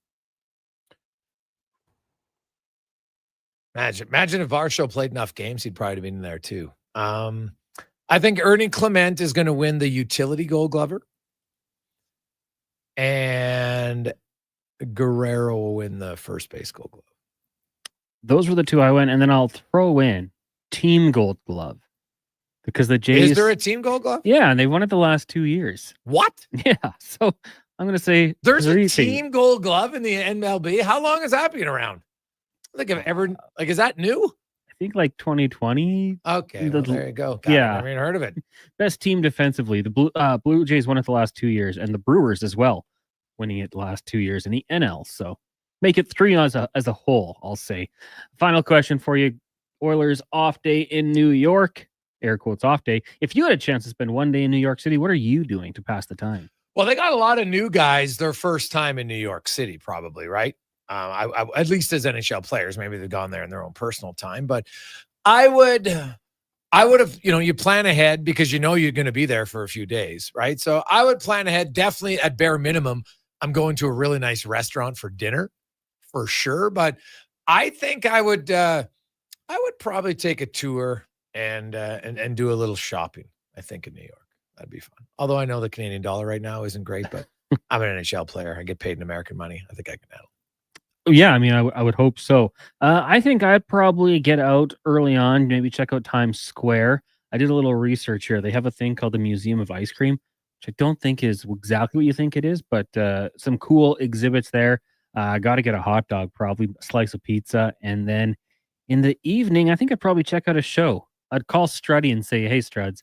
Imagine if Varsho played enough games, he'd probably have been in there too. I think Ernie Clement is going to win the utility Gold Glover. And Guerrero will win the first base Gold Glove. Those were the 2 I went, and then I'll throw in Team Gold Glove, because the Jays. Is there a Team Gold Glove? Yeah, and they won it the last 2 years. What? Yeah, so I'm going to say there's a Team Gold Glove in the MLB. How long has that been around? I think I've ever is that new? I think like 2020. Okay, well, there you go. God, yeah, I never even heard of it. Best team defensively. The Blue Jays won it the last 2 years, and the Brewers as well, winning it the last 2 years in the NL. So make it 3 as a whole, I'll say. Final question for you. Oilers off day in New York. Air quotes off day. If you had a chance to spend 1 day in New York City, what are you doing to pass the time? Well, they got a lot of new guys their first time in New York City, probably, right? I at least as NHL players, maybe they've gone there in their own personal time, but I would have, you plan ahead because you're going to be there for a few days, right? So I would plan ahead. Definitely at bare minimum, I'm going to a really nice restaurant for dinner for sure. But I think I would probably take a tour and do a little shopping, I think, in New York. That'd be fun. Although I know the Canadian dollar right now isn't great, but I'm an NHL player. I get paid in American money. I think I can handle it. Yeah, I mean, I would hope so. I think I'd probably get out early on, maybe check out Times Square. I did a little research here. They have a thing called the Museum of Ice Cream, which I don't think is exactly what you think it is, but some cool exhibits there. I got to get a hot dog, probably a slice of pizza. And then in the evening, I think I'd probably check out a show. I'd call Struddy and say, hey, Struds,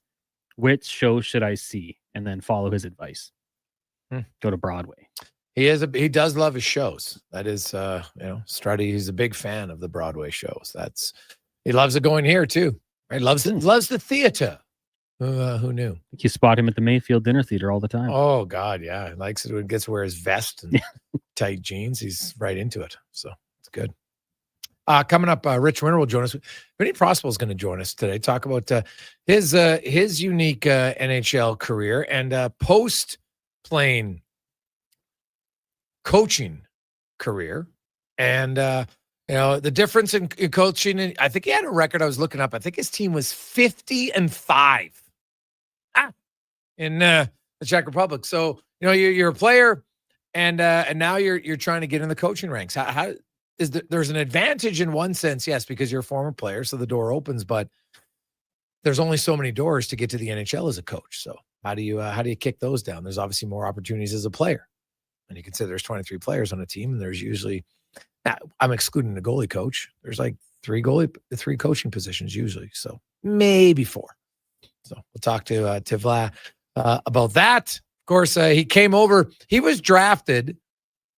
which show should I see? And then follow his advice. Go to Broadway. He does love his shows. That is, Struddy. He's a big fan of the Broadway shows. He loves it going here too. Right? Loves the theater. Who knew? You spot him at the Mayfield Dinner Theater all the time. Oh God, yeah. He likes it when he gets to wear his vest and tight jeans. He's right into it. So it's good. Coming up, Rich Winter will join us. Vinny Prospal is going to join us today. Talk about his unique NHL career and post-playing coaching career, and the difference in coaching. And I think he had a record I was looking up. I think his team was 50-5 in the Czech Republic. So you're a player, and now you're trying to get in the coaching ranks. How is there's an advantage in one sense, yes, because you're a former player, so the door opens. But there's only so many doors to get to the NHL as a coach. So how do you kick those down? There's obviously more opportunities as a player. And you consider there's 23 players on a team, and there's usually, I'm excluding the goalie coach. There's like three coaching positions usually. So maybe 4. So we'll talk to Vlad about that. Of course, he came over. He was drafted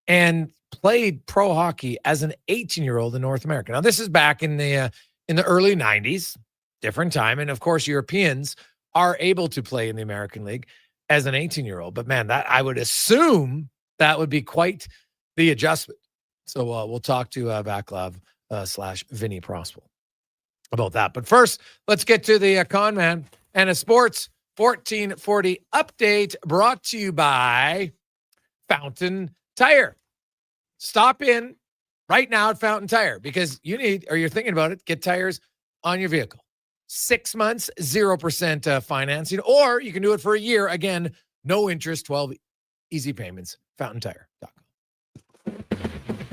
and played pro hockey as an 18-year-old in North America. Now, this is back in the early 90s, different time. And, of course, Europeans are able to play in the American League as an 18-year-old. But, man, that I would assume that would be quite the adjustment. So we'll talk to Vaclav / Vinny Prospel about that. But first, let's get to the Con Man and a Sports 1440 update brought to you by Fountain Tire. Stop in right now at Fountain Tire because you're thinking about it, get tires on your vehicle. 6 months, 0% financing, or you can do it for a year. Again, no interest, 12 easy payments. FountainTire.com.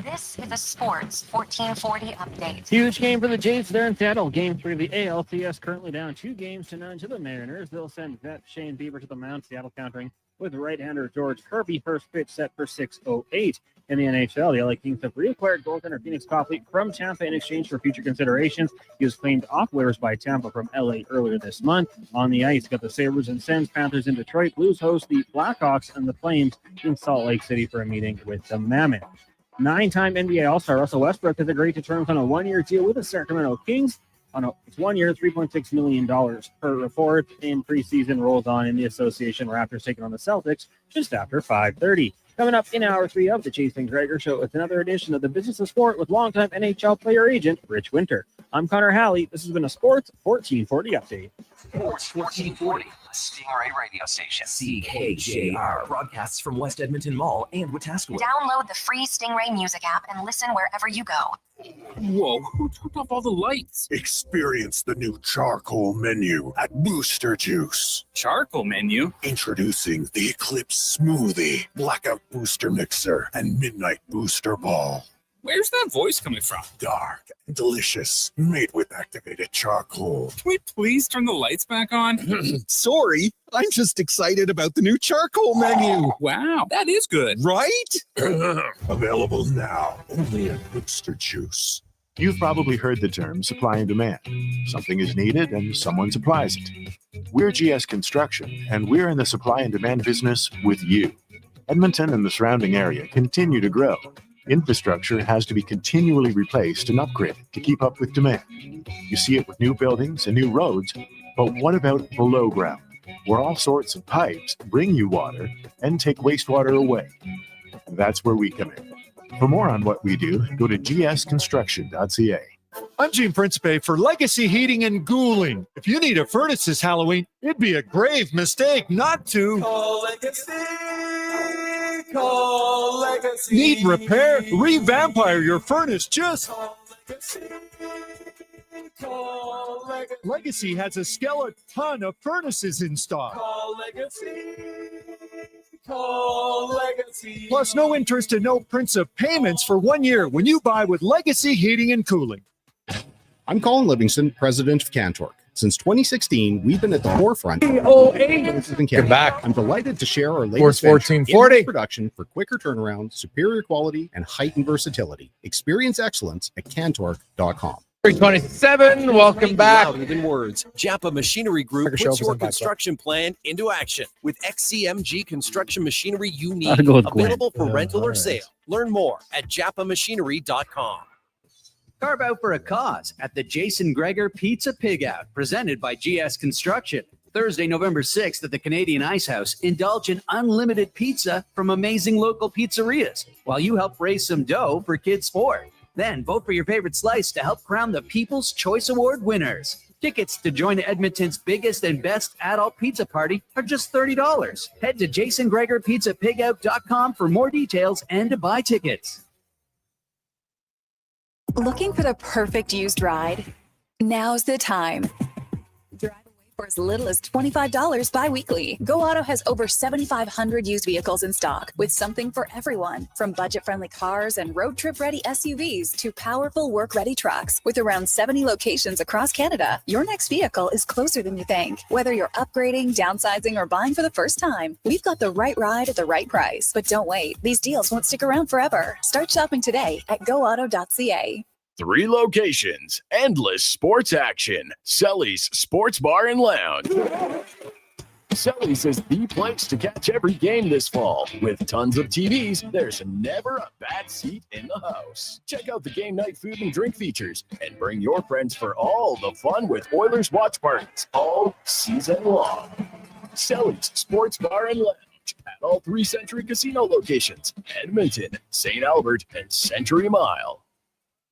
This is a Sports 1440 update. Huge game for the Jays there in Seattle. Game 3 of the ALCS currently down 2-0 to the Mariners. They'll send vet Shane Bieber to the mound. Seattle countering with right-hander George Kirby. First pitch set for 6:08. In the NHL, the LA Kings have reacquired goaltender Phoenix Copley from Tampa in exchange for future considerations. He was claimed off waivers by Tampa from LA earlier this month. On the ice, got the Sabres and Sens, Panthers in Detroit. Blues host the Blackhawks and the Flames in Salt Lake City for a meeting with the Mammoth. 9-time NBA All-Star Russell Westbrook has agreed to terms on a 1-year deal with the Sacramento Kings. It's 1 year, $3.6 million per report. In preseason rolls on in the association. Raptors taking on the Celtics just after 5:30. Coming up in Hour 3 of the Jason Gregor Show, it's another edition of the Business of Sport with longtime NHL player agent Rich Winter. I'm Connor Halley. This has been a Sports 1440 update. Sports 1440, the Stingray radio station. CKJR broadcasts from West Edmonton Mall and Wetaskiwin. Download the free Stingray music app and listen wherever you go. Whoa, who turned off all the lights? Experience the new charcoal menu at Booster Juice. Charcoal menu? Introducing the Eclipse Smoothie, Blackout Booster Mixer, and Midnight Booster Ball. Where's that voice coming from? Dark and delicious, made with activated charcoal. Can we please turn the lights back on? Sorry, I'm just excited about the new charcoal menu. Wow, that is good. Right? Available now, only at Booster Juice. You've probably heard the term supply and demand. Something is needed and someone supplies it. We're GS Construction, and we're in the supply and demand business with you. Edmonton and the surrounding area continue to grow. Infrastructure has to be continually replaced and upgraded to keep up with demand. You see it with new buildings and new roads, but what about below ground, where all sorts of pipes bring you water and take wastewater away? That's where we come in. For more on what we do, go to gsconstruction.ca. I'm Gene Principe for Legacy Heating and Cooling. If you need a furnace this Halloween, it'd be a grave mistake not to. Call Legacy. Call Legacy. Need repair? Revampire your furnace. Just Call Legacy. Call Legacy. Legacy has a skeleton of furnaces in stock. Call Legacy. Call Legacy. Plus, no interest and no prints of payments for 1 year when you buy with Legacy Heating and Cooling. I'm Colin Livingston, president of Cantork. Since 2016, we've been at the forefront. You're back. I'm delighted to share our latest Sports venture, 1440 production for quicker turnaround, superior quality, and heightened versatility. Experience excellence at Cantork.com. 327, welcome back. Louder than words, Japa Machinery Group Gregor Show puts your presents construction plan into action with XCMG construction machinery you need. Gotta go with Gwen. Available for rental or sale. Learn more at japamachinery.com. Carve out for a cause at the Jason Gregor Pizza Pig Out, presented by GS Construction. Thursday, November 6th at the Canadian Ice House, indulge in unlimited pizza from amazing local pizzerias while you help raise some dough for kids' sport. Then vote for your favorite slice to help crown the People's Choice Award winners. Tickets to join Edmonton's biggest and best adult pizza party are just $30. Head to jasongregorpizzapigout.com for more details and to buy tickets. Looking for the perfect used ride? Now's the time. Drive away for as little as $25 bi-weekly. Go Auto has over 7,500 used vehicles in stock with something for everyone. From budget-friendly cars and road trip-ready SUVs to powerful work-ready trucks. With around 70 locations across Canada, your next vehicle is closer than you think. Whether you're upgrading, downsizing, or buying for the first time, we've got the right ride at the right price. But don't wait. These deals won't stick around forever. Start shopping today at goauto.ca. 3 locations, endless sports action. Selly's Sports Bar and Lounge. Selly's is the place to catch every game this fall. With tons of TVs, there's never a bad seat in the house. Check out the game night food and drink features and bring your friends for all the fun with Oilers watch parties all season long. Selly's Sports Bar and Lounge at all 3 Century Casino locations, Edmonton, St. Albert, and Century Mile.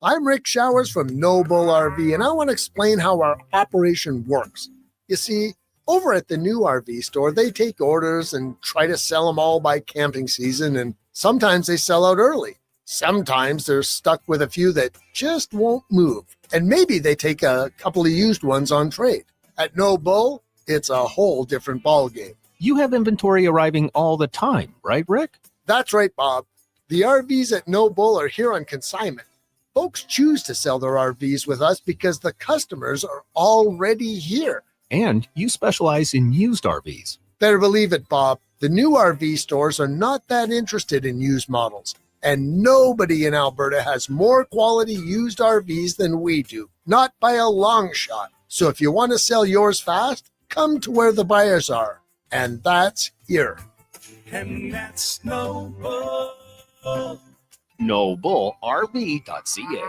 I'm Rick Showers from No Bull RV, and I want to explain how our operation works. You see, over at the new RV store, they take orders and try to sell them all by camping season, and sometimes they sell out early. Sometimes they're stuck with a few that just won't move, and maybe they take a couple of used ones on trade. At No Bull, it's a whole different ballgame. You have inventory arriving all the time, right, Rick? That's right, Bob. The RVs at No Bull are here on consignment. Folks choose to sell their RVs with us because the customers are already here. And you specialize in used RVs. Better believe it, Bob. The new RV stores are not that interested in used models. And nobody in Alberta has more quality used RVs than we do. Not by a long shot. So if you want to sell yours fast, come to where the buyers are. And that's here. And that's No Bull. NobleRV.ca.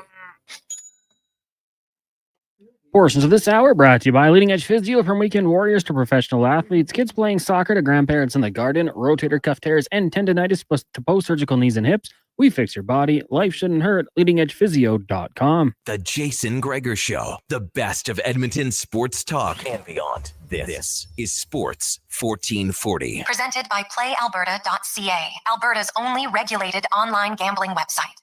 Portions of this hour brought to you by Leading Edge Physio. From weekend warriors to professional athletes, kids playing soccer to grandparents in the garden, rotator cuff tears and tendonitis to post-surgical knees and hips. We fix your body. Life shouldn't hurt. LeadingEdgePhysio.com. The Jason Gregor Show. The best of Edmonton sports talk and beyond. This is Sports 1440. Presented by PlayAlberta.ca, Alberta's only regulated online gambling website.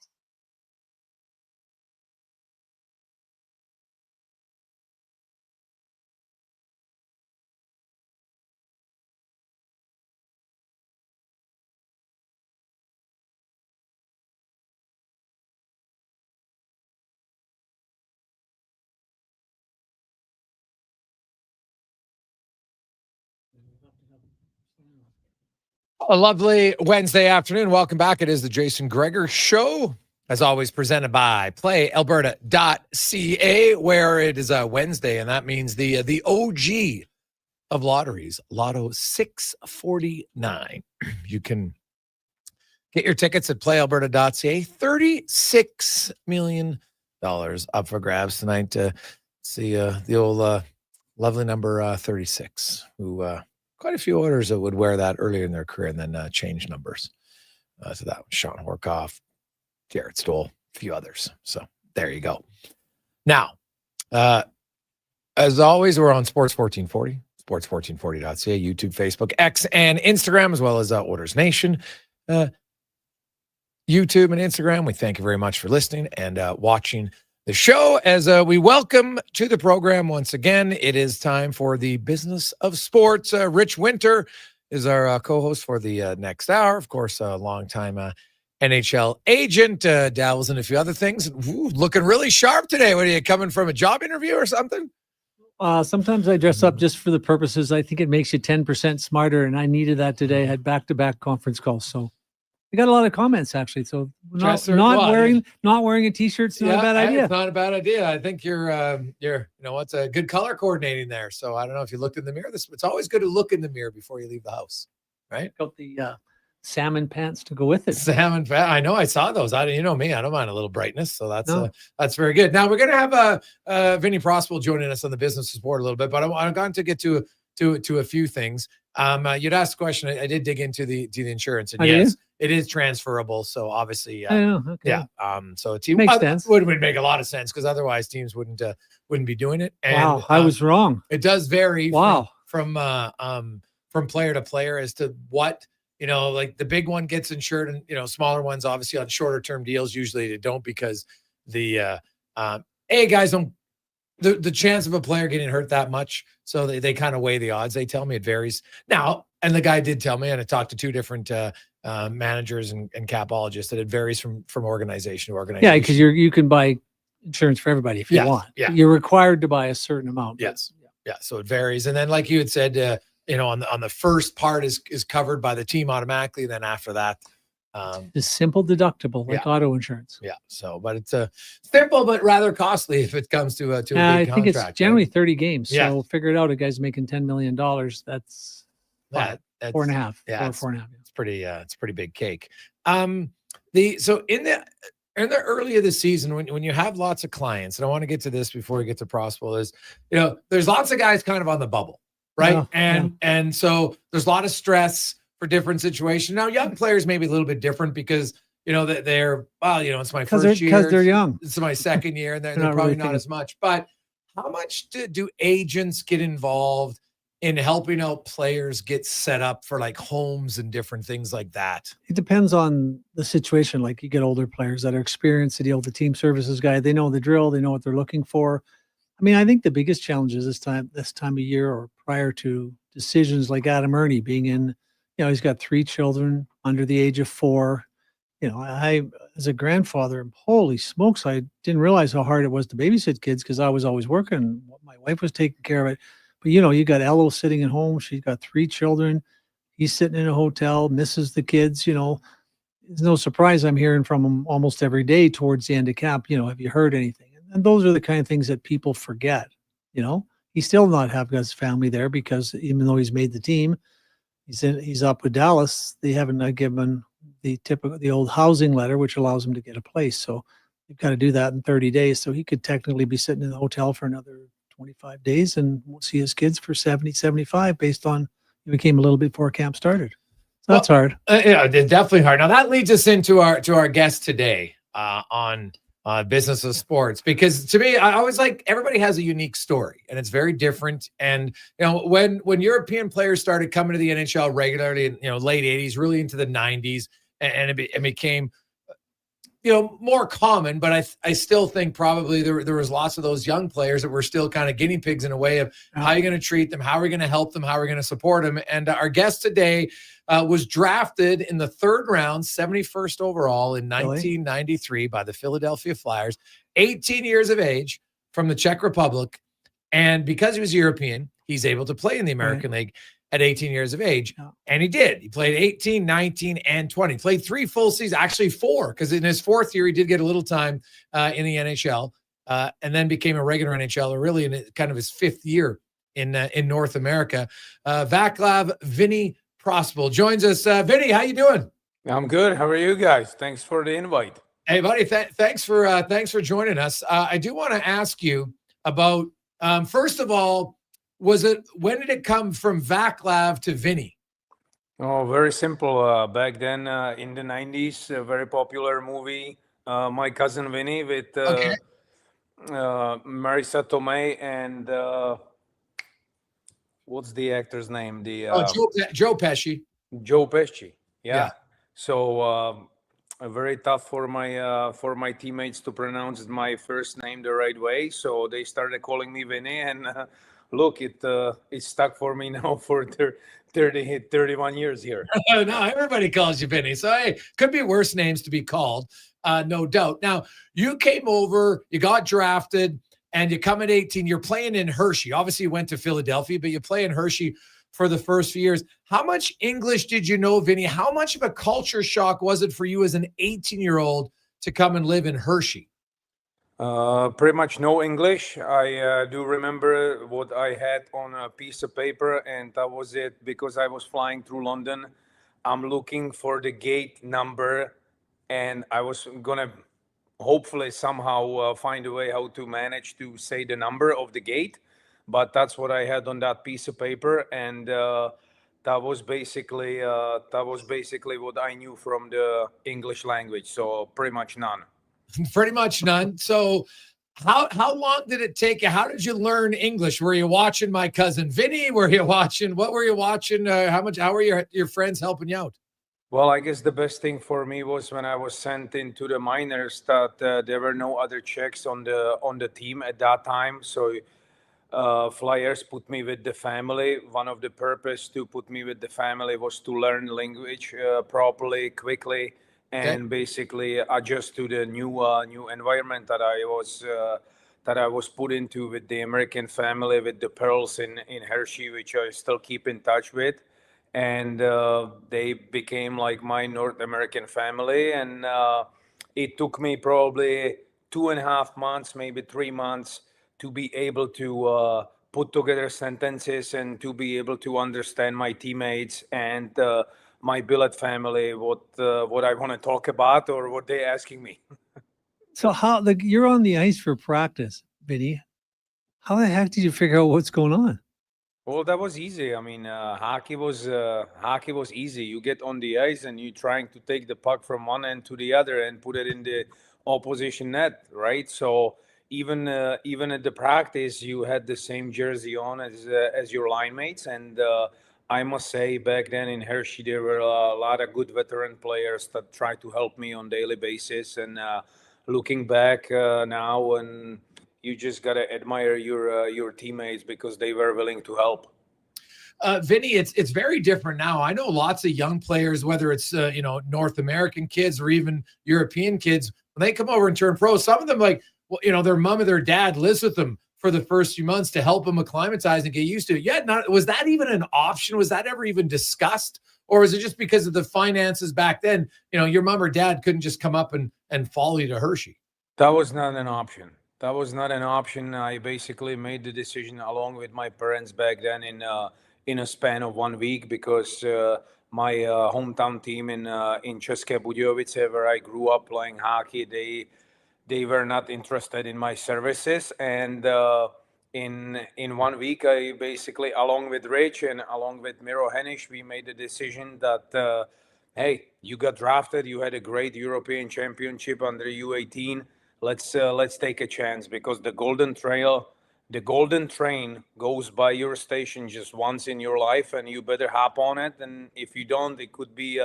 A lovely Wednesday afternoon. Welcome back. It is the Jason Gregor Show, as always, presented by PlayAlberta.ca, where it is a Wednesday, and that means the OG of lotteries, Lotto 649. You can get your tickets at PlayAlberta.ca. $36 million up for grabs tonight. See the old lovely number 36, who quite a few owners that would wear that earlier in their career and then change numbers to that one. Sean Horkoff, Jared Stoll, a few others. So there you go. Now, as always, we're on Sports 1440, sports1440.ca, YouTube, Facebook, X, and Instagram, as well as Orders Nation. YouTube and Instagram, we thank you very much for listening and watching the show. As we welcome to the program once again, it is time for the business of sports. Rich Winter is our co-host for the next hour. Of course, a longtime NHL agent, dabbles in a few other things. Ooh, looking really sharp today. What are you, coming from a job interview or something? Sometimes I dress up just for the purposes. I think it makes you 10% smarter, and I needed that today. I had back-to-back conference calls, so we got a lot of comments actually. So not wearing a t-shirt's not a bad idea. It's not a bad idea. I think you're it's a good color coordinating there. So I don't know if you looked in the mirror. It's always good to look in the mirror before you leave the house, right? Got the salmon pants to go with it. Salmon pants. I know. I saw those. You know me. I don't mind a little brightness. So that's very good. Now we're gonna have Vinny Prospel joining us on the business support a little bit, but I'm going to get to a few things. You'd asked a question. I did dig into the insurance, and yes, it is transferable. So obviously, okay. Yeah. So a team makes sense. Would make a lot of sense, because otherwise teams wouldn't be doing it. And, wow, I was wrong. It does vary. Wow. From player to player as to what, like the big one gets insured, and smaller ones obviously on shorter term deals usually they don't, because the guys don't the chance of a player getting hurt that much. So they kind of weigh the odds. They tell me it varies now. And the guy did tell me, and I talked to two different managers and capologists, that it varies from organization to organization. Yeah, because you can buy insurance for everybody if you want. Yeah. You're required to buy a certain amount. Yes. Yeah. So it varies. And then, like you had said, on the first part is covered by the team automatically. Then after that, it's simple deductible, like auto insurance. Yeah. So, but it's simple but rather costly if it comes to a big I contract. think it's generally 30 games. Yeah. So figure it out. A guy's making $10 million. That's That's 4.5. Yeah, Four and a half. It's pretty big cake. So in the early of the season, when you have lots of clients, and I want to get to this before we get to Prospel, is there's lots of guys kind of on the bubble, right? And so there's a lot of stress for different situations. Now, young players may be a little bit different because that they're it's my first year because they're young. It's my second year, and they're not probably really not thinking. as much. But how much do agents get involved in helping out players get set up for like homes and different things like that? It depends on the situation. Like you get older players that are experienced to deal with the team services guy. They know the drill. They know what they're looking for. I mean, I think the biggest challenge is this time of year or prior to decisions like Adam Ernie being in, he's got 3 children under the age of 4. I, as a grandfather, holy smokes, I didn't realize how hard it was to babysit kids because I was always working. My wife was taking care of it. But, you got Ello sitting at home. She's got 3 children. He's sitting in a hotel, misses the kids. It's no surprise I'm hearing from him almost every day towards the end of camp. Have you heard anything? And those are the kind of things that people forget. He still not have his family there because even though he's made the team, he's up with Dallas. They haven't given the old housing letter, which allows him to get a place. So you've got to do that in 30 days. So he could technically be sitting in the hotel for another 25 days and won't see his kids for 70, 75 based on he came a little bit before camp started. So that's hard. Yeah, it's definitely hard. Now that leads us into our guest today on Business of Sports, because to me, I always like everybody has a unique story and it's very different. And when European players started coming to the NHL regularly in late 80s, really into the 90s, and it became more common, but I still think probably there was lots of those young players that were still kind of guinea pigs in a way of how you're going to treat them, how are we going to help them, how are we going to support them. And our guest today was drafted in the 3rd round, 71st overall in 1993 by the Philadelphia Flyers, 18 years of age, from the Czech Republic. And because he was European, he's able to play in the American League at 18 years of age. And he did. He played 18, 19, and 20. Played 3 full seasons, actually 4, because in his 4th year, he did get a little time in the NHL, and then became a regular NHL'er really in kind of his 5th year in North America. Vaclav Vinny Prospel joins us. Vinny, how you doing? I'm good. How are you guys? Thanks for the invite. Hey, buddy. Thanks for joining us. I do want to ask you about, first of all, when did it come from Vaclav to Vinny? Oh, very simple. Back then in the 90s, a very popular movie, My Cousin Vinny, with Marisa Tomei and what's the actor's name? Joe Pesci. Joe Pesci. Yeah. So very tough for my teammates to pronounce my first name the right way. So they started calling me Vinny, and look, it stuck for me now for 31 years here. No, everybody calls you Vinny. So, hey, could be worse names to be called, no doubt. Now, you came over, you got drafted, and you come at 18. You're playing in Hershey. Obviously, you went to Philadelphia, but you play in Hershey for the first few years. How much English did you know, Vinny? How much of a culture shock was it for you as an 18-year-old to come and live in Hershey? Pretty much no English. I do remember what I had on a piece of paper, and that was it, because I was flying through London. I'm looking for the gate number, and I was gonna hopefully somehow find a way how to manage to say the number of the gate, but that's what I had on that piece of paper, and that was basically what I knew from the English language. So pretty much none. Pretty much none. So how long did it take you? How did you learn English? Were you watching My Cousin Vinny? What were you watching? How were your friends helping you out? Well, I guess the best thing for me was when I was sent into the minors that there were no other Czechs on the team at that time. So Flyers put me with the family. One of the purpose to put me with the family was to learn language properly, quickly, and basically adjust to the new environment that I was put into with the American family, with the Pearls in Hershey, which I still keep in touch with. And they became like my North American family. And it took me probably 2.5 months, maybe 3 months, to be able to put together sentences and to be able to understand my teammates and my billet family, what I want to talk about or what they're asking me. So you're on the ice for practice, Vinny. How the heck did you figure out what's going on? Well, that was easy. I mean, hockey was easy. You get on the ice and you're trying to take the puck from one end to the other and put it in the opposition net, right? So even at the practice, you had the same jersey on as your line mates. And I must say, back then in Hershey, there were a lot of good veteran players that tried to help me on daily basis. And looking back now, and you just gotta admire your teammates because they were willing to help. Vinny, it's very different now. I know lots of young players, whether it's North American kids or even European kids, when they come over and turn pro, some of them their mom or their dad lives with them for the first few months to help them acclimatize and get used to it. Yeah, was that even an option? Was that ever even discussed? Or was it just because of the finances back then? Your mom or dad couldn't just come up and follow you to Hershey. That was not an option. That was not an option. I basically made the decision along with my parents back then in a span of 1 week because my hometown team in České Budějovice, where I grew up playing hockey, they were not interested in my services. And in 1 week, I basically, along with Rich and along with Miro Henish, we made the decision that, hey, you got drafted. You had a great European championship under U18. Let's take a chance because the golden train goes by your station just once in your life, and you better hop on it. And if you don't, it could be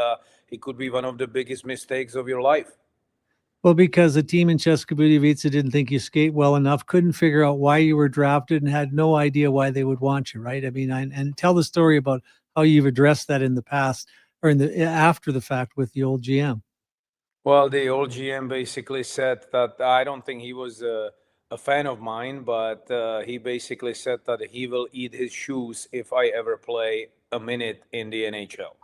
one of the biggest mistakes of your life. Well, because the team in Česká Budějovice didn't think you skate well enough, couldn't figure out why you were drafted, and had no idea why they would want you, right? I mean, and tell the story about how you've addressed that in the past or after the fact with the old GM. Well, the old GM basically said that I don't think he was a fan of mine, but he basically said that he will eat his shoes if I ever play a minute in the NHL.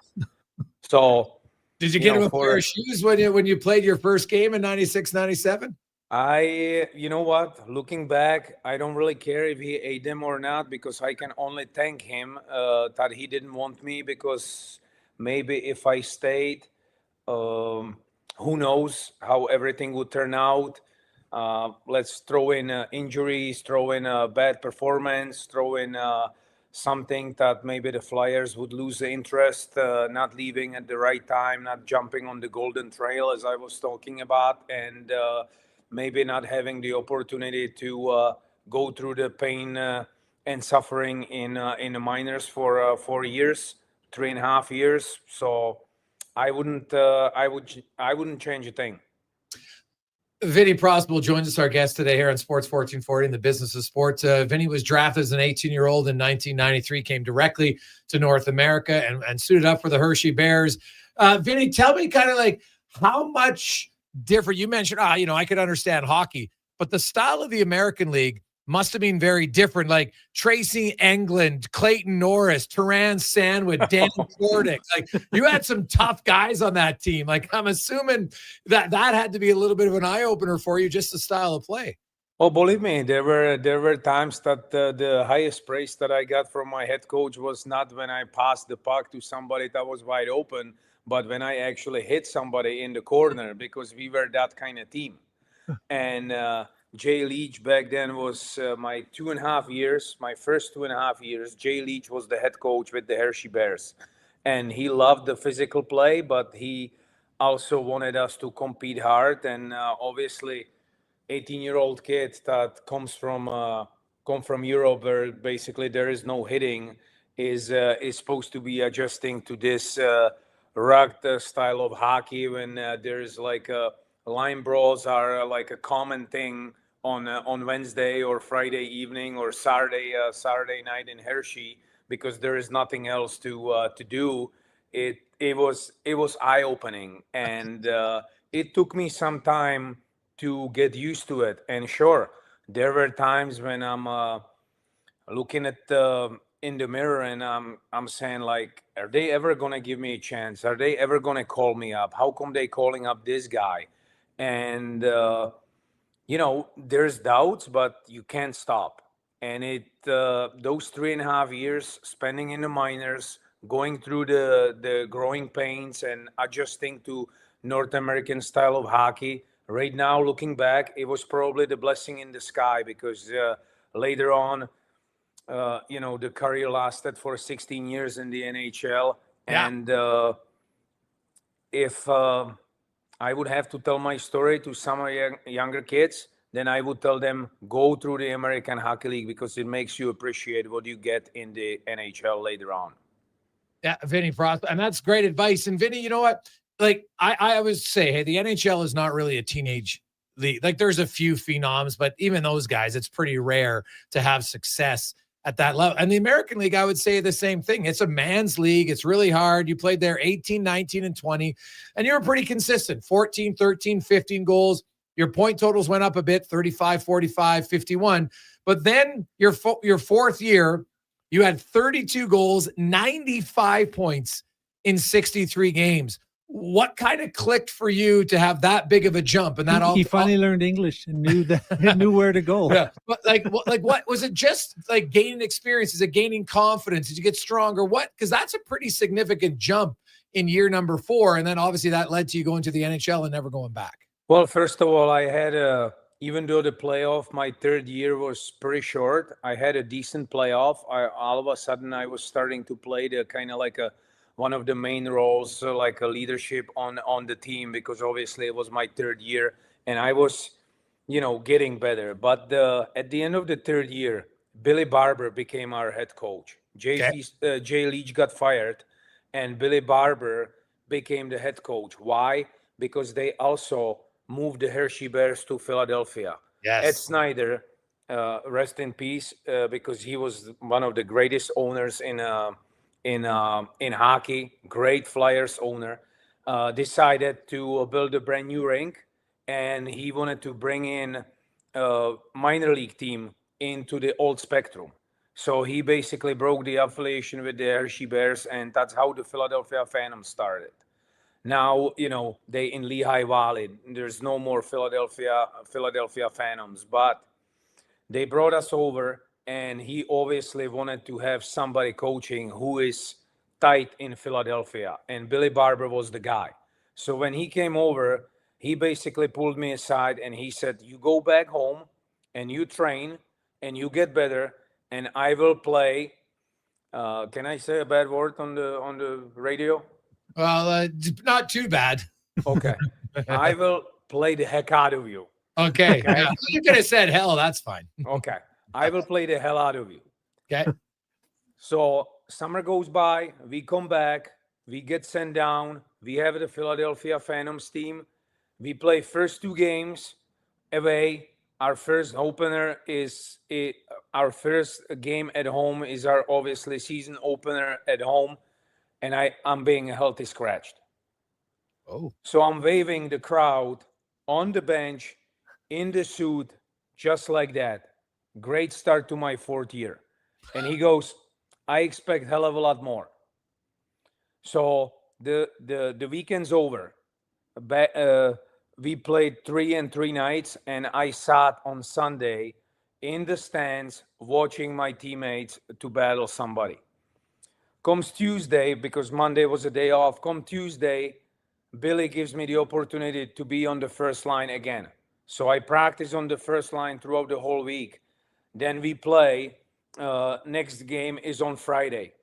So, did you get him a pair of shoes when you played your first game in 96, 97? You know what? Looking back, I don't really care if he ate them or not because I can only thank him that he didn't want me because maybe if I stayed, who knows how everything would turn out. Let's throw in injuries, throw in a bad performance, throw in something that maybe the Flyers would lose the interest, not leaving at the right time, not jumping on the golden trail as I was talking about, and maybe not having the opportunity to go through the pain and suffering in the minors for 4 years, 3.5 years. So I wouldn't change a thing. Vinny Prospel joins us, our guest today here on Sports 1440 in the business of sports. Vinny was drafted as an 18-year-old in 1993, came directly to North America and suited up for the Hershey Bears. Vinny, tell me kind of like how much different, you mentioned, I could understand hockey, but the style of the American League must have been very different. Like Tracy England, Clayton Norris, Turan Sandwood, Dan Kordick. Like you had some tough guys on that team. Like I'm assuming that had to be a little bit of an eye opener for you, just the style of play. Oh, believe me, there were times that the highest praise that I got from my head coach was not when I passed the puck to somebody that was wide open, but when I actually hit somebody in the corner because we were that kind of team. And Jay Leach back then was my 2.5 years, my first 2.5 years. Jay Leach was the head coach with the Hershey Bears. And he loved the physical play, but he also wanted us to compete hard. And obviously, 18-year-old kid that come from Europe where basically there is no hitting is supposed to be adjusting to this rugged style of hockey when there's like line brawls are like a common thing on Wednesday or Friday evening or Saturday night in Hershey because there is nothing else to do. It was eye opening, and it took me some time to get used to it. And sure, there were times when I'm looking at in the mirror and I'm saying like, are they ever gonna give me a chance? Are they ever gonna call me up? How come they calling up this guy? And you know, there's doubts, but you can't stop. And those 3.5 years spending in the minors, going through the growing pains and adjusting to North American style of hockey. Right now, looking back, it was probably the blessing in the sky because later on, you know, the career lasted for 16 years in the NHL. Yeah. And if I would have to tell my story to some of younger kids, then I would tell them, go through the American Hockey League because it makes you appreciate what you get in the NHL later on. Yeah, Vinny Frost. And that's great advice. And Vinny, you know what? Like I always say, hey, the NHL is not really a teenage league. Like there's a few phenoms, but even those guys, it's pretty rare to have success at that level. And the American League, I would say the same thing. It's a man's league. It's really hard. You played there 18, 19, and 20, and you were pretty consistent. 14, 13, 15 goals. Your point totals went up a bit, 35, 45, 51. But then your fourth year, you had 32 goals, 95 points in 63 games. What kind of clicked for you to have that big of a jump? And that he finally learned English and knew where to go. Yeah. But what was it? Just like gaining experience? Is it gaining confidence? Did you get stronger? What? Because that's a pretty significant jump in year number 4, and then obviously that led to you going to the NHL and never going back. Well, first of all, I had even though the playoff, my third year was pretty short, I had a decent playoff. All of a sudden, I was starting to play the kind of like one of the main roles, like a leadership on the team, because obviously it was my third year and I was, you know, getting better. But at the end of the third year, Billy Barber became our head coach. Jay Leach got fired and Billy Barber became the head coach. Why? Because they also moved the Hershey Bears to Philadelphia. Yes. Ed Snyder, rest in peace, because he was one of the greatest owners in hockey, great Flyers owner, decided to build a brand new rink, and he wanted to bring in a minor league team into the old Spectrum. So he basically broke the affiliation with the Hershey Bears, and that's how the Philadelphia Phantoms started. Now, you know, they in Lehigh Valley, there's no more Philadelphia Phantoms, but they brought us over, and he obviously wanted to have somebody coaching who is tight in Philadelphia, and Billy Barber was the guy. So when he came over, he basically pulled me aside and he said, you go back home and you train and you get better, and I will play. Can I say a bad word on the radio? Well, not too bad. Okay. I will play the heck out of you. Okay. Yeah. You could have said hell. That's fine. Okay. I will play the hell out of you. Okay. So summer goes by. We come back. We get sent down. We have the Philadelphia Phantoms team. We play first 2 games away. Our first opener is our first game at home is our obviously season opener at home. And I'm being healthy scratched. Oh. So I'm waving the crowd on the bench, in the suit, just like that. Great start to my 4th year. And he goes, I expect hell of a lot more. So the weekend's over. We played 3 nights, and I sat on Sunday in the stands watching my teammates to battle somebody. Comes Tuesday, because Monday was a day off. Come Tuesday, Billy gives me the opportunity to be on the first line again. So I practice on the first line throughout the whole week. Then we play. Next game is on Friday.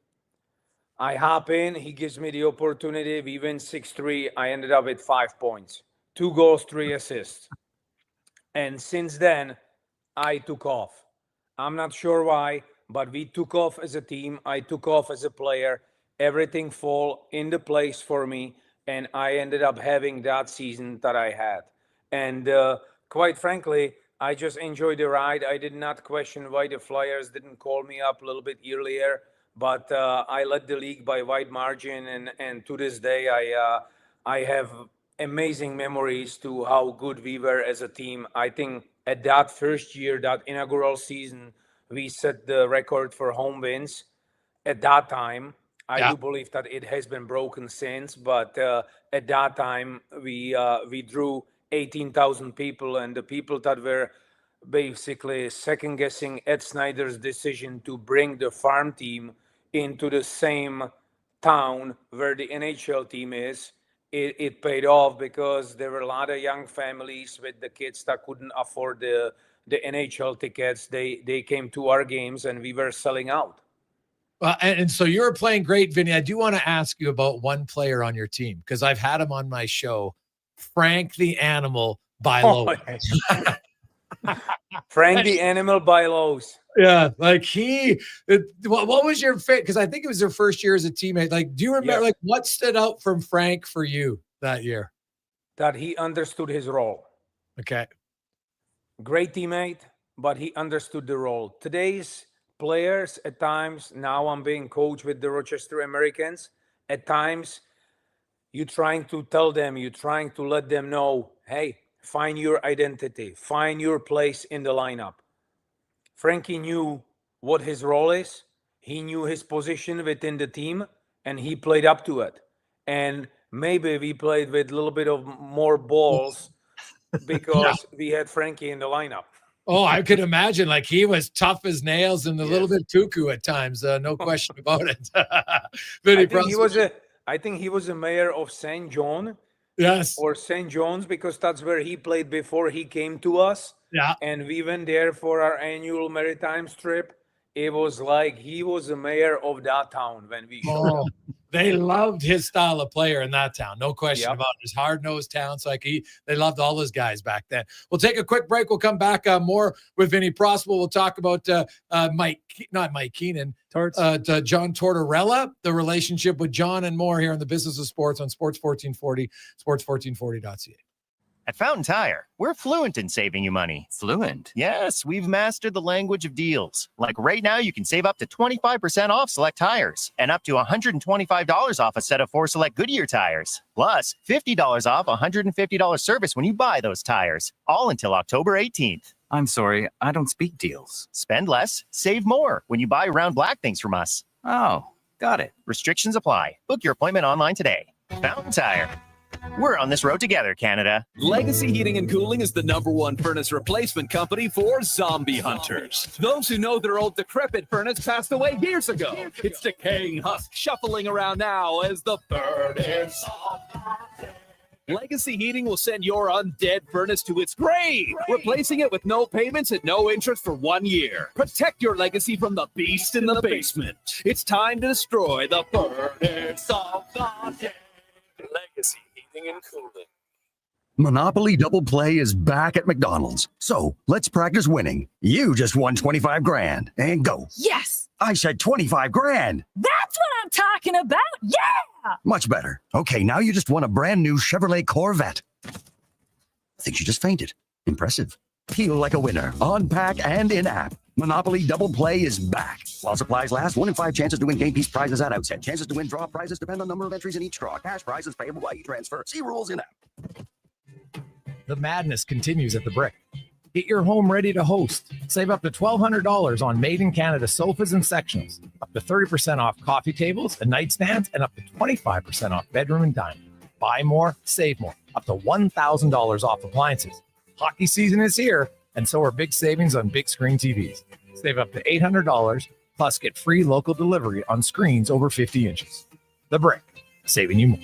I hop in. He gives me the opportunity. We win 6-3. I ended up with 5 points, 2 goals, 3 assists. And since then, I took off. I'm not sure why, but we took off as a team. I took off as a player, everything fall into place for me, and I ended up having that season that I had. And quite frankly, I just enjoyed the ride. I did not question why the Flyers didn't call me up a little bit earlier, but I led the league by wide margin, and to this day, I have amazing memories to how good we were as a team. I think at that first year, that inaugural season, we set the record for home wins at that time. I do believe that it has been broken since, but at that time we drew 18,000 people, and the people that were basically second guessing Ed Snyder's decision to bring the farm team into the same town where the NHL team is, it paid off, because there were a lot of young families with the kids that couldn't afford the NHL tickets. They came to our games, and we were selling out. Well, and so you're playing great, Vinny. I do want to ask you about one player on your team, because I've had him on my show, Frank the Animal Bilo. Frank the Animal Bilos. Yeah, like what was your fit? Because I think it was their first year as a teammate. Like, do you remember like what stood out from Frank for you that year? That he understood his role. Okay. Great teammate, but he understood the role. Today's players, at times, now I'm being coached with the Rochester Americans, at times you're trying to tell them, you're trying to let them know, hey, find your identity, find your place in the lineup. Frankie knew what his role is. He knew his position within the team, and he played up to it. And maybe we played with a little bit of more balls because we had Frankie in the lineup. Oh, I could imagine. Like, he was tough as nails and a little bit cuckoo at times. No question about it. I think he was a mayor of St. John. Yes. Or St. John's, because that's where he played before he came to us. Yeah. And we went there for our annual Maritime trip. It was like he was the mayor of that town when we showed up. They loved his style of player in that town. No question about it. It's hard-nosed town. So they loved all those guys back then. We'll take a quick break. We'll come back more with Vinny Prospel. We'll talk about not Mike Keenan, John Tortorella, the relationship with John, and more here on the Business of Sports on Sports 1440, sports1440.ca. At Fountain Tire, we're fluent in saving you money. Fluent? Yes, we've mastered the language of deals. Like right now, you can save up to 25% off select tires and up to $125 off a set of 4 select Goodyear tires. Plus, $50 off $150 service when you buy those tires. All until October 18th. I'm sorry, I don't speak deals. Spend less, save more when you buy round black things from us. Oh, got it. Restrictions apply. Book your appointment online today. Fountain Tire. We're on this road together, Canada. Legacy Heating and Cooling is the #1 furnace replacement company for zombie hunters. Those who know their old decrepit furnace passed away years ago. It's decaying husk shuffling around now as the furnace. Legacy Heating will send your undead furnace to its grave, replacing it with no payments and no interest for 1 year. Protect your legacy from the beast in the basement. It's time to destroy the furnace of the dead. Legacy Heating and Cooling. Monopoly Double Play is back at McDonald's. So let's practice winning. You just won 25 grand. And go. Yes! I said 25 grand. That's what I'm talking about! Yeah! Much better. Okay, now you just won a brand new Chevrolet Corvette. I think she just fainted. Impressive. Feel like a winner. On pack and in-app. Monopoly Double Play is back. While supplies last, 1 in 5 chances to win game piece prizes at outset. Chances to win draw prizes depend on number of entries in each draw. Cash prizes payable by e-transfer. See rules in-app. The madness continues at the Brick. Get your home ready to host. Save up to $1,200 on made-in-Canada sofas and sectionals, up to 30% off coffee tables and nightstands, and up to 25% off bedroom and dining. Buy more, save more, up to $1,000 off appliances. Hockey season is here, and so are big savings on big screen TVs. Save up to $800, plus get free local delivery on screens over 50 inches. The Brick, saving you more.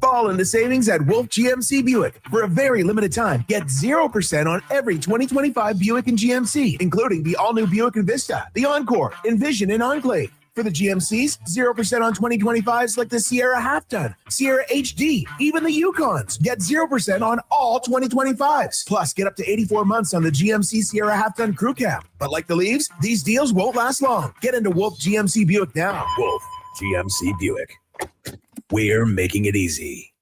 Fall into savings at Wolf GMC Buick. For a very limited time, get 0% on every 2025 Buick and GMC, including the all-new Buick Envista, the Encore, Envision, and Enclave. For the GMCs, 0% on 2025s like the Sierra Half-Ton, Sierra HD, even the Yukons. Get 0% on all 2025s. Plus, get up to 84 months on the GMC Sierra Half-Ton Crew Cab. But like the Leafs, these deals won't last long. Get into Wolf GMC Buick now. Wolf GMC Buick. We're making it easy.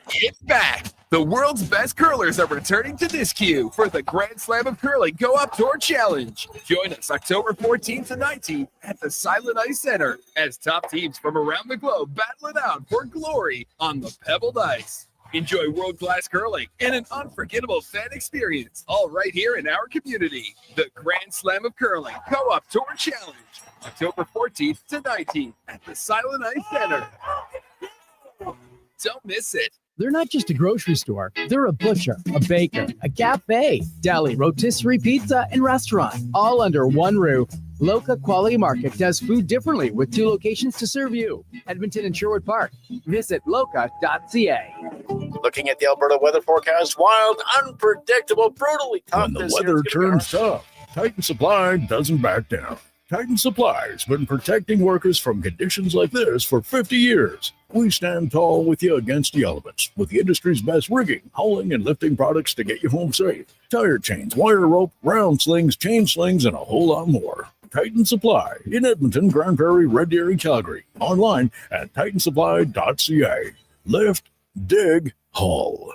It's back. The world's best curlers are returning to this queue for the Grand Slam of Curling Go Up Tour Challenge. Join us October 14th to 19th at the Silent Ice Center as top teams from around the globe battle it out for glory on the pebbled ice. Enjoy world-class curling and an unforgettable fan experience, all right here in our community. The Grand Slam of Curling Go Up Tour Challenge, October 14th to 19th at the Silent Ice Center. Don't miss it. They're not just a grocery store. They're a butcher, a baker, a cafe, deli, rotisserie pizza, and restaurant, all under one roof. Loca Quality Market does food differently with 2 locations to serve you. Edmonton and Sherwood Park. Visit loca.ca. Looking at the Alberta weather forecast, wild, unpredictable, brutally tough. When the weather turns tough, Titan Supply doesn't back down. Titan Supply has been protecting workers from conditions like this for 50 years. We stand tall with you against the elements with the industry's best rigging, hauling, and lifting products to get you home safe. Tire chains, wire rope, round slings, chain slings, and a whole lot more. Titan Supply in Edmonton, Grand Prairie, Red Deer, and Calgary. Online at titansupply.ca. Lift, dig, haul.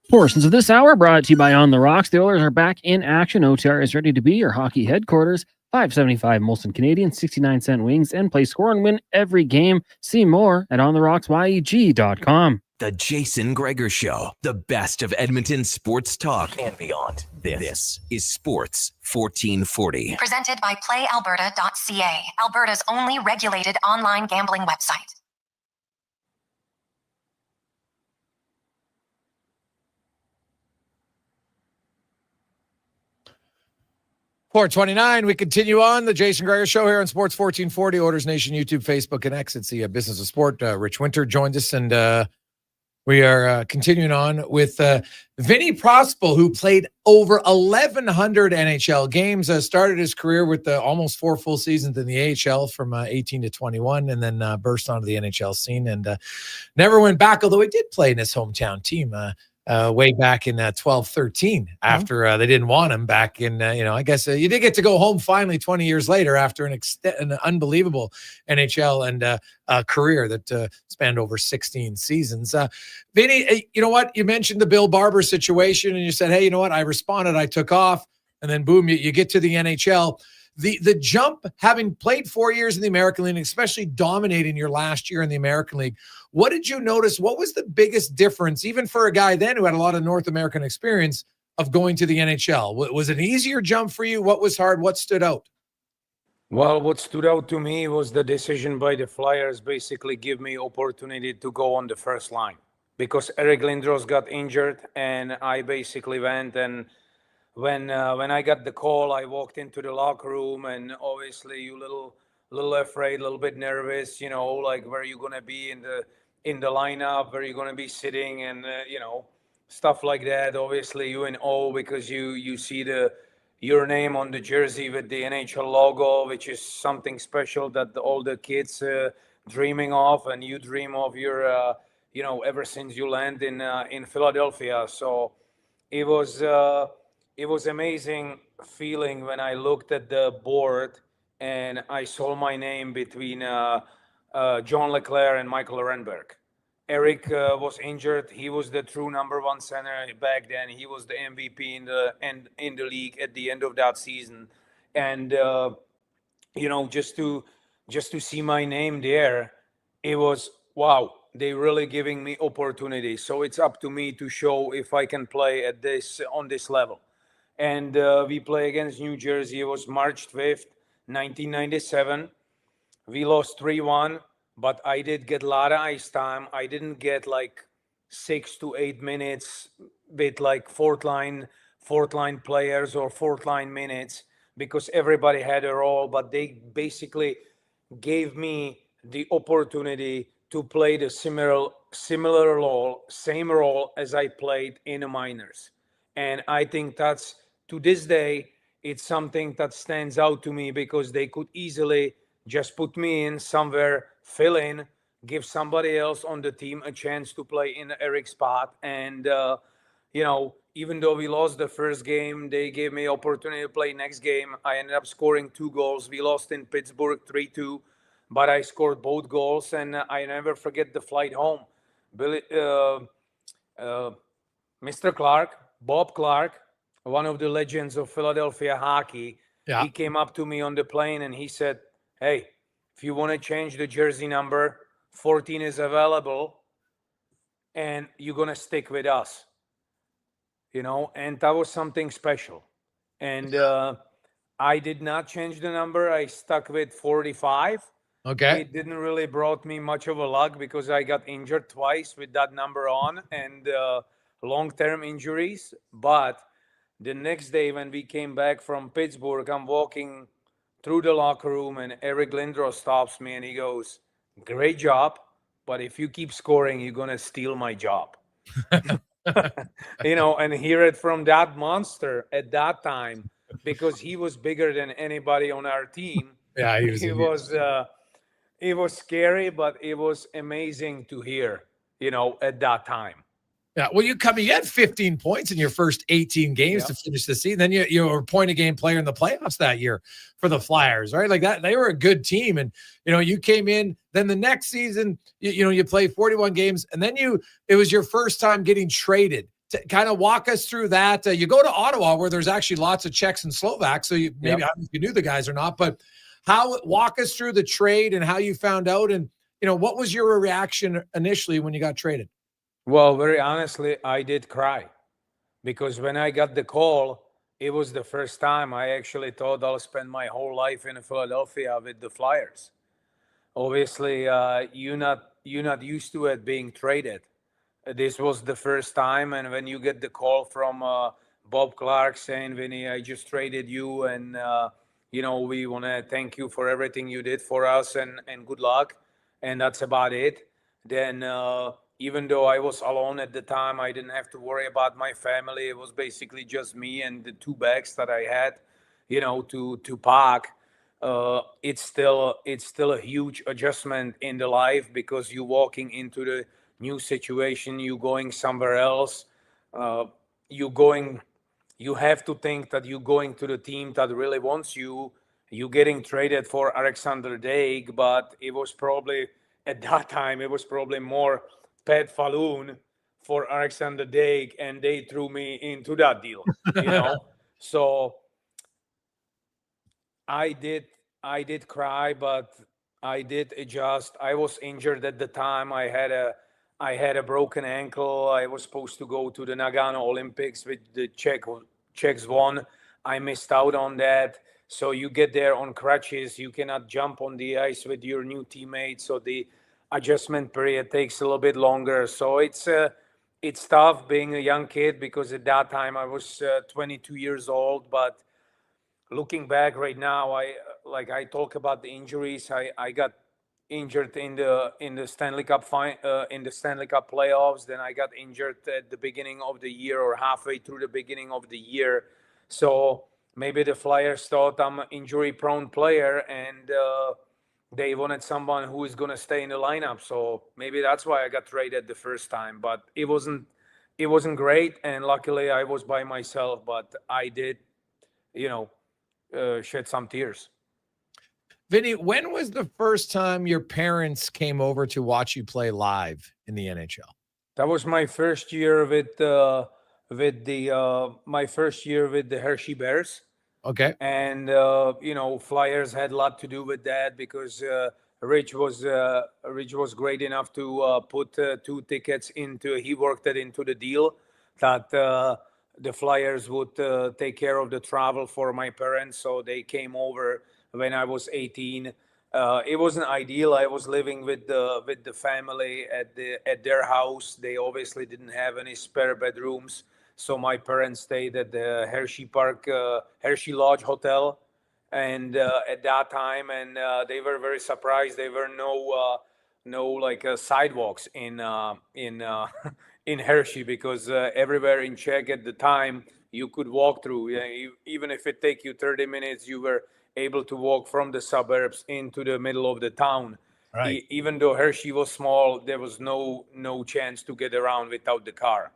Portions of this hour brought to you by On the Rocks. The Oilers are back in action. OTR is ready to be your hockey headquarters. $5.75 Molson Canadian, 69-cent wings, and play, score, and win every game. See more at ontherocksyeg.com. The Jason Gregor Show, the best of Edmonton sports talk and beyond. This is Sports 1440. Presented by PlayAlberta.ca, Alberta's only regulated online gambling website. $4:29. We continue on the Jason Gregor Show here on Sports 1440, Orders Nation, YouTube, Facebook, and X. It's the Business of Sport. Rich Winter joined us, and we are continuing on with Vinny Prospal, who played over 1,100 NHL games. Started his career with almost 4 full seasons in the AHL from 18 to 21, and then burst onto the NHL scene and never went back, although he did play in his hometown team way back in 12-13 after they didn't want him back in, I guess you did get to go home finally 20 years later after an unbelievable NHL and career that spanned over 16 seasons. Vinny, you know what? You mentioned the Bill Barber situation and you said, hey, you know what? I responded, I took off, and then boom, you get to the NHL. The jump, having played 4 years in the American League, especially dominating your last year in the American League, what did you notice? What was the biggest difference, even for a guy then who had a lot of North American experience, of going to the NHL? Was it an easier jump for you? What was hard? What stood out? Well, what stood out to me was the decision by the Flyers basically give me opportunity to go on the first line because Eric Lindros got injured and I basically went, and when I got the call, I walked into the locker room and obviously you little afraid, a little bit nervous, like where you going to be in the lineup, where you going to be sitting, and stuff like that. Obviously you in awe because you see your name on the jersey with the NHL logo, which is something special that all the kids dreaming of, and you dream of your ever since you land in Philadelphia. So it was amazing feeling when I looked at the board and I saw my name between John Leclerc and Michael Renberg. Eric was injured. He was the true number 1 center back then. He was the MVP in the league at the end of that season. And just to see my name there, it was wow. They really giving me opportunity. So it's up to me to show if I can play on this level. And we play against New Jersey. It was March 5th, 1997. We lost 3-1, but I did get a lot of ice time. I didn't get like 6 to 8 minutes with like fourth line players or fourth line minutes because everybody had a role, but they basically gave me the opportunity to play the similar role, same role as I played in the minors. And I think that's, to this day, it's something that stands out to me because they could easily just put me in somewhere, fill in, give somebody else on the team a chance to play in Eric's spot. And, even though we lost the first game, they gave me opportunity to play next game. I ended up scoring 2 goals. We lost in Pittsburgh 3-2, but I scored both goals, and I never forget the flight home. Mr. Clark, Bob Clark, one of the legends of Philadelphia hockey, he came up to me on the plane and he said, "Hey, if you want to change the jersey number, 14 is available, and you're going to stick with us." And that was something special. And I did not change the number. I stuck with 45. Okay. It didn't really brought me much of a luck because I got injured twice with that number on and long-term injuries. But the next day when we came back from Pittsburgh, I'm walking through the locker room and Eric Lindros stops me and he goes, "Great job, but if you keep scoring, you're going to steal my job." And hear it from that monster at that time, because he was bigger than anybody on our team. Yeah, it was scary, but it was amazing to hear, at that time. Yeah, well, you had 15 points in your first 18 games to finish the season. Then you were a point-a-game player in the playoffs that year for the Flyers, right? Like that, they were a good team, and you came in. Then the next season, you played 41 games, and then it was your first time getting traded. To kind of walk us through that. You go to Ottawa, where there's actually lots of Czechs and Slovaks, so I don't know if you knew the guys or not, but walk us through the trade and how you found out, and what was your reaction initially when you got traded? Well, very honestly, I did cry, because when I got the call, it was the first time I actually thought I'll spend my whole life in Philadelphia with the Flyers. Obviously, you're not used to it being traded. This was the first time, and when you get the call from Bob Clark saying, "Vinny, I just traded you, and we want to thank you for everything you did for us, and good luck," and that's about it. Then even though I was alone at the time, I didn't have to worry about my family. It was basically just me and the 2 bags that I had, to pack. It's still a huge adjustment in the life, because you're walking into the new situation, you're going somewhere else. You have to think that you're going to the team that really wants you. You're getting traded for Alexander Daig, but it was probably, at that time, it was probably more Pat Falloon for Alexander Daig, and they threw me into that deal, So I did cry, but I did adjust. I was injured at the time. I had a broken ankle. I was supposed to go to the Nagano Olympics with the Czechs won. I missed out on that. So you get there on crutches. You cannot jump on the ice with your new teammates. So the adjustment period takes a little bit longer. So it's tough being a young kid, because at that time I was 22 years old. But looking back right now, I talk about the injuries. I got injured in the Stanley Cup in the Stanley Cup playoffs. Then I got injured at the beginning of the year, or halfway through the beginning of the year. So maybe the Flyers thought I'm an injury-prone player, and they wanted someone who is going to stay in the lineup. So maybe that's why I got traded the first time. But it wasn't great, and luckily I was by myself. But I did, shed some tears. Vinny, when was the first time your parents came over to watch you play live in the NHL? That was my first year with the Hershey Bears. Okay. And Flyers had a lot to do with that, because Rich was great enough to put 2 tickets into. He worked it into the deal that the Flyers would take care of the travel for my parents, so they came over when I was 18. It wasn't ideal. I was living with the family at their house. They obviously didn't have any spare bedrooms, so my parents stayed at the Hershey Lodge Hotel, and at that time, and they were very surprised. There were no sidewalks in in Hershey, because everywhere in Czech at the time you could walk through. Even if it take you 30 minutes, you were able to walk from the suburbs into the middle of the town. Right. Even though Hershey was small, there was no chance to get around without the car.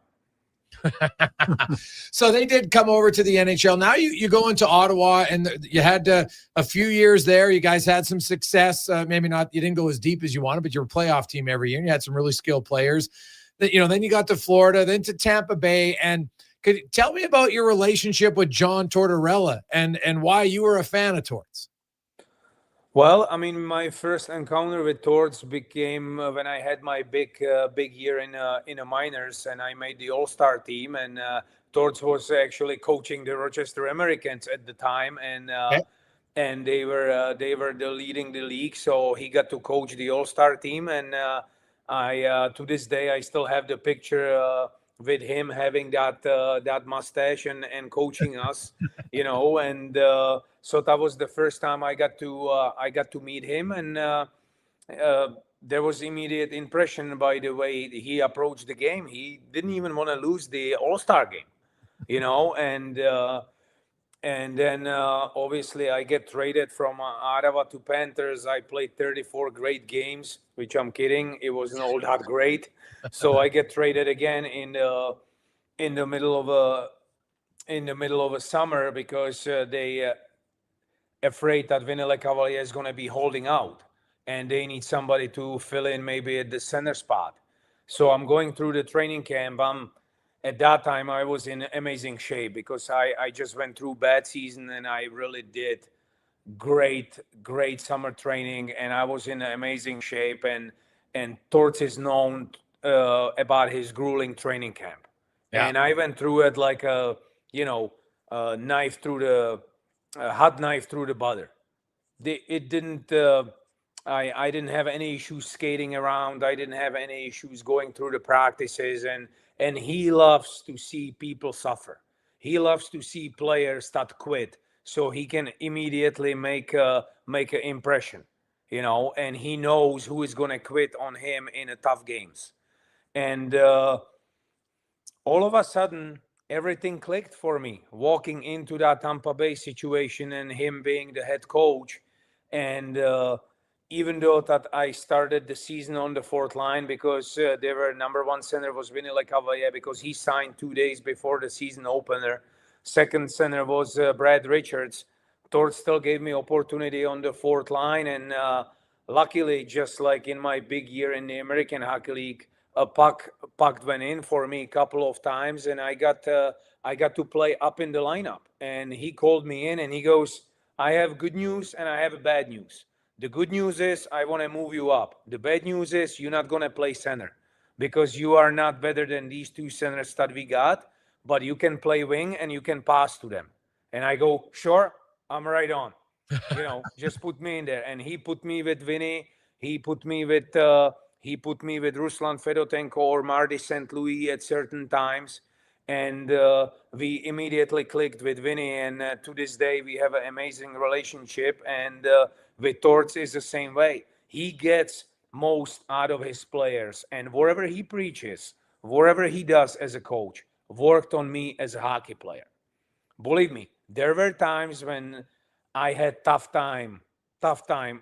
So they did come over to the NHL. Now you go into Ottawa, and you had a few years there. You guys had some success. Maybe not, you didn't go as deep as you wanted, but you're a playoff team every year. And you had some really skilled players. Then you got to Florida, then to Tampa Bay. And could you tell me about your relationship with John Tortorella and why you were a fan of Torts? Well, I mean, my first encounter with Torts became when I had my big year in the minors, and I made the All-Star team. And Torts was actually coaching the Rochester Americans at the time, and they were leading the league. So he got to coach the All-Star team, and I to this day I still have the picture with him having that mustache and coaching us, and. So that was the first time I got to meet him, and there was immediate impression by the way he approached the game. He didn't even want to lose the All-Star game, and then obviously I get traded from Ottawa to Panthers. I played 34 great games, which I'm kidding. It wasn't all that great. So I get traded again in the middle of a summer because they. Afraid that Vinny Lecavalier is going to be holding out and they need somebody to fill in maybe at the center spot. So I'm going through the training camp. At that time, I was in amazing shape because I just went through bad season and I really did great summer training, and I was in amazing shape, and Torts is known about his grueling training camp. Yeah. And I went through it like a knife through the hot knife through the butter. It didn't. I didn't have any issues skating around. I didn't have any issues going through the practices. And he loves to see people suffer. He loves to see players that quit, so he can immediately make an impression. And he knows who is going to quit on him in a tough games. And all of a sudden, everything clicked for me walking into that Tampa Bay situation and him being the head coach. And even though that I started the season on the fourth line because they were number one center was Vinny Lecavalier because he signed 2 days before the season opener. Second center was Brad Richards. Torts still gave me opportunity on the fourth line. And luckily, just like in my big year in the American Hockey League, a puck went in for me a couple of times, and I got to play up in the lineup. And he called me in, and he goes, "I have good news and I have bad news. The good news is I want to move you up. The bad news is you're not going to play center because you are not better than these two centers that we got, but you can play wing and you can pass to them." And I go, "Sure, I'm right on. Just put me in there." And he put me with Vinny. He put me with Ruslan Fedotenko or Marty St. Louis at certain times. And we immediately clicked with Vinny. And to this day, we have an amazing relationship. And with Torts is the same way. He gets most out of his players. And wherever he preaches, whatever he does as a coach, worked on me as a hockey player. Believe me, there were times when I had tough time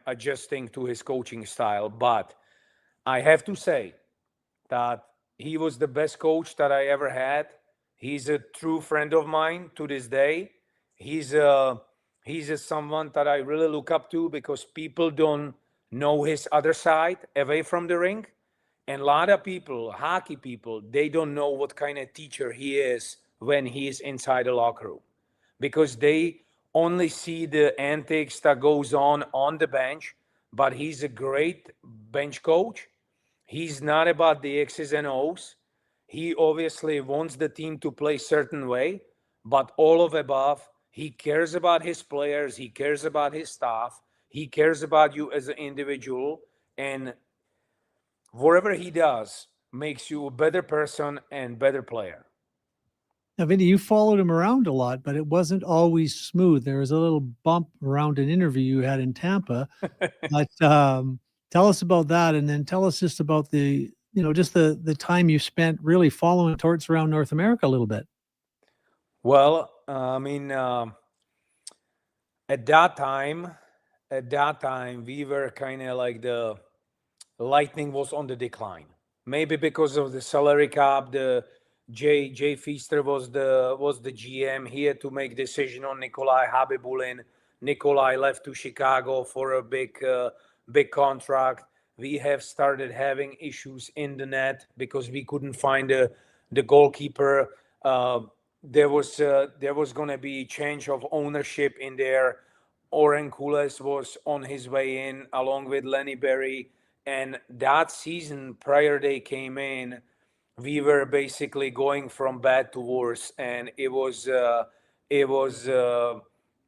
adjusting to his coaching style. But I have to say that he was the best coach that I ever had. He's a true friend of mine to this day. He's someone that I really look up to because people don't know his other side away from the rink. And a lot of people, hockey people, they don't know what kind of teacher he is when he's inside the locker room because they only see the antics that goes on the bench. But he's a great bench coach. He's not about the X's and O's. He obviously wants the team to play a certain way, but all of above, he cares about his players. He cares about his staff. He cares about you as an individual. And whatever he does makes you a better person and better player. Now, Vinny, you followed him around a lot, but it wasn't always smooth. There was a little bump around an interview you had in Tampa. But tell us about that, and then tell us just about the just the time you spent really following Torts around North America a little bit. Well, I mean, at that time, we were kind of like the Lightning was on the decline. Maybe because of the salary cap, the Jay Feaster was the GM. He had to make decision on Nikolai Habibulin. Nikolai left to Chicago for a big contract. We have started having issues in the net because we couldn't find the goalkeeper. There was going to be change of ownership in there. Oren Kules was on his way in along with Lenny Berry. And that season, prior they came in, we were basically going from bad to worse, and it was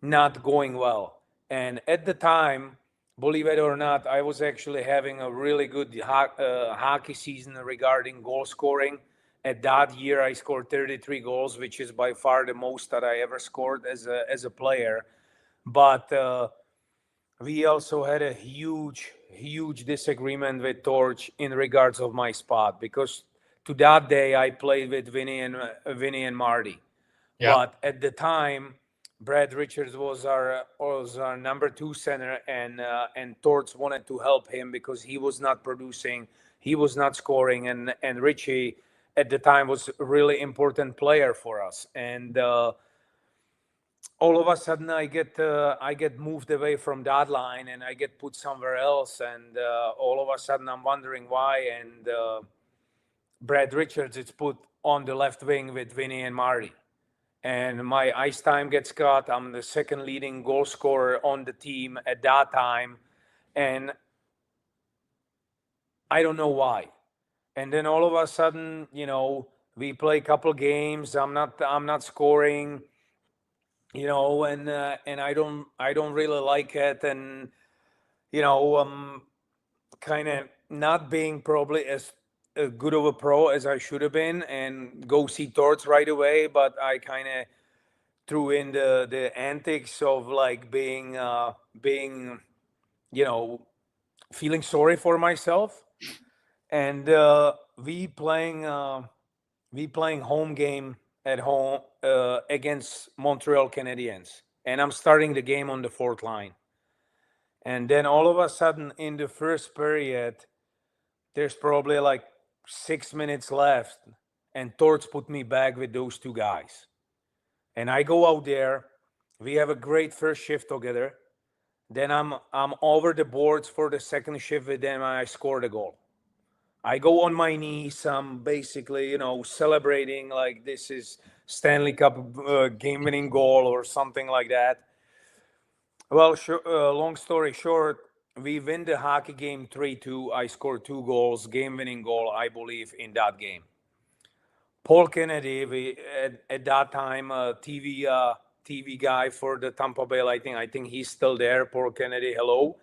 not going well. And at the time, believe it or not, I was actually having a really good hockey season regarding goal scoring. At that year, I scored 33 goals, which is by far the most that I ever scored as a player. But we also had a huge disagreement with Torch in regards of my spot, because to that day I played with Vinny and Marty. Yeah. But at the time, Brad Richards was our number 2 center, and Torch wanted to help him because he was not producing, he was not scoring, and Richie at the time was a really important player for us. And all of a sudden I get moved away from that line and I get put somewhere else, and all of a sudden I'm wondering why. And Brad Richards is put on the left wing with Vinny and Marty, and my ice time gets cut. I'm the second leading goal scorer on the team at that time, and I don't know why. And then all of a sudden, we play a couple games. I'm not scoring. And I don't really like it, and kind of not being probably as good of a pro as I should have been, and go see Torts right away. But I kind of threw in the antics of like being feeling sorry for myself, and we playing home game at home against Montreal Canadiens, and I'm starting the game on the 4th line. And then all of a sudden in the first period, there's probably like 6 minutes left, and Torts put me back with those 2 guys. And I go out there, we have a great first shift together. Then I'm over the boards for the second shift with them, and I score the goal. I go on my knees. I'm basically, celebrating like this is Stanley Cup game-winning goal or something like that. Well, long story short, we win the hockey game 3-2. I scored 2 goals, game-winning goal, I believe, in that game. Paul Kennedy, at that time, TV guy for the Tampa Bay Lightning. I think he's still there. Paul Kennedy, hello.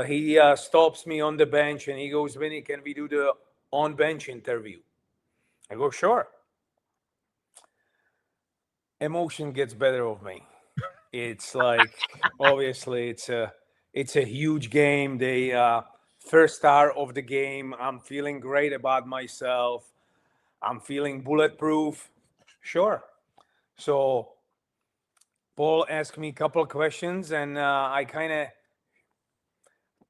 He stops me on the bench and he goes, Vinny, can we do the on-bench interview? I go, sure. Emotion gets better of me. It's like, obviously, it's a huge game. The first star of the game. I'm feeling great about myself. I'm feeling bulletproof. Sure. So Paul asked me a couple of questions, and I kind of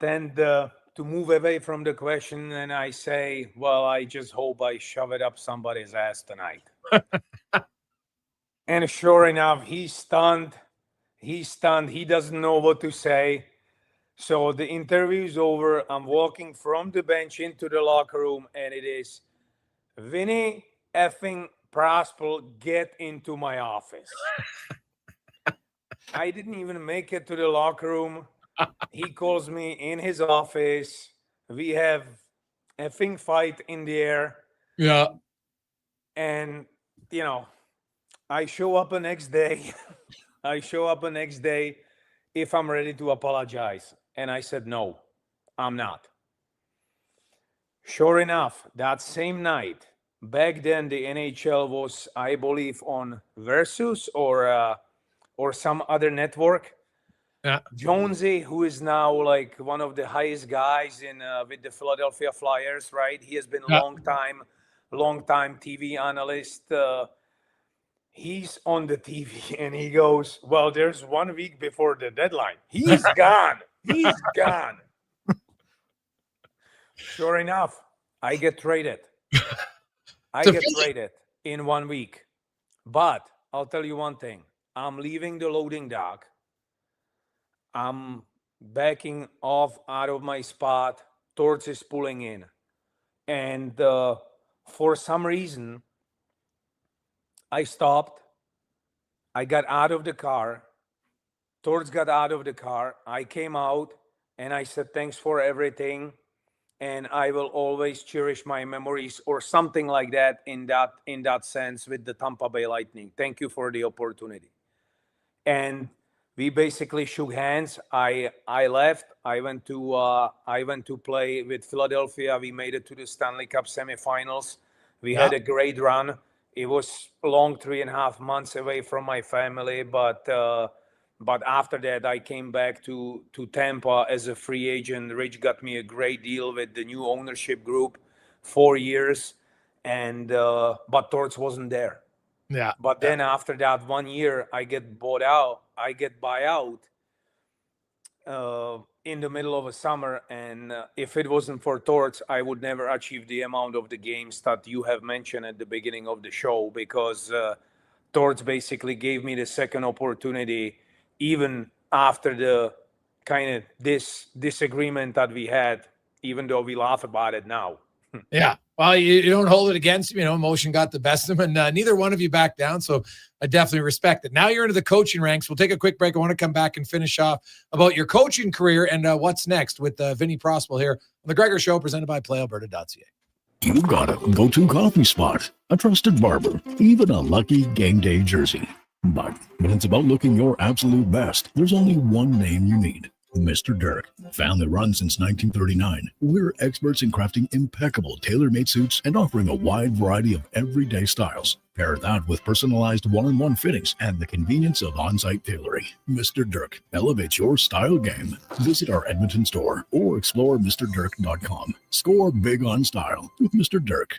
tend to move away from the question, and I say, well, I just hope I shove it up somebody's ass tonight. And sure enough, he's stunned. He doesn't know what to say. So the interview's over. I'm walking from the bench into the locker room, and it is, Vinny effing Prospel, get into my office. I didn't even make it to the locker room. He calls me in his office. We have effing fight in the air. Yeah. And, I show up the next day. If I'm ready to apologize. And I said, no, I'm not. Sure enough, that same night, back then the NHL was, I believe, on Versus or some other network. Yeah. Jonesy, who is now like one of the highest guys in with the Philadelphia Flyers, right? He has been long time TV analyst. He's on the TV and he goes, "Well, there's 1 week before the deadline. He's gone. He's gone." Sure enough, I get traded. I get traded in 1 week. But I'll tell you one thing. I'm leaving the loading dock. I'm backing off out of my spot. Torts is pulling in. And for some reason, I stopped. I got out of the car. Torts got out of the car. I came out and I said, "Thanks for everything. And I will always cherish my memories," or something like that in that sense with the Tampa Bay Lightning. Thank you for the opportunity. And we basically shook hands. I left. I went to play with Philadelphia. We made it to the Stanley Cup semifinals. We had a great run. It was a long 3.5 months away from my family, but after that, I came back to Tampa as a free agent. Rich got me a great deal with the new ownership group, 4 years, and but Torts wasn't there. Yeah. But then after that 1 year, I get bought out. I get buyout in the middle of a summer, and if it wasn't for Torts, I would never achieve the amount of the games that you have mentioned at the beginning of the show, because Torts basically gave me the second opportunity, even after the kind of this disagreement that we had, even though we laugh about it now. Yeah. Well, you don't hold it against him. Emotion got the best of him, and neither one of you backed down. So I definitely respect it. Now you're into the coaching ranks. We'll take a quick break. I want to come back and finish off about your coaching career and what's next with Vinny Prospel here on the Gregor Show, presented by PlayAlberta.ca. You got a go-to coffee spot, a trusted barber, even a lucky game day jersey. But when it's about looking your absolute best, there's only one name you need. Mr. Dirk. Family run since 1939. We're experts in crafting impeccable tailor-made suits and offering a wide variety of everyday styles. Pair that with personalized one-on-one fittings and the convenience of on-site tailoring. Mr. Dirk elevates your style game. Visit our Edmonton store or explore MrDirk.com. Score big on style with Mr. Dirk.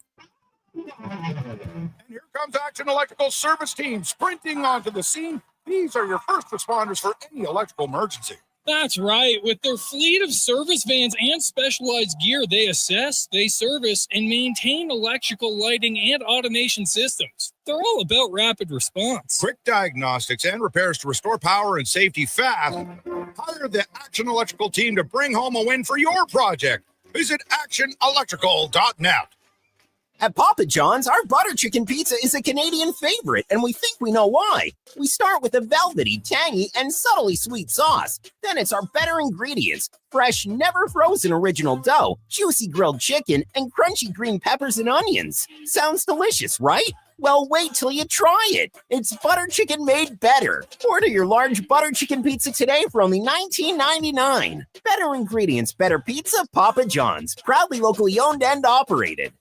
And here comes Action Electrical Service Team sprinting onto the scene. These are your first responders for any electrical emergency. That's right. With their fleet of service vans and specialized gear, they assess, they service, and maintain electrical lighting and automation systems. They're all about rapid response. Quick diagnostics and repairs to restore power and safety fast. Hire the Action Electrical team to bring home a win for your project. Visit actionelectrical.net. At Papa John's, our butter chicken pizza is a Canadian favorite, and we think we know why. We start with a velvety, tangy, and subtly sweet sauce. Then it's our better ingredients: fresh, never frozen original dough, juicy grilled chicken, and crunchy green peppers and onions. Sounds delicious, right? Well, wait till you try it. It's butter chicken made better. Order your large butter chicken pizza today for only $19.99. Better ingredients, better pizza, Papa John's. Proudly locally owned and operated.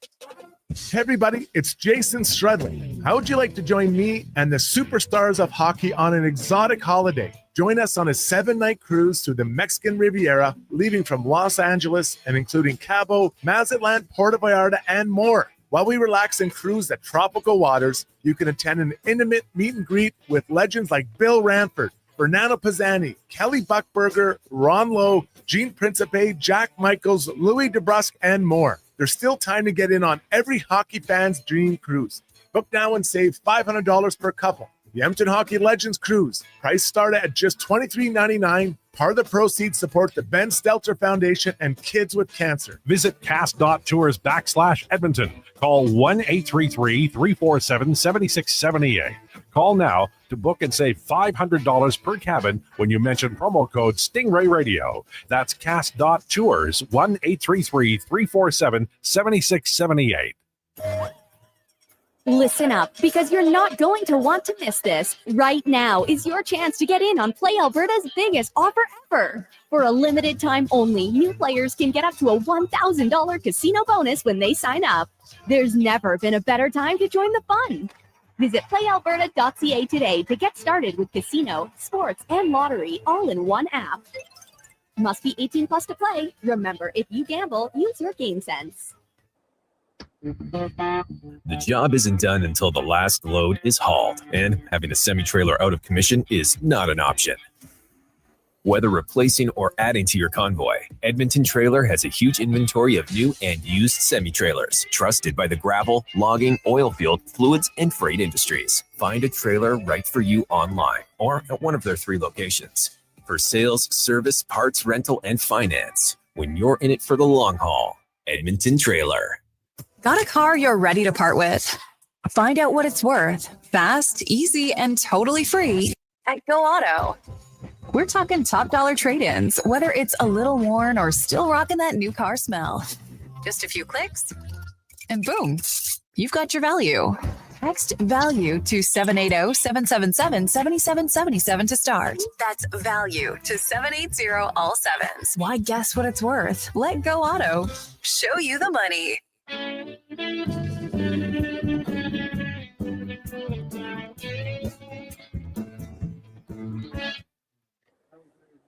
Hey everybody, it's Jason Strudley. How would you like to join me and the superstars of hockey on an exotic holiday? Join us on a 7-night cruise through the Mexican Riviera, leaving from Los Angeles and including Cabo, Mazatlan, Puerto Vallarta, and more. While we relax and cruise the tropical waters, you can attend an intimate meet and greet with legends like Bill Ranford, Fernando Pisani, Kelly Buckberger, Ron Lowe, Gene Principe, Jack Michaels, Louis DeBrusque, and more. There's still time to get in on every hockey fan's dream cruise. Book now and save $500 per couple. The Edmonton Hockey Legends Cruise. Price start at just $23.99. Part of the proceeds support the Ben Stelter Foundation and Kids with Cancer. Visit cast.tours/Edmonton. Call 1-833-347-7678. Call now to book and save $500 per cabin when you mention promo code Stingray Radio. That's cast.tours, 1-833-347-7678. Listen up, because you're not going to want to miss this. Right now is your chance to get in on Play Alberta's biggest offer ever. For a limited time only, new players can get up to a $1,000 casino bonus when they sign up. There's never been a better time to join the fun. Visit playalberta.ca today to get started with casino, sports, and lottery all in one app. Must be 18 plus to play. Remember, if you gamble, use your game sense. The job isn't done until the last load is hauled, and having a semi-trailer out of commission is not an option. Whether replacing or adding to your convoy, Edmonton Trailer has a huge inventory of new and used semi-trailers, trusted by the gravel, logging, oil field, fluids, and freight industries. Find a trailer right for you online or at one of their 3 locations. For sales, service, parts, rental, and finance, when you're in it for the long haul, Edmonton Trailer. Got a car you're ready to part with? Find out what it's worth, fast, easy, and totally free at Go Auto. We're talking top dollar trade-ins, whether it's a little worn or still rocking that new car smell. Just a few clicks, and boom, you've got your value. Text value to 780-777-7777 to start. That's value to 780 all sevens. Why guess what it's worth? Let Go Auto show you the money.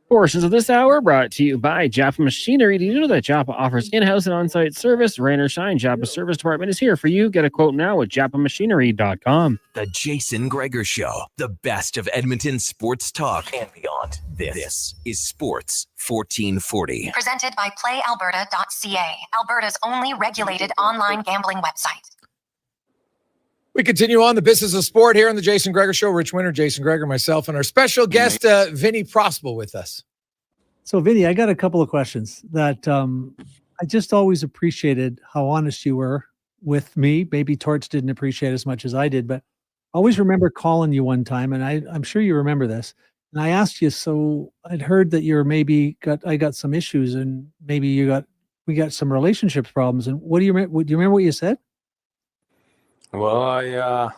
Portions of this hour brought to you by Joppa Machinery. Do you know that Joppa offers in-house and on-site service? Rain or shine, Joppa's service department is here for you. Get a quote now at joppamachinery.com. The Jason Gregor Show, the best of Edmonton sports talk and beyond. This is Sports 1440. Presented by playalberta.ca, Alberta's only regulated online gambling website. We continue on the business of sport here on the Jason Gregor Show. Rich Winter, Jason Gregor, myself, and our special guest, Vinny Prospel, with us. So, Vinny, I got a couple of questions that I just always appreciated how honest you were with me. Maybe Torts didn't appreciate as much as I did, but I always remember calling you one time, and I'm sure you remember this. And I asked you, so I'd heard that you're I got some issues, and maybe we got some relationships problems. And do you remember what you said? Well,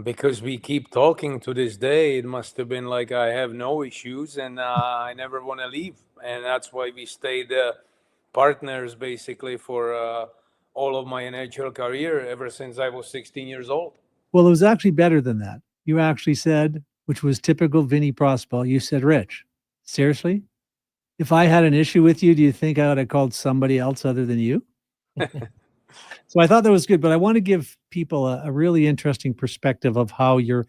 because we keep talking to this day, it must have been like I have no issues and I never want to leave. And that's why we stayed partners basically for all of my NHL career ever since I was 16 years old. Well, it was actually better than that. You actually said, which was typical Vinny Prospel, you said, Rich, seriously? If I had an issue with you, do you think I would have called somebody else other than you? So I thought that was good, but I want to give people a really interesting perspective of how your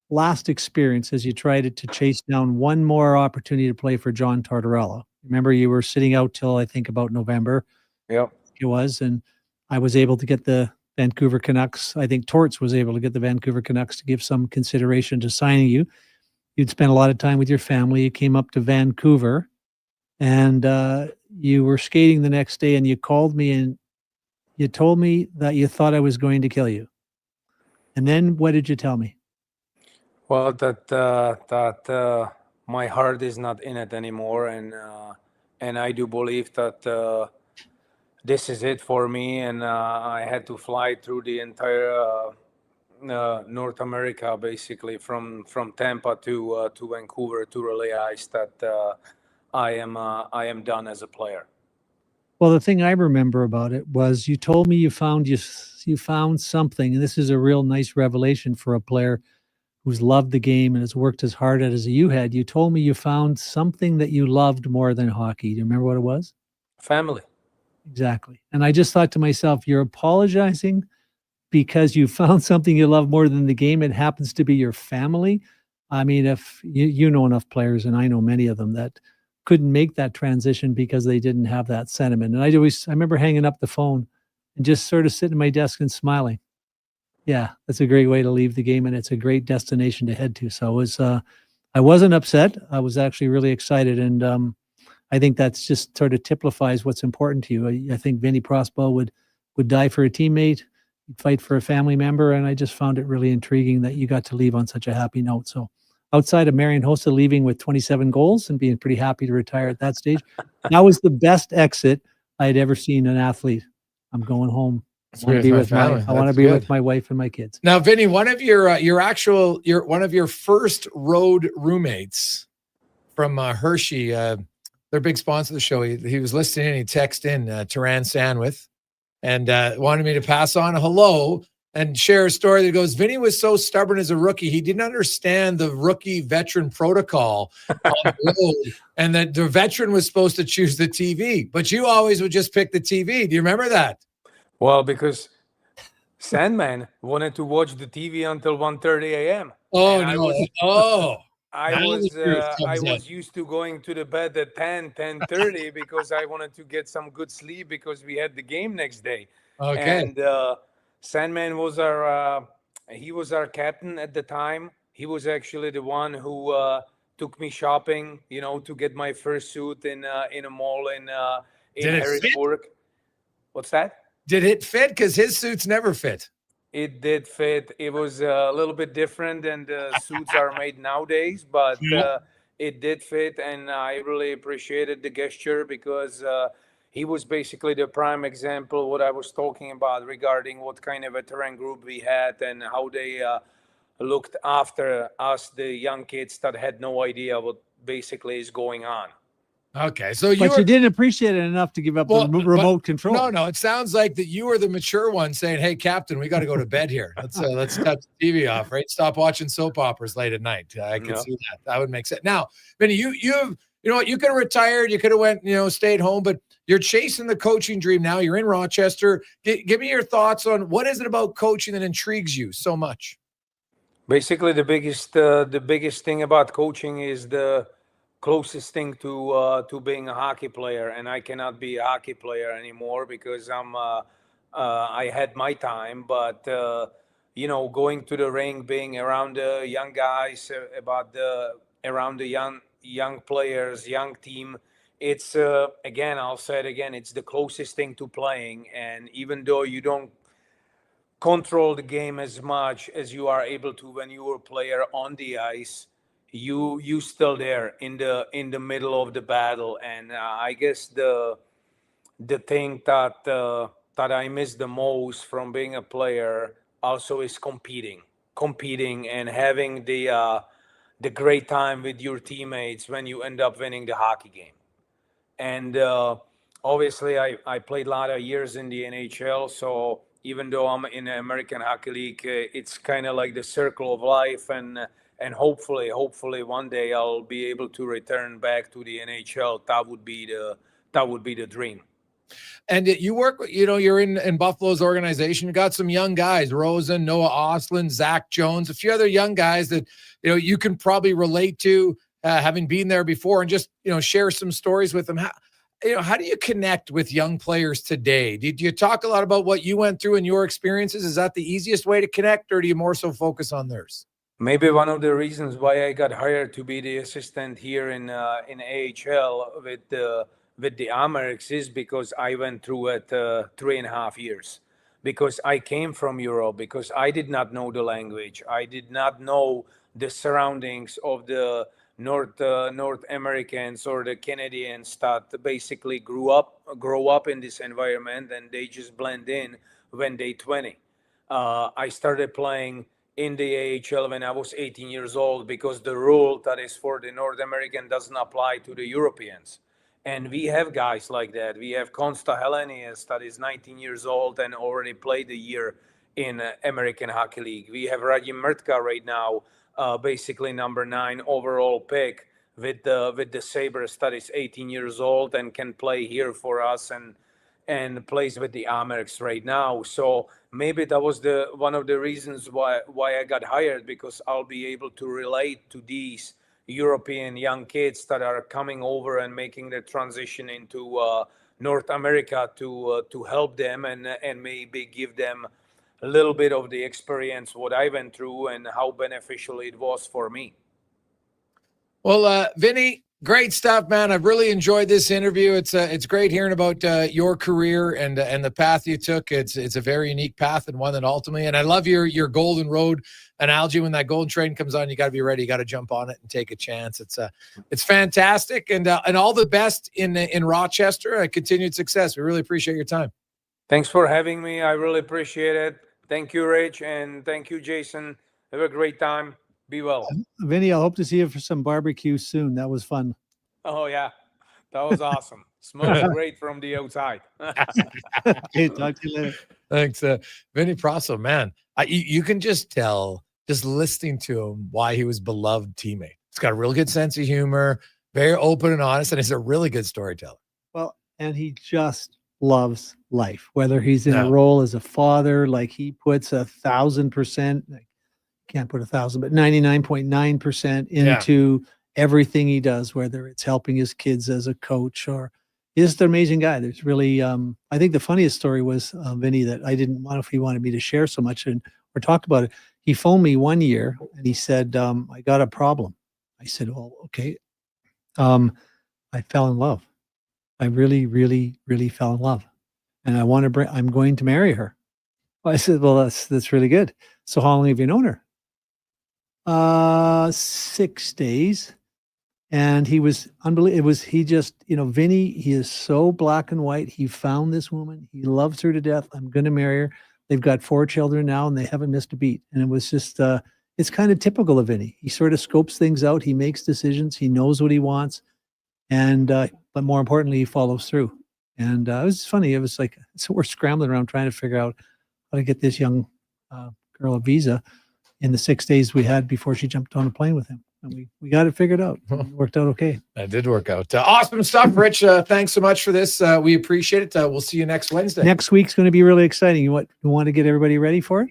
last experience as you tried to chase down one more opportunity to play for John Tortorella. Remember, you were sitting out till I think about November. Yep. It was, and I was able to get the Vancouver Canucks. I think Torts was able to get the Vancouver Canucks to give some consideration to signing you. You'd spent a lot of time with your family. You came up to Vancouver, and you were skating the next day, and you called me and you told me that you thought I was going to kill you. And then what did you tell me? Well, that my heart is not in it anymore, and I do believe that this is it for me. And I had to fly through the entire North America, basically from Tampa to Vancouver to realize that I am done as a player. Well, the thing I remember about it was you told me you found something, and this is a real nice revelation for a player who's loved the game and has worked as hard at it as you had. You told me you found something that you loved more than hockey. Do you remember what it was? Family. Exactly. And I just thought to myself, you're apologizing because you found something you love more than the game. It happens to be your family. I mean, if you know enough players, and I know many of them, that couldn't make that transition because they didn't have that sentiment. And I remember hanging up the phone and just sort of sitting at my desk and smiling. Yeah, that's a great way to leave the game, and it's a great destination to head to. So I wasn't upset. I was actually really excited, and I think that's just sort of typifies what's important to you. I think Vinny Prospel would die for a teammate, fight for a family member, and I just found it really intriguing that you got to leave on such a happy note. So outside of Marian Hossa leaving with 27 goals and being pretty happy to retire at that stage, that was the best exit I had ever seen an athlete. I'm going home. I want to be with my wife and my kids. Now, Vinny, one of your first road roommates from Hershey, their big sponsor of the show, he was listening and he texted in Taran Sanwith and wanted me to pass on a hello and share a story that goes, Vinny was so stubborn as a rookie. He didn't understand the rookie veteran protocol on the road, and that the veteran was supposed to choose the TV, but you always would just pick the TV. Do you remember that? Well, because Sandman wanted to watch the TV until 1:30 a.m. Oh, and no. I was used to going to the bed at 10:30 because I wanted to get some good sleep because we had the game next day. Okay. And Sandman was our captain at the time. He was actually the one who took me shopping, to get my first suit in a mall in Harrisburg. What's that? Did it fit? Because his suits never fit. It did fit. It was a little bit different than the suits are made nowadays, but it did fit, and I really appreciated the gesture because he was basically the prime example of what I was talking about regarding what kind of veteran group we had and how they looked after us, the young kids that had no idea what basically is going on. Okay, so you didn't appreciate it enough to give up the remote control. No, it sounds like that you were the mature one saying, "Hey, Captain, we got to go to bed here. Let's cut the TV off, right? Stop watching soap operas late at night." I can see that. That would make sense. Now, Vinny, you have, you could have retired, you could have went, stayed home, but you're chasing the coaching dream now. You're in Rochester. Give me your thoughts on what is it about coaching that intrigues you so much. Basically, the biggest thing about coaching is the closest thing to being a hockey player, and I cannot be a hockey player anymore because I had my time. But going to the ring, being around the young guys, around the young players, young team, it's again, I'll say it again, it's the closest thing to playing. And even though you don't control the game as much as you are able to when you were a player on the ice, you still there in the middle of the battle. And I guess the thing that I miss the most from being a player also is competing and having the great time with your teammates when you end up winning the hockey game. And obviously I played a lot of years in the NHL, so even though I'm in the American Hockey League, it's kind of like the circle of life, and hopefully one day I'll be able to return back to the NHL. That would be the dream. And you work, you're in Buffalo's organization. You got some young guys, Rosen, Noah Ostlund, Zach Jones, a few other young guys that, you can probably relate to having been there before, and just, share some stories with them. How do you connect with young players today? Do you talk a lot about what you went through and your experiences? Is that the easiest way to connect, or do you more so focus on theirs? Maybe one of the reasons why I got hired to be the assistant here in AHL with the Amerks is because I went through it 3.5 years. Because I came from Europe, because I did not know the language, I did not know the surroundings of the North Americans or the Canadians that basically grow up in this environment, and they just blend in when they're 20. I started playing in the AHL when I was 18 years old because the rule that is for the North American doesn't apply to the Europeans. And we have guys like that. We have Konsta Helenius that is 19 years old and already played a year in American Hockey League. We have Radim Mrtka right now, basically number 9 overall pick with the Sabres that is 18 years old and can play here for us and plays with the Amerks right now. So maybe that was one of the reasons why I got hired, because I'll be able to relate to these European young kids that are coming over and making the transition into North America to help them and maybe give them a little bit of the experience what I went through and how beneficial it was for me. Well, Vinny, great stuff, man. I've really enjoyed this interview. It's great hearing about your career and the path you took. It's a very unique path and one that ultimately, and I love your Golden Road analogy. When that golden train comes on, you got to be ready. You got to jump on it and take a chance. It's fantastic, and all the best in Rochester. Continued success. We really appreciate your time. Thanks for having me. I really appreciate it. Thank you, Rich, and thank you, Jason. Have a great time. Be well. Vinny, I hope to see you for some barbecue soon. That was fun. Oh, yeah. That was awesome. Smells great from the outside. Okay, talk to you later. Thanks, Vinny Prasso. Man, you can just tell, just listening to him, why he was beloved teammate. He's got a real good sense of humor, very open and honest, and he's a really good storyteller. Well, and he just loves life, whether he's in a role as a father, like he puts 1,000%, can't put 1,000, but 99.9% into everything he does, whether it's helping his kids as a coach or he's just an amazing guy. There's really, I think the funniest story was Vinny, that I didn't know if he wanted me to share so much or talked about it. He phoned me one year and he said, I got a problem. I said, well, okay. I fell in love. I really, really, really fell in love. And I'm going to marry her. I said, well, that's really good. So how long have you known her? 6 days. And he was unbelievable. He just, Vinny, he is so black and white. He found this woman. He loves her to death. I'm going to marry her. They've got 4 children now and they haven't missed a beat. And it was just, it's kind of typical of Vinny. He sort of scopes things out. He makes decisions. He knows what he wants. And, but more importantly, he follows through. And it was funny. It was like, so we're scrambling around trying to figure out how to get this young girl a visa in the 6 days we had before she jumped on a plane with him. And we got it figured out. It worked out okay. It did work out. Awesome stuff, Rich. Thanks so much for this. We appreciate it. We'll see you next Wednesday. Next week's going to be really exciting. You want to get everybody ready for it?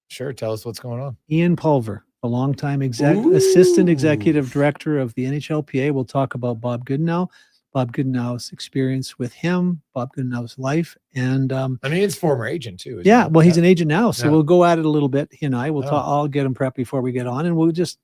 Sure. Tell us what's going on. Ian Pulver, a longtime assistant executive director of the NHLPA. We'll talk about Bob Goodenow, Bob Goodenow's experience with him, Bob Goodenow's life. And he's a former agent too. Yeah. Well, he's an agent now. So we'll go at it a little bit. He and I will talk. I'll get him prepped before we get on, and we'll just,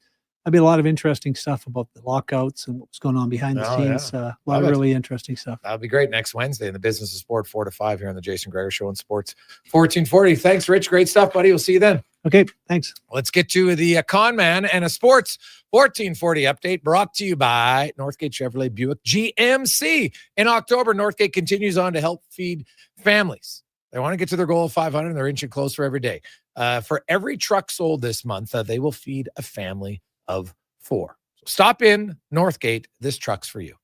there'll be a lot of interesting stuff about the lockouts and what's going on behind the scenes. A lot of really interesting stuff. That'll be great next Wednesday in the Business of Sport, 4 to 5 here on the Jason Gregor Show on Sports 1440. Thanks, Rich. Great stuff, buddy. We'll see you then. Okay, thanks. Let's get to the Con Man and a Sports 1440 update brought to you by Northgate Chevrolet Buick GMC. In October, Northgate continues on to help feed families. They want to get to their goal of 500, and they're inching closer every day. For every truck sold this month, they will feed a family of 4. So stop in Northgate. This truck's for you.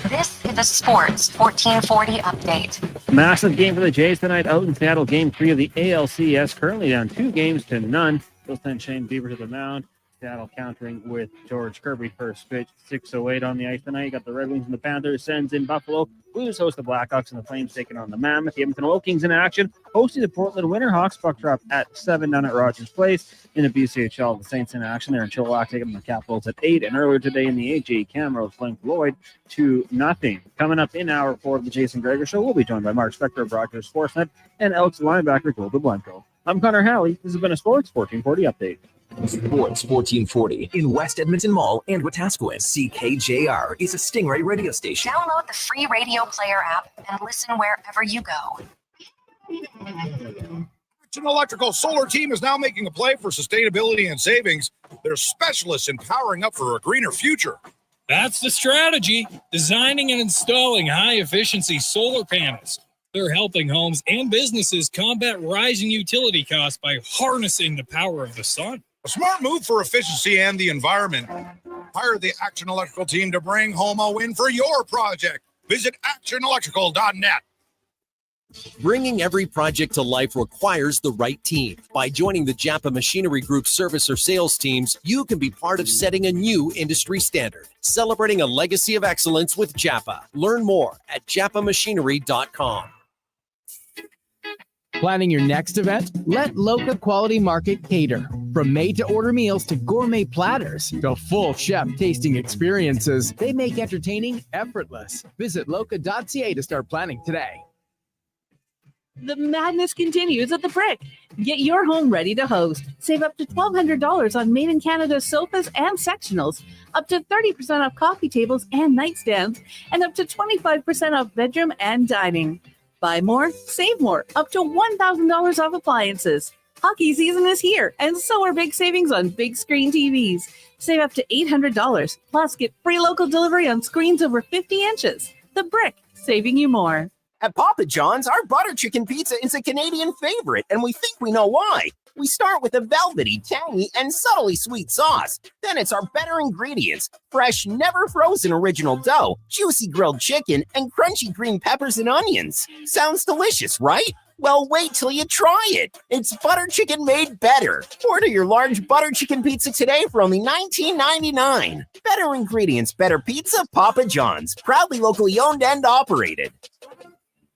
This is the Sports 1440 update. Massive game for the Jays tonight out in Seattle. Game 3 of the ALCS. Currently down 2-0. They'll send Shane Bieber to the mound. Seattle countering with George Kirby. First pitch, 6:08 on the ice tonight. You got the Red Wings and the Panthers. Sends in Buffalo. Blues host the Blackhawks, and the Flames taking on the Mammoth. The Edmonton Oil Kings in action, hosting the Portland Winterhawks. Puck drop at 7 down at Rogers Place. In the BCHL, the Saints in action there in Chilliwack, taking on the Capitals at 8. And earlier today in the AJ Camrose flanked Lloyd 2-0. Coming up in hour 4 of the Jason Gregor Show, we'll be joined by Mark Spector of Broadcast Sportsnet and Elks linebacker Golden Blanco. I'm Connor Halley. This has been a Sports 1440 update. Sports 1440 in West Edmonton Mall and Wetaskiwin. CKJR is a Stingray radio station. Download the free radio player app and listen wherever you go. Action Electrical Solar Team is now making a play for sustainability and savings. They're specialists in powering up for a greener future. That's the strategy. Designing and installing high-efficiency solar panels. They're helping homes and businesses combat rising utility costs by harnessing the power of the sun. A smart move for efficiency and the environment. Hire the Action Electrical team to bring home a win for your project. Visit actionelectrical.net. Bringing every project to life requires the right team. By joining the Japa Machinery Group service or sales teams, you can be part of setting a new industry standard. Celebrating a legacy of excellence with Japa. Learn more at japamachinery.com. Planning your next event? Let Loca Quality Market cater. From made-to-order meals to gourmet platters to full chef tasting experiences, they make entertaining effortless. Visit loca.ca to start planning today. The madness continues at the Brick. Get your home ready to host. Save up to $1,200 on made in Canada sofas and sectionals, up to 30% off coffee tables and nightstands, and up to 25% off bedroom and dining. Buy more, save more, up to $1,000 off appliances. Hockey season is here, and so are big savings on big screen TVs. Save up to $800, plus get free local delivery on screens over 50 inches. The Brick, saving you more. At Papa John's, our butter chicken pizza is a Canadian favorite, and we think we know why. We start with a velvety, tangy, and subtly sweet sauce. Then it's our better ingredients: fresh, never frozen original dough, juicy grilled chicken, and crunchy green peppers and onions. Sounds delicious, right? Well, wait till you try it. It's butter chicken made better. Order your large butter chicken pizza today for only $19.99. Better ingredients, better pizza, Papa John's. Proudly locally owned and operated.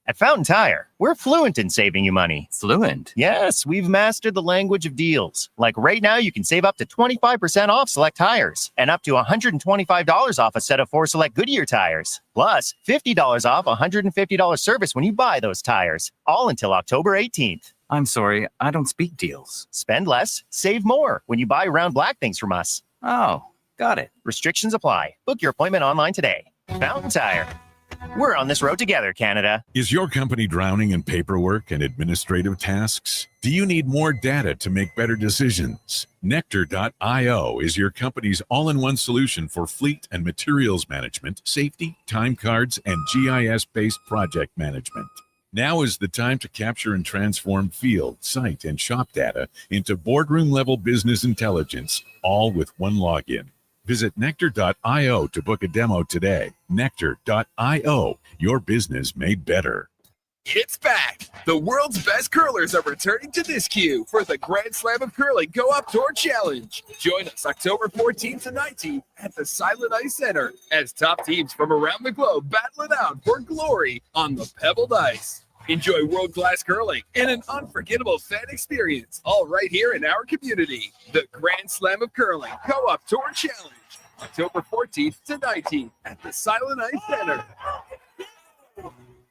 At Fountain Tire, we're fluent in saving you money. Fluent? Yes, we've mastered the language of deals. Like right now, you can save up to 25% off select tires and up to $125 off a set of 4 select Goodyear tires. Plus, $50 off $150 service when you buy those tires. All until October 18th. I'm sorry, I don't speak deals. Spend less, save more when you buy round black things from us. Oh, got it. Restrictions apply. Book your appointment online today. Fountain Tire. We're on this road together, Canada. Is your company drowning in paperwork and administrative tasks? Do you need more data to make better decisions? Nectar.io is your company's all-in-one solution for fleet and materials management, safety, time cards, and GIS-based project management. Now is the time to capture and transform field, site, and shop data into boardroom-level business intelligence, all with one login. Visit Nectar.io to book a demo today. Nectar.io, your business made better. It's back! The world's best curlers are returning to this queue for the Grand Slam of Curling Go Up Tour Challenge. Join us October 14th to 19th at the Silent Ice Center as top teams from around the globe battle it out for glory on the pebbled ice. Enjoy world-class curling and an unforgettable fan experience, all right here in our community. The Grand Slam of Curling Co-op Tour Challenge, October 14th to 19th at the Silent Ice Center.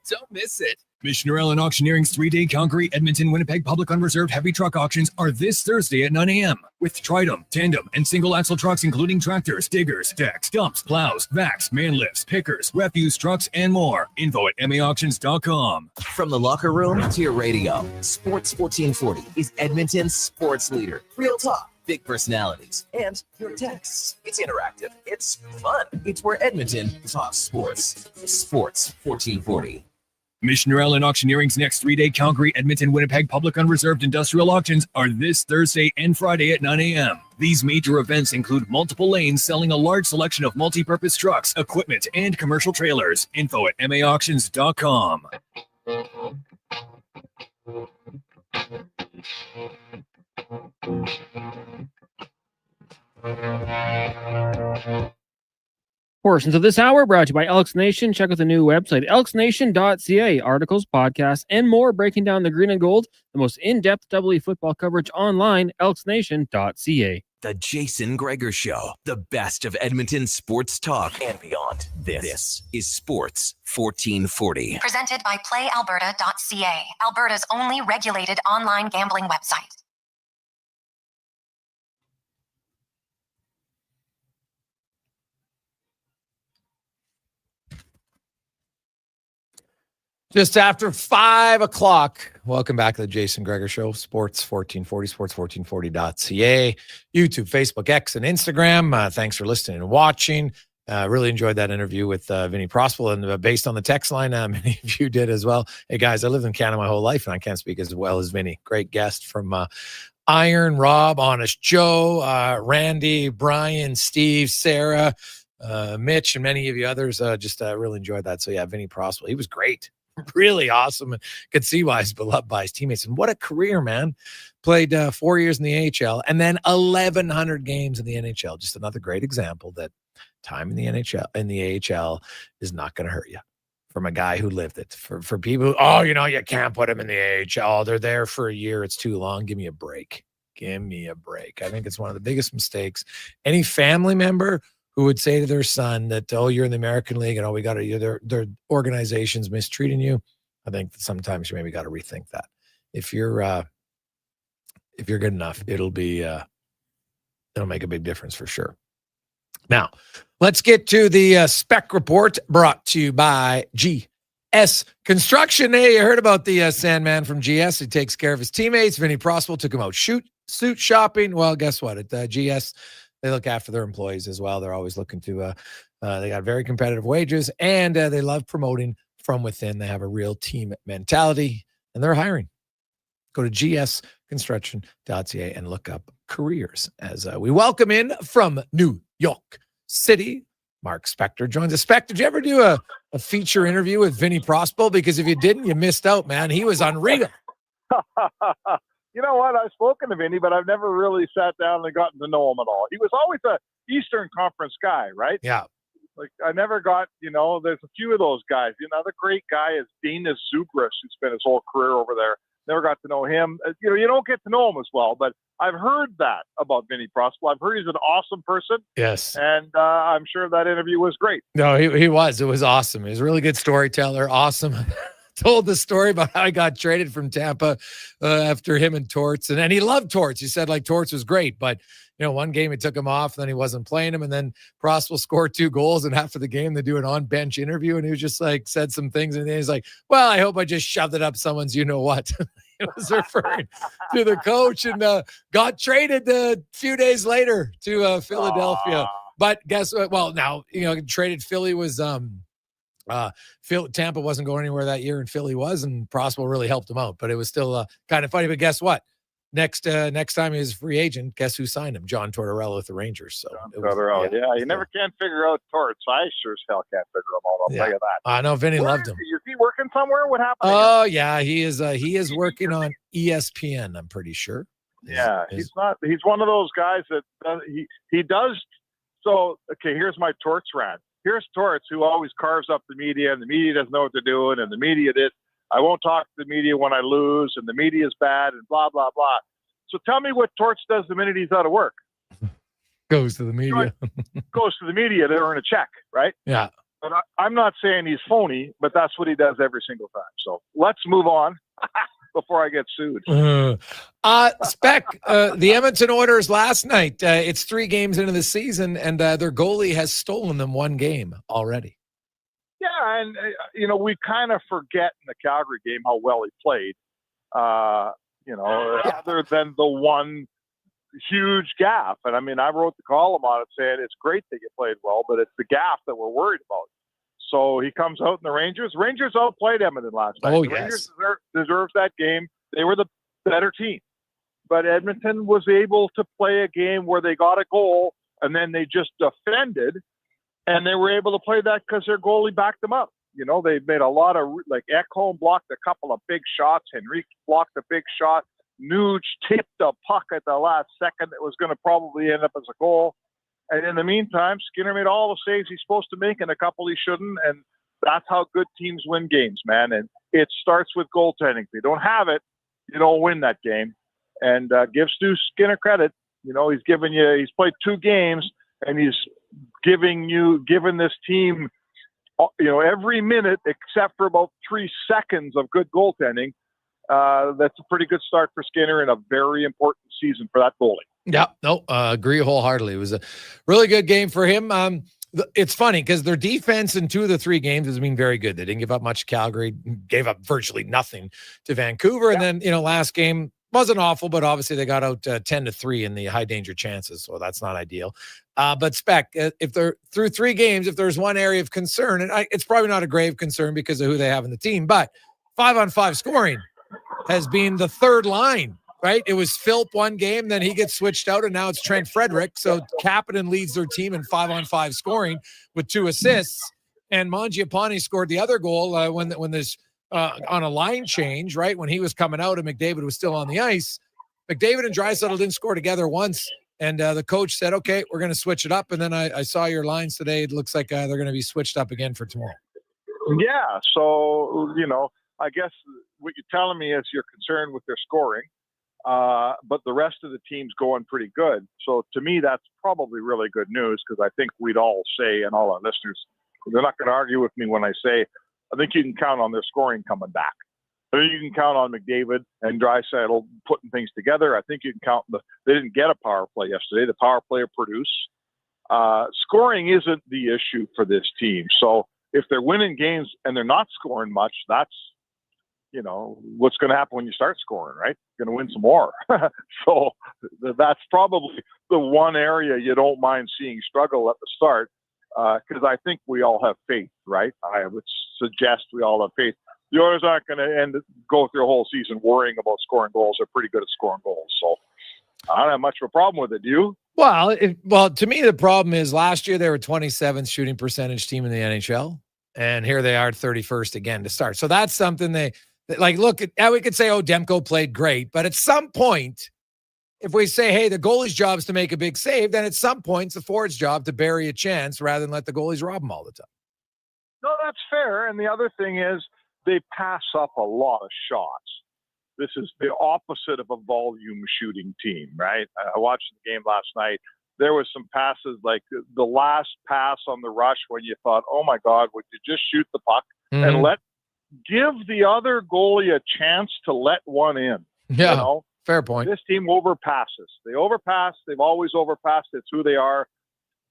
Don't miss it. Missioner Allen Auctioneering's 3-day Calgary, Edmonton, Winnipeg public unreserved heavy truck auctions are this Thursday at 9 a.m. with Tritum, tandem, and single axle trucks including tractors, diggers, decks, dumps, plows, vacs, man lifts, pickers, refuse trucks, and more. Info at maauctions.com. From the locker room to your radio, Sports 1440 is Edmonton's sports leader. Real talk, big personalities, and your texts. It's interactive. It's fun. It's where Edmonton talks sports. Sports 1440. Missioner Allen Auctioneering's next 3-day Calgary, Edmonton, Winnipeg public unreserved industrial auctions are this Thursday and Friday at 9 a.m. These major events include multiple lanes selling a large selection of multi-purpose trucks, equipment, and commercial trailers. Info at maauctions.com. Portions of this hour brought to you by Elks Nation. Check out the new website, elksnation.ca. Articles, podcasts, and more breaking down the green and gold. The most in-depth EE football coverage online, elksnation.ca. The Jason Gregor Show, the best of Edmonton sports talk and beyond. This is Sports 1440. Presented by PlayAlberta.ca, Alberta's only regulated online gambling website. Just after 5 o'clock. Welcome back to the Jason Gregor Show, Sports 1440, sports1440.ca, YouTube, Facebook, X, and Instagram. Thanks for listening and watching. Really enjoyed that interview with Vinny Prospel, and based on the text line, many of you did as well. Hey, guys, I lived in Canada my whole life, and I can't speak as well as Vinny. Great guest from Iron, Rob, Honest Joe, Randy, Brian, Steve, Sarah, Mitch, and many of you others. Just really enjoyed that. So, yeah, Vinny Prospel, he was great. Really awesome, and could see why he's beloved by his teammates. And what a career, man. Played 4 years in the AHL and then 1,100 games in the NHL. Just another great example that time in the NHL, in the AHL, is not going to hurt you. From a guy who lived it. For people who, you can't put them in the AHL. They're there for a year. It's too long. Give me a break. Give me a break. I think it's one of the biggest mistakes. Any family member who would say to their son that, you're in the American League and we got to, their organization's mistreating you. I think that sometimes you maybe got to rethink that. If you're good enough, it'll make a big difference for sure. Now, let's get to the spec report brought to you by GS Construction. Hey, you heard about the Sandman from GS. He takes care of his teammates. Vinny Prospel took him out suit shopping. Well, guess what? At GS, they look after their employees as well. They're always looking to, they got very competitive wages, and they love promoting from within. They have a real team mentality, and they're hiring. Go to gsconstruction.ca and look up careers as we welcome in from New York City. Mark Spector joins us. Spec, did you ever do a feature interview with Vinny Prospel? Because if you didn't, you missed out, man. He was unreal. You know what? I've spoken to Vinny, but I've never really sat down and gotten to know him at all. He was always a Eastern Conference guy, right? Yeah. Like, I never got, there's a few of those guys. Another great guy is Dana Zubris, who spent his whole career over there. Never got to know him. You don't get to know him as well, but I've heard that about Vinny Prospel. I've heard he's an awesome person. Yes. And I'm sure that interview was great. No, he was. It was awesome. He was a really good storyteller. Awesome. Told the story about how he got traded from Tampa after him and Torts. And he loved Torts. He said, Torts was great, but one game he took him off, and then he wasn't playing him. And then Prospel scored 2 goals, and after the game, they do an on-bench interview, and he was just said some things. And then he's like, well, I hope I just shoved it up someone's what. It was referring to the coach, and got traded a few days later to Philadelphia. But guess what? Well, now, traded Philly was Tampa wasn't going anywhere that year, and Philly was, and Prospel really helped him out. But it was still kind of funny. But guess what? Next time he was a free agent, guess who signed him? John Tortorella with the Rangers. So Tortorella, you never can figure out Torts. I sure as hell can't figure him out. I'll tell you that. I know Vinny loved him. Is he working somewhere? What happened? Oh yeah, he is. He is working on ESPN. I'm pretty sure. Yeah, he's not. He's one of those guys that he does. So okay, here's my Torts rant. Here's Torts, who always carves up the media, and the media doesn't know what they're doing, and the media did. I won't talk to the media when I lose, and the media is bad, and blah, blah, blah. So tell me what Torts does the minute he's out of work. Goes to the media. Goes to the media to earn a check, right? Yeah. But I'm not saying he's phony, but that's what he does every single time. So let's move on before I get sued. Spec, the Edmonton Oilers last night, it's 3 games into the season, and their goalie has stolen them 1 game already. Yeah, and, we kind of forget in the Calgary game how well he played, other than the one huge gaffe. And, I wrote the column on it saying it's great that you played well, but it's the gaffe that we're worried about. So he comes out in the Rangers. Rangers outplayed Edmonton last night. Oh, the yes. Rangers deserved that game. They were the better team. But Edmonton was able to play a game where they got a goal, and then they just defended. And they were able to play that because their goalie backed them up. They made a lot of, Ekholm blocked a couple of big shots. Henrique blocked a big shot. Nuge tipped a puck at the last second that was going to probably end up as a goal. And in the meantime, Skinner made all the saves he's supposed to make and a couple he shouldn't. And that's how good teams win games, man. And it starts with goaltending. If you don't have it, you don't win that game. And give Stu Skinner credit. He's played 2 games, and he's given this team, every minute except for about 3 seconds of good goaltending. That's a pretty good start for Skinner in a very important season for that goalie. Yeah, no, agree wholeheartedly. It was a really good game for him. It's funny because their defense in 2 of the 3 games has been very good. They didn't give up much to Calgary, gave up virtually nothing to Vancouver. Yeah. And then, last game wasn't awful, but obviously they got out 10-3 in the high danger chances. So that's not ideal. But Spec, if they're through 3 games, if there's one area of concern, and it's probably not a grave concern because of who they have in the team, but 5-on-5 scoring has been the 3rd line, right? It was Philp one game, then he gets switched out, and now it's Trent Frederick. So Kapanen leads their team in 5-on-5 scoring with 2 assists, and Mangiapane scored the other goal when this on a line change, right? When he was coming out and McDavid was still on the ice. McDavid and Draisaitl didn't score together once, and the coach said, okay, we're going to switch it up. And then I saw your lines today. It looks like they're going to be switched up again for tomorrow. Yeah, so, I guess what you're telling me is you're concerned with their scoring, but the rest of the team's going pretty good. So to me, that's probably really good news, because I think we'd all say, and all our listeners, they're not going to argue with me when I say, I think you can count on their scoring coming back. I think you can count on McDavid and Draisaitl putting things together. I think you can count they didn't get a power play yesterday. The power play produced. Scoring isn't the issue for this team. So if they're winning games and they're not scoring much, that's, what's going to happen when you start scoring, right? You're going to win some more. So that's probably the one area you don't mind seeing struggle at the start, because I think we all have faith, right? I would suggest we all have faith. the Oilers aren't going to go through a whole season worrying about scoring goals. They're pretty good at scoring goals. So I don't have much of a problem with it. Do you? Well, to me, the problem is last year they were 27th shooting percentage team in the NHL, and here they are 31st again to start. So that's something we could say, oh, Demko played great, but at some point, if we say, hey, the goalie's job is to make a big save, then at some point it's the forward's job to bury a chance rather than let the goalies rob them all the time. No, that's fair. And the other thing is they pass up a lot of shots. This is the opposite of a volume shooting team, right? I watched the game last night. There was some passes, like the last pass on the rush when you thought, oh my God, would you just shoot the puck and give the other goalie a chance to let one in? Yeah. You know? Fair point. This team overpasses. They overpass. They've always overpassed. It's who they are.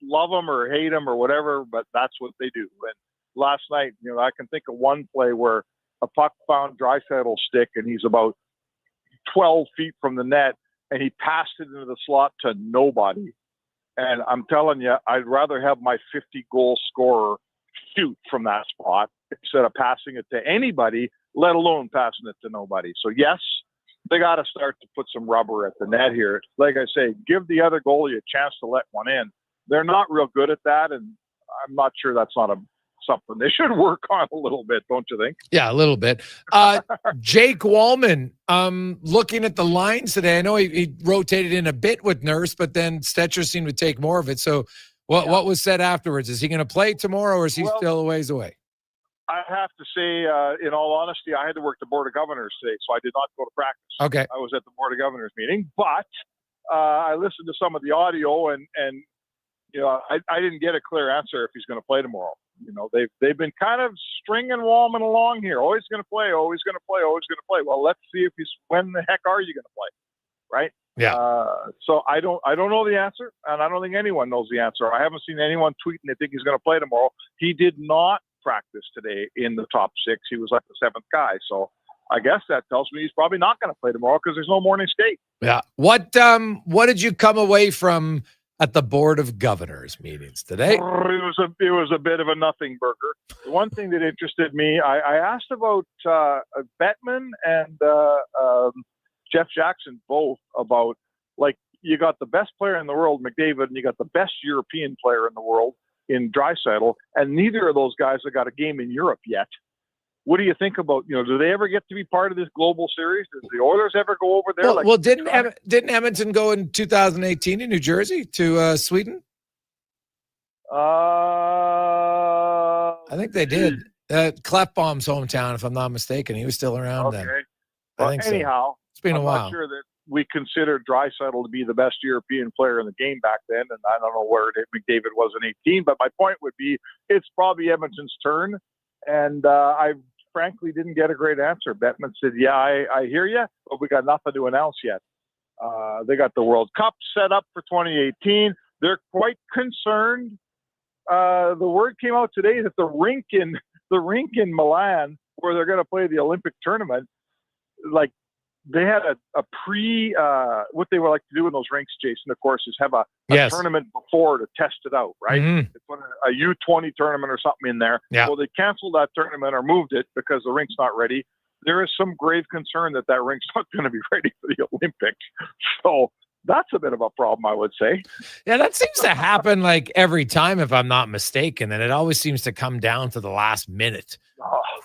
Love them or hate them or whatever, but that's what they do. And last night, I can think of one play where a puck found Draisaitl's stick and he's about 12 feet from the net and he passed it into the slot to nobody. And I'm telling you, I'd rather have my 50-goal scorer shoot from that spot instead of passing it to anybody, let alone passing it to nobody. So yes, they got to start to put some rubber at the net here. Like I say, give the other goalie a chance to let one in. They're not real good at that, and I'm not sure that's not something they should work on a little bit, don't you think? Yeah, a little bit. Jake Wallman, looking at the lines today, I know he rotated in a bit with Nurse, but then Stetcher seemed to take more of it. So what was said afterwards? Is he going to play tomorrow, or is he still a ways away? I have to say, in all honesty, I had to work the Board of Governors today, so I did not go to practice. Okay. I was at the Board of Governors meeting, but I listened to some of the audio, and I didn't get a clear answer if he's going to play tomorrow. They've been kind of stringing Wallman along here. Always going to play, always going to play, always going to play. Well, let's see if when the heck are you going to play, right? Yeah. So I don't know the answer, and I don't think anyone knows the answer. I haven't seen anyone tweeting they think he's going to play tomorrow. He did not practice today in the top six. He was like the seventh guy. So I guess that tells me he's probably not going to play tomorrow because there's no morning skate. Yeah. What did you come away from at the Board of Governors meetings today? It was a bit of a nothing burger. The one thing that interested me, I asked about Bettman and Jeff Jackson both about, like, you got the best player in the world, McDavid, and you got the best European player in the world in Draisaitl, and neither of those guys have got a game in Europe yet. What do you think about, do they ever get to be part of this global series? Does the Oilers ever go over there? Well, didn't Edmonton go in 2018 in New Jersey to Sweden? I think they did. Clefbaum's hometown, if I'm not mistaken. He was still around then. Well, I think anyhow, it's been a I'm while. not sure that we considered Draisaitl to be the best European player in the game back then, and I don't know where McDavid was in 18, but my point would be it's probably Edmonton's turn, and I frankly didn't get a great answer. Bettman said, yeah, I hear you, but we got nothing to announce yet. They got the World Cup set up for 2018. They're quite concerned. The word came out today that the rink in Milan, where they're going to play the Olympic tournament, like, they had a what they would like to do in those rinks, Jason, of course, is have a tournament before to test it out, right? Mm-hmm. It's a U20 tournament or something in there. Yeah. Well, they canceled that tournament or moved it because the rink's not ready. There is some grave concern that rink's not going to be ready for the Olympics. So that's a bit of a problem, I would say. Yeah, that seems to happen like every time, if I'm not mistaken. And it always seems to come down to the last minute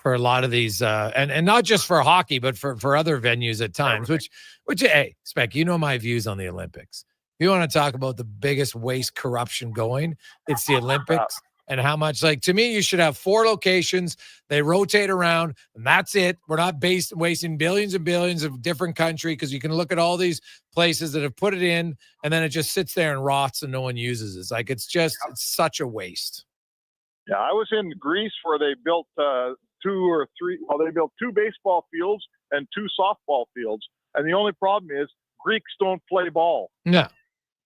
for a lot of these, and not just for hockey, but for other venues at times, which, hey, Spec, my views on the Olympics. If you want to talk about the biggest waste corruption going, it's the Olympics. And how much, to me, you should have 4 locations. They rotate around, and that's it. We're not wasting billions and billions of different country, because you can look at all these places that have put it in, and then it just sits there and rots and no one uses it. It's such a waste. Yeah, I was in Greece where they built 2 or 3. Well, they built 2 baseball fields and 2 softball fields, and the only problem is Greeks don't play ball. Yeah.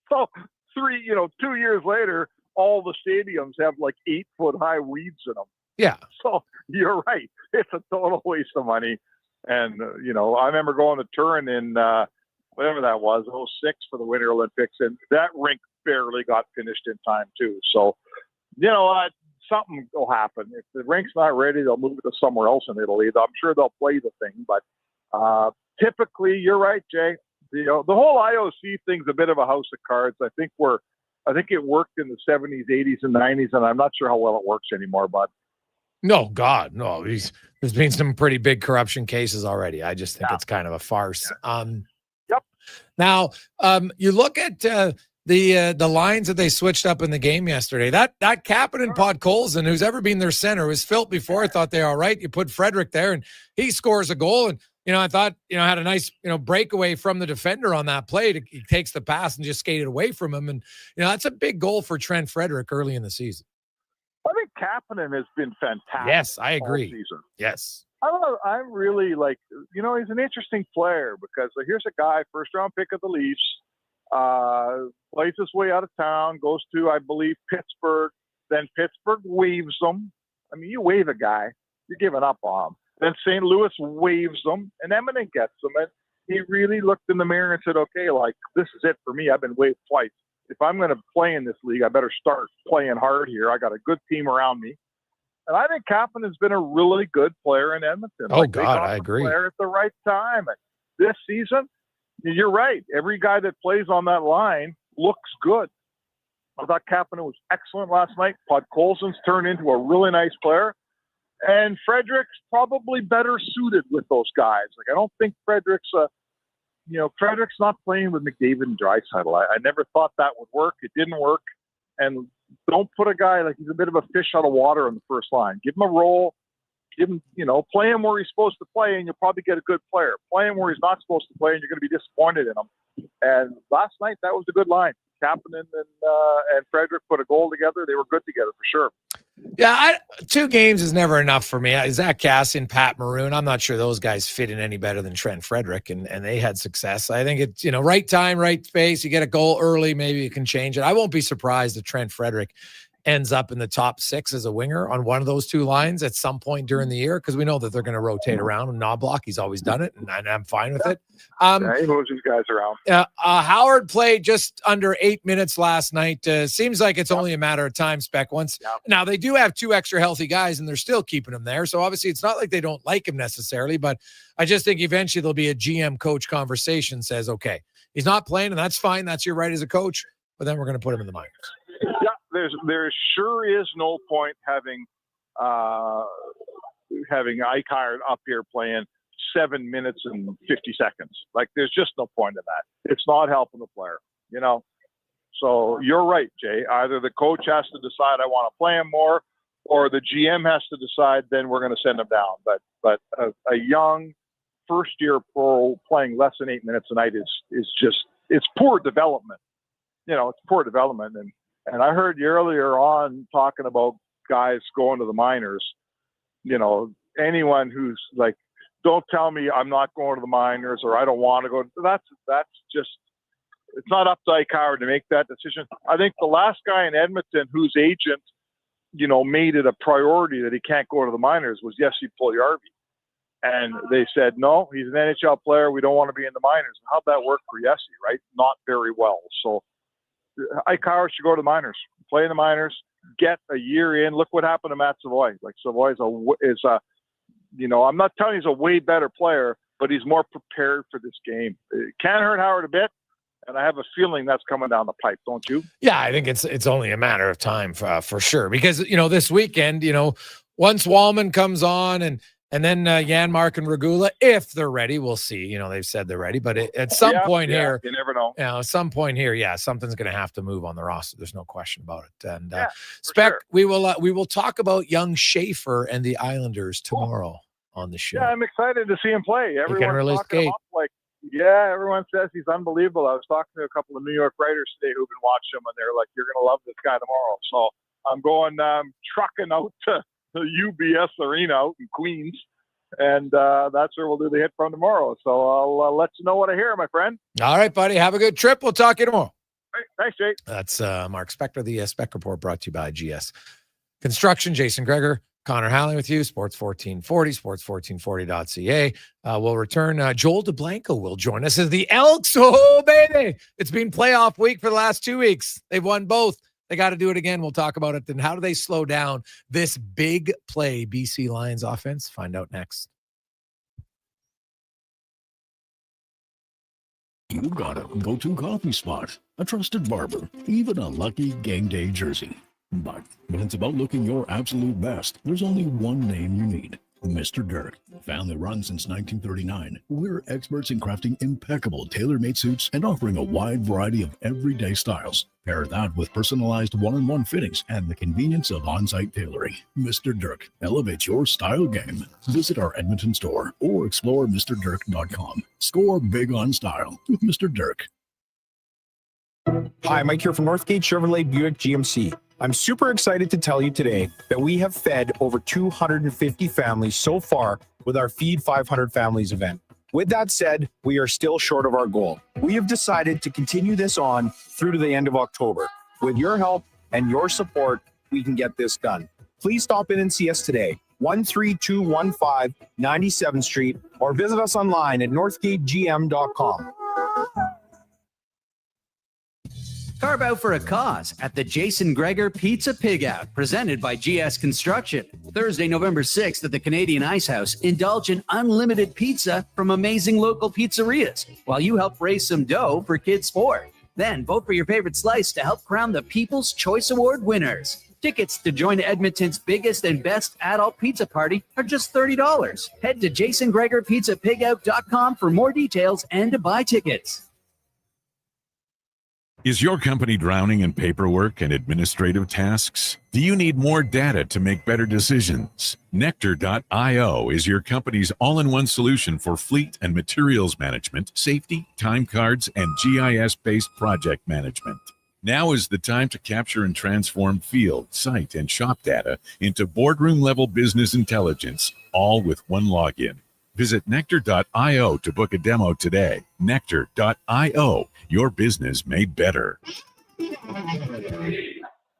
So 2 years later, all the stadiums have 8-foot-high weeds in them. Yeah. So you're right. It's a total waste of money. And, I remember going to Turin in whatever that was, 2006 for the Winter Olympics, and that rink barely got finished in time too. So, something will happen. If the rink's not ready, they'll move it to somewhere else in Italy. I'm sure they'll play the thing, but typically, you're right, Jay. The whole IOC thing's a bit of a house of cards. I think it worked in the 70s, 80s, and 90s, and I'm not sure how well it works anymore, but No, God, no. There's been some pretty big corruption cases already. I just think it's kind of a farce. Yep. Now, you look at the lines that they switched up in the game yesterday. That Kapanen Podkolzin, who's ever been their center, was Phil before. I thought they were all right. You put Frederick there, and he scores a goal. And I thought had a nice breakaway from the defender on that play. He takes the pass and just skated away from him. And that's a big goal for Trent Frederick early in the season. I think Kapanen has been fantastic. Yes, I agree. All season. Yes. I don't know. I'm really he's an interesting player because here's a guy, first round pick of the Leafs, plays his way out of town, goes to, I believe, Pittsburgh. Then Pittsburgh waives him. I mean, you waive a guy, you're giving up on him. Then St. Louis waives him, and Edmonton gets him. And he really looked in the mirror and said, okay, this is it for me. I've been waived twice. If I'm going to play in this league, I better start playing hard here. I got a good team around me. And I think Kapanen has been a really good player in Edmonton. Oh, God, I agree. Player at the right time. And this season, you're right. Every guy that plays on that line looks good. I thought Kapanen was excellent last night. Podkolzin's turned into a really nice player. And Frederick's probably better suited with those guys. I don't think Frederick's Frederick's not playing with McDavid and Draisaitl. I never thought that would work. It didn't work. And don't put a guy he's a bit of a fish out of water on the first line. Give him a role. Give him, play him where he's supposed to play, and you'll probably get a good player. Play him where he's not supposed to play, and you're going to be disappointed in him. And last night, that was a good line. Kapanen and Frederick put a goal together. They were good together for sure. Yeah, 2 games is never enough for me. Zach Cassian, Pat Maroon, I'm not sure those guys fit in any better than Trent Frederick, and they had success. I think it's, right time, right space. You get a goal early, maybe you can change it. I won't be surprised if Trent Frederick ends up in the top 6 as a winger on one of those 2 lines at some point during the year, because we know that they're going to rotate around. And Knobloch, he's always done it, and I'm fine with it. He moves these guys around. Howard played just under 8 minutes last night. Seems like it's only a matter of time, Spec. Now, they do have 2 extra healthy guys, and they're still keeping him there. So, obviously, it's not like they don't like him necessarily, but I just think eventually there'll be a GM-coach conversation says, okay, he's not playing, and that's fine. That's your right as a coach, but then we're going to put him in the minors. Yeah, there sure is no point having Eichhardt up here playing 7 minutes and 50 seconds. There's just no point in that. It's not helping the player, So you're right, Jay. Either the coach has to decide I want to play him more, or the GM has to decide then we're going to send him down. But a young first-year pro playing less than 8 minutes a night is just it's poor development. It's poor development. And I heard you earlier on talking about guys going to the minors. Anyone who's don't tell me I'm not going to the minors or I don't want to go. That's just, it's not up to Eichhardt to make that decision. I think the last guy in Edmonton whose agent, made it a priority that he can't go to the minors was Jesse Puljujarvi. And they said, no, he's an NHL player. We don't want to be in the minors. How'd that work for Jesse, right? Not very well. So Eichhardt should go to the minors, play in the minors, get a year in. Look what happened to Matt Savoy. Savoy is a I'm not telling you he's a way better player, but he's more prepared for this game. It can hurt Howard a bit, and I have a feeling that's coming down the pipe, don't you? Yeah, I think it's only a matter of time for sure. Because, this weekend, once Wallman comes on and then Janmark and Regula, if they're ready, we'll see. They've said they're ready, but at some point here, you never know. At some point here, something's going to have to move on the roster. There's no question about it. And Spec, sure. we will talk about young Schaefer and the Islanders tomorrow on the show. Yeah, I'm excited to see him play. Everyone's really talking him up everyone says he's unbelievable. I was talking to a couple of New York writers today who've been watching him, and they're like, "You're going to love this guy tomorrow." So I'm going trucking out to the UBS Arena out in Queens. And that's where we'll do the hit from tomorrow. So I'll let you know what I hear, my friend. All right, buddy. Have a good trip. We'll talk to you tomorrow. Right. Thanks, Jake. That's Mark Spector, the Spec Report brought to you by GS Construction. Jason Gregor, Connor Halley with you, Sports 1440, sports1440.ca. We'll return. Joel DeBlanco will join us as the Elks. Oh, baby. It's been playoff week for the last 2 weeks. They've won both. They got to do it again. We'll talk about it. Then how do they slow down this big play BC Lions offense? Find out next. You got a go-to coffee spot, a trusted barber, even a lucky game day jersey. But when it's about looking your absolute best, there's only one name you need. Mr. Dirk. Family run since 1939, we're experts in crafting impeccable tailor-made suits and offering a wide variety of everyday styles. Pair that with personalized one-on-one fittings and the convenience of on-site tailoring. Mr. Dirk elevates your style game. Visit our Edmonton store or explore MrDirk.com. Score big on style with Mr. Dirk. Hi, Mike here from Northgate Chevrolet Buick GMC. I'm super excited to tell you today that we have fed over 250 families so far with our Feed 500 Families event. With that said, we are still short of our goal. We have decided to continue this on through to the end of October. With your help and your support, we can get this done. Please stop in and see us today, 13215 97th Street, or visit us online at northgategm.com. Carve out for a cause at the Jason Gregor Pizza Pig Out, presented by GS Construction. Thursday, November 6th at the Canadian Ice House, indulge in unlimited pizza from amazing local pizzerias while you help raise some dough for Kids Sport. Then vote for your favorite slice to help crown the People's Choice Award winners. Tickets to join Edmonton's biggest and best adult pizza party are just $30. Head to jasongregorpizzapigout.com for more details and to buy tickets. Is your company drowning in paperwork and administrative tasks? Do you need more data to make better decisions? Nectar.io is your company's all-in-one solution for fleet and materials management, safety, time cards, and GIS-based project management. Now is the time to capture and transform field, site, and shop data into boardroom-level business intelligence, all with one login. Visit Nectar.io to book a demo today. Nectar.io, your business made better.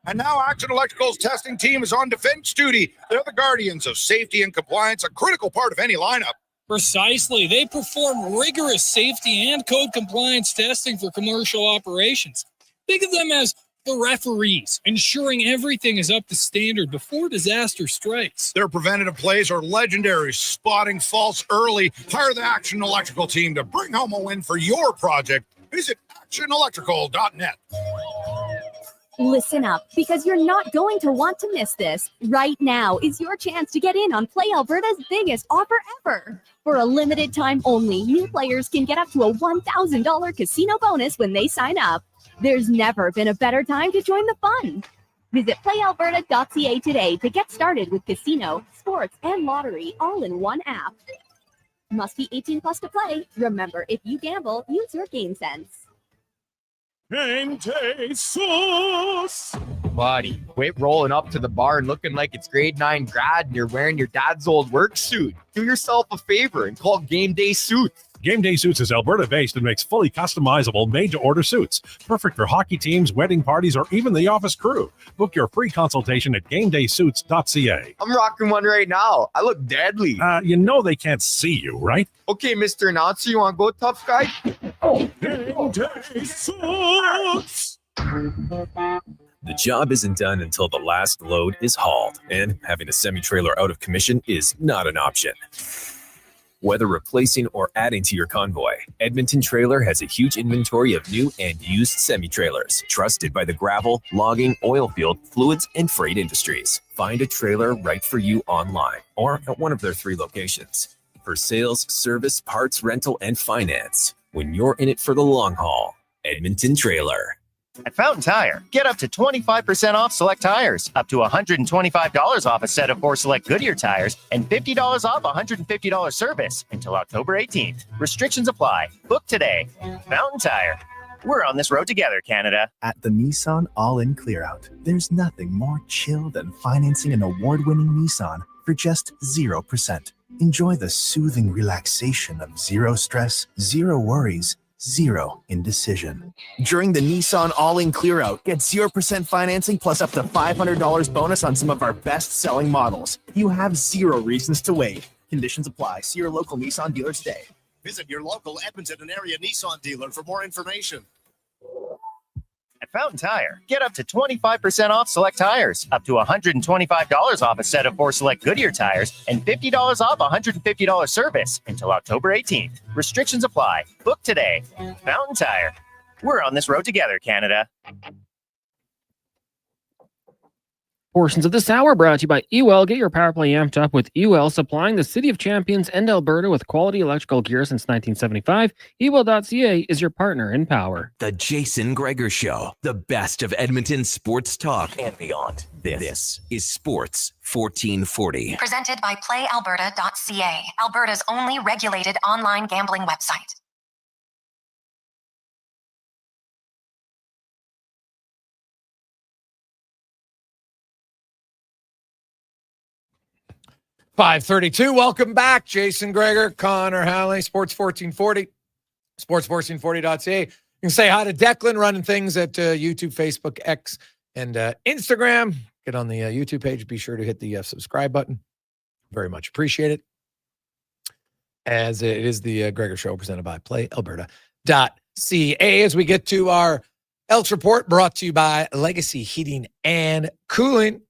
And now Action Electrical's testing team is on defense duty. They're the guardians of safety and compliance, a critical part of any lineup. Precisely. They perform rigorous safety and code compliance testing for commercial operations. Think of them as the referees, ensuring everything is up to standard before disaster strikes. Their preventative plays are legendary, spotting faults early. Hire the Action Electrical team to bring home a win for your project. Visit actionelectrical.net. Listen up, because you're not going to want to miss this. Right now is your chance to get in on Play Alberta's biggest offer ever. For a limited time only, new players can get up to a $1,000 casino bonus when they sign up. There's never been a better time to join the fun. Visit playalberta.ca today to get started with casino, sports, and lottery all in one app. Must be 18 plus to play. Remember, if you gamble, use your game sense. Game day sauce. Buddy, quit rolling up to the bar and looking like it's grade 9 grad and you're wearing your dad's old work suit. Do yourself a favor and call Game Day Suits. Game Day Suits is Alberta-based and makes fully customizable, made-to-order suits. Perfect for hockey teams, wedding parties, or even the office crew. Book your free consultation at GameDaySuits.ca. I'm rocking one right now. I look deadly. You know they can't see you, right? Okay, Mr. Announcer, you want to go, tough guy? Game Day Suits! The job isn't done until the last load is hauled, and having a semi-trailer out of commission is not an option. Whether replacing or adding to your convoy, Edmonton Trailer has a huge inventory of new and used semi-trailers, trusted by the gravel, logging, oil field, fluids, and freight industries. Find a trailer right for you online or at one of their 3 locations. For sales, service, parts, rental, and finance, when you're in it for the long haul, Edmonton Trailer. At Fountain Tire, get up to 25% off select tires, up to $125 off a set of 4 select Goodyear tires, and $50 off $150 service until October 18th. Restrictions apply. Book today. Fountain Tire. We're on this road together, Canada. At the Nissan All-In Clearout, there's nothing more chill than financing an award-winning Nissan for just 0%. Enjoy the soothing relaxation of zero stress, zero worries, zero indecision. During the Nissan All-In Clearout, get 0% financing plus up to $500 bonus on some of our best-selling models. You have 0 reasons to wait. Conditions apply. See your local Nissan dealer today. Visit your local Edmonton and area Nissan dealer for more information. At At Fountain Tire, get up to 25% off select tires, up to $125 off a set of 4 select Goodyear tires, and $50 off $150 service until October 18th. Restrictions apply. Book today. Fountain Tire. We're on this road together, Canada. Portions of this hour brought to you by UL. Get your power play amped up with UL, supplying the City of Champions and Alberta with quality electrical gear since 1975. UL.ca is your partner in power. The Jason Gregor Show, the best of Edmonton sports talk and beyond. This is Sports 1440. Presented by PlayAlberta.ca, Alberta's only regulated online gambling website. .532. Welcome back. Jason Gregor, Connor Halley, Sports 1440, sports1440.ca. You can say hi to Declan, running things at YouTube, Facebook, X, and Instagram. Get on the YouTube page. Be sure to hit the subscribe button. Very much appreciate it. As it is the Gregor Show presented by PlayAlberta.ca. As we get to our Elks report, brought to you by Legacy Heating and Cooling,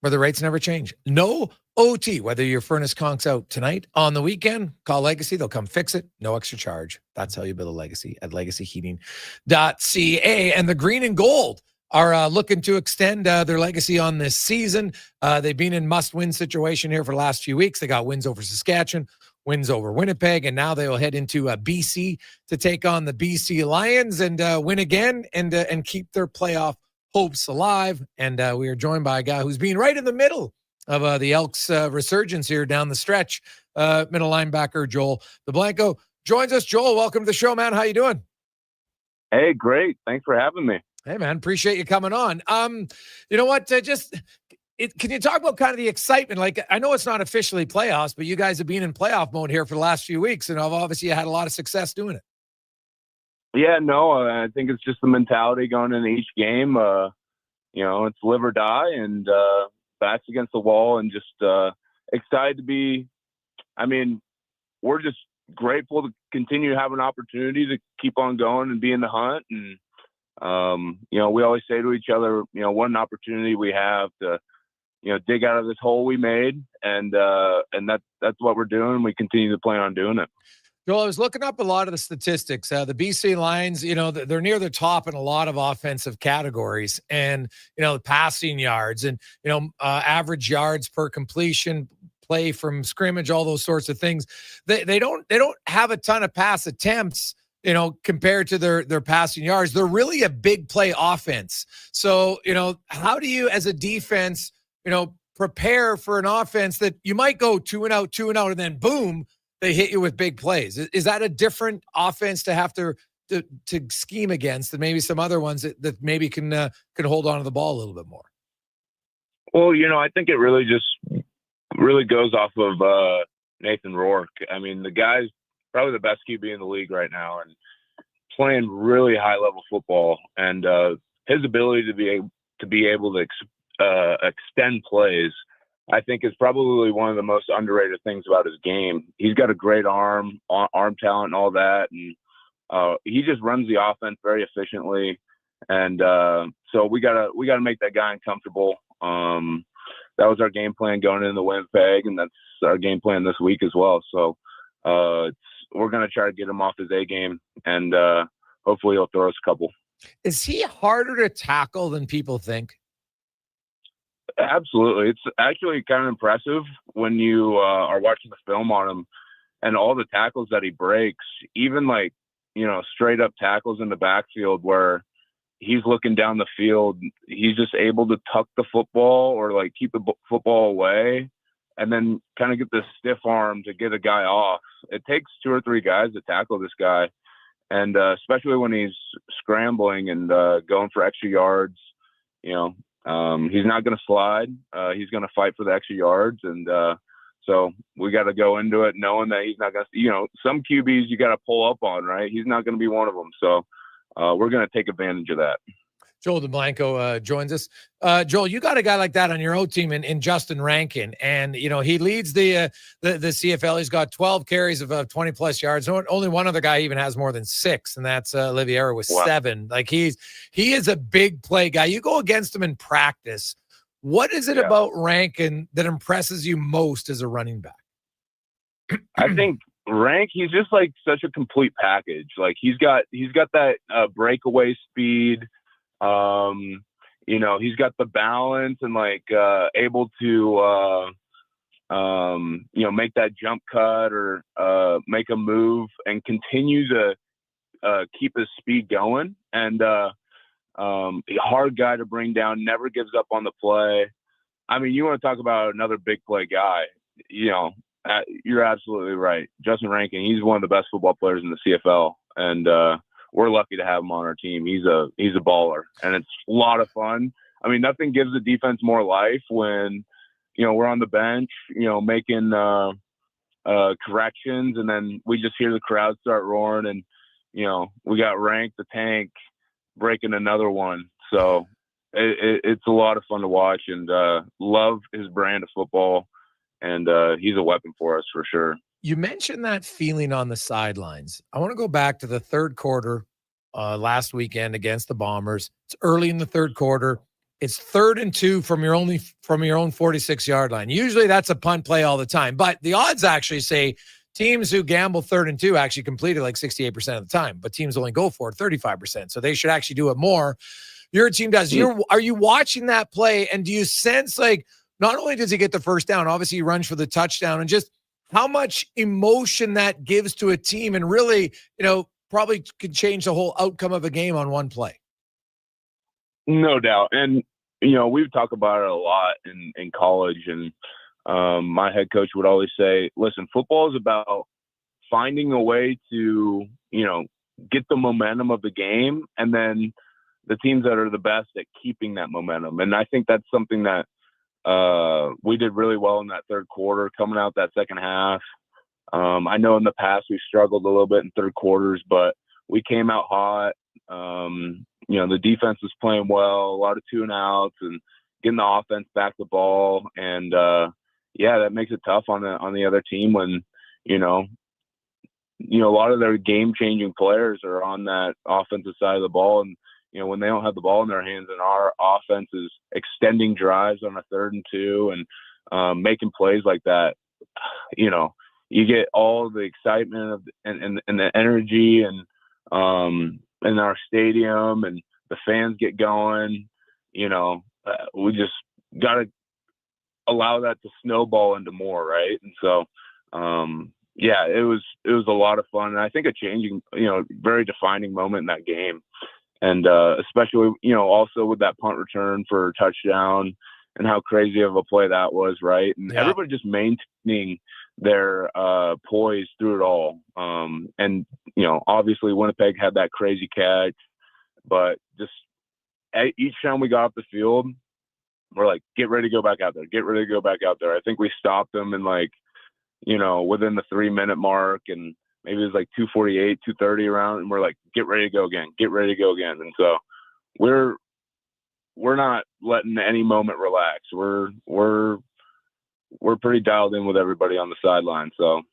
where the rates never change. No OT, whether your furnace conks out tonight, on the weekend, call Legacy. They'll come fix it. No extra charge. That's how you build a Legacy at legacyheating.ca. And the green and gold are looking to extend their legacy on this season. They've been in must-win situation here for the last few weeks. They got wins over Saskatchewan, wins over Winnipeg, and now they will head into BC to take on the BC Lions and win again and keep their playoff hopes alive. And we are joined by a guy who's been right in the middle of the Elks resurgence here down the stretch. Middle linebacker Joel DeBlanco joins us. Joel, welcome to the show, man. How you doing? Hey, great. Thanks for having me. Hey, man, appreciate you coming on. You know what? Can you talk about kind of the excitement? Like, I know it's not officially playoffs, but you guys have been in playoff mode here for the last few weeks, and obviously you had a lot of success doing it. Yeah, no, I think it's just the mentality going into each game. It's live or die, and backs against the wall, and just excited to be. I mean, we're just grateful to continue to have an opportunity to keep on going and be in the hunt. And we always say to each other, what an opportunity we have to, dig out of this hole we made, and that's what we're doing. We continue to plan on doing it. Joel, I was looking up a lot of the statistics. The BC Lions, they're near the top in a lot of offensive categories, and passing yards and average yards per completion, play from scrimmage, all those sorts of things. They don't have a ton of pass attempts, compared to their passing yards. They're really a big play offense. So how do you, as a defense, prepare for an offense that you might go 2 and out, and then boom, they hit you with big plays? Is that a different offense to have to scheme against than maybe some other ones that maybe can hold on to the ball a little bit more? Well, I think it really goes off of Nathan Rourke. I mean, the guy's probably the best QB in the league right now and playing really high level football. And his ability to be able to extend plays, I think, is probably one of the most underrated things about his game. He's got a great arm talent and all that. And he just runs the offense very efficiently. And so we gotta make that guy uncomfortable. That was our game plan going into Winnipeg, and that's our game plan this week as well. So we're going to try to get him off his A game, and hopefully he'll throw us a couple. Is he harder to tackle than people think? Absolutely. It's actually kind of impressive when you are watching the film on him and all the tackles that he breaks, even straight up tackles in the backfield where he's looking down the field. He's just able to tuck the football or keep the football away and then kind of get this stiff arm to get a guy off. It takes 2 or 3 guys to tackle this guy. And especially when he's scrambling and going for extra yards, he's not going to slide. He's going to fight for the extra yards. And so we got to go into it knowing that he's not going to, some QBs you got to pull up on, right? He's not going to be one of them. So we're going to take advantage of that. Joel DeBlanco joins us. Joel, you got a guy like that on your own team in Justin Rankin, and he leads the CFL. He's got 12 carries of 20+ yards. Only one other guy even has more than 6, and that's Oliviera with 7. Like he is a big play guy. You go against him in practice. What is it about Rankin that impresses you most as a running back? I think Rank, he's just like such a complete package. Like he's got that breakaway speed. He's got the balance and able to make that jump cut or make a move and continue to keep his speed going. And a hard guy to bring down, never gives up on the play. I mean, you want to talk about another big play guy, you're absolutely right. Justin Rankin, he's one of the best football players in the CFL, and we're lucky to have him on our team. He's a baller, and it's a lot of fun. I mean, nothing gives the defense more life when, we're on the bench, making corrections, and then we just hear the crowd start roaring, and, we got Rank the Tank breaking another one. So it's a lot of fun to watch, and love his brand of football. And he's a weapon for us for sure. You mentioned that feeling on the sidelines. I want to go back to the third quarter last weekend against the Bombers. It's early in the third quarter. It's 3rd and 2 from your own 46-yard line. Usually that's a punt play all the time, but the odds actually say teams who gamble 3rd and 2 actually complete it like 68% of the time, but teams only go for it 35%. So they should actually do it more. Your team does. Are you watching that play, and do you sense not only does he get the first down, obviously he runs for the touchdown, and just how much emotion that gives to a team and really, probably could change the whole outcome of a game on one play? No doubt. And, we've talked about it a lot in college, and my head coach would always say, listen, football is about finding a way to, get the momentum of the game, and then the teams that are the best at keeping that momentum. And I think that's something that we did really well in that third quarter, coming out that second half. I know in the past we struggled a little bit in third quarters, but we came out hot. The defense was playing well, a lot of 2-and-outs, and getting the offense back the ball. And that makes it tough on the other team when a lot of their game-changing players are on that offensive side of the ball, and when they don't have the ball in their hands and our offense is extending drives on a 3rd and 2 and making plays like that, you get all the excitement and the energy and in our stadium, and the fans get going. We just got to allow that to snowball into more, right? And so, it was a lot of fun, and I think a changing, very defining moment in that game. And especially, also with that punt return for a touchdown and how crazy of a play that was, right? And everybody just maintaining their poise through it all. And, obviously Winnipeg had that crazy catch, but just each time we got off the field, we're like, get ready to go back out there. Get ready to go back out there. I think we stopped them in within the 3-minute mark, and maybe it was like 2:48, 2:30 around, and we're like, get ready to go again. Get ready to go again. And so we're not letting any moment relax. We're pretty dialed in with everybody on the sideline. So,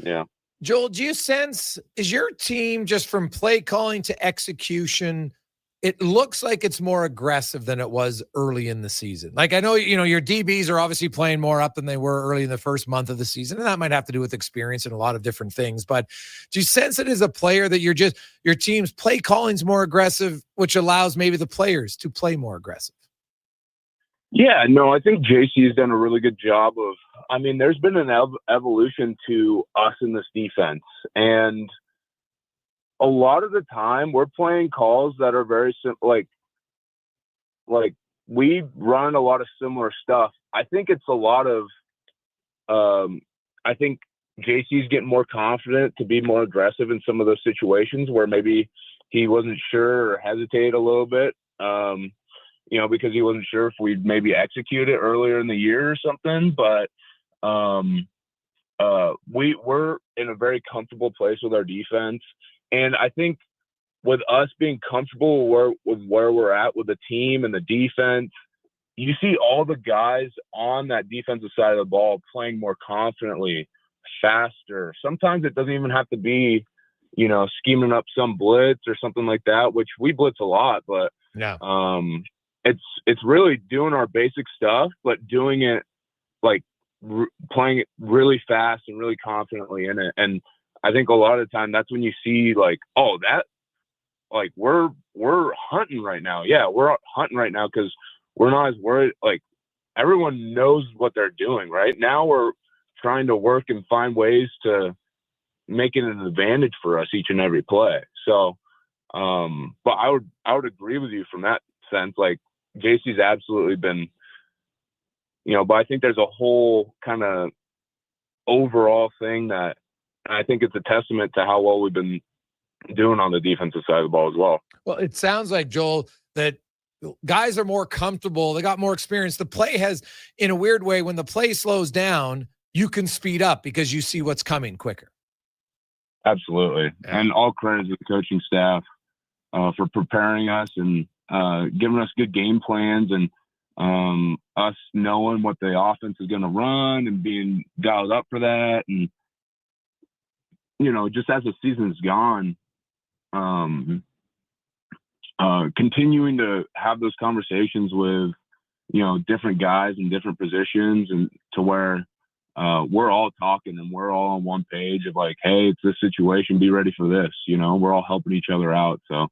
yeah. Joel, do you sense, is your team just from play calling to execution, it looks like it's more aggressive than it was early in the season? Like, I know, your DBs are obviously playing more up than they were early in the first month of the season, and that might have to do with experience and a lot of different things. But do you sense it as a player that your team's play calling's more aggressive, which allows maybe the players to play more aggressive? Yeah, no, I think JC has done a really good job of, there's been an evolution to us in this defense, and a lot of the time we're playing calls that are very simple. Like we run a lot of similar stuff. I think it's a lot of, I think JC's getting more confident to be more aggressive in some of those situations where maybe he wasn't sure or hesitated a little bit, because he wasn't sure if we'd maybe execute it earlier in the year or something. But we're in a very comfortable place with our defense. And I think with us being comfortable with where we're at with the team and the defense, you see all the guys on that defensive side of the ball playing more confidently, faster. Sometimes it doesn't even have to be, scheming up some blitz or something like that, which we blitz a lot, but yeah, it's really doing our basic stuff, but doing it like playing it really fast and really confidently in it. And I think a lot of the time that's when you see like, oh, that like we're hunting right now. Yeah, we're hunting right now because we're not as worried. Like everyone knows what they're doing right now. We're trying to work and find ways to make it an advantage for us each and every play. So, but I would agree with you from that sense. Like JC's absolutely been, but I think there's a whole kind of overall thing that I think it's a testament to how well we've been doing on the defensive side of the ball as well. Well, it sounds like, Joel, that guys are more comfortable. They got more experience. The play has, in a weird way, when the play slows down, you can speed up because you see what's coming quicker. Absolutely. Yeah. And all credit to the coaching staff for preparing us and giving us good game plans and us knowing what the offense is going to run and being dialed up for that. And, just as the season's gone, continuing to have those conversations with, different guys in different positions and to where we're all talking and we're all on one page of like, hey, it's this situation, be ready for this. We're all helping each other out. So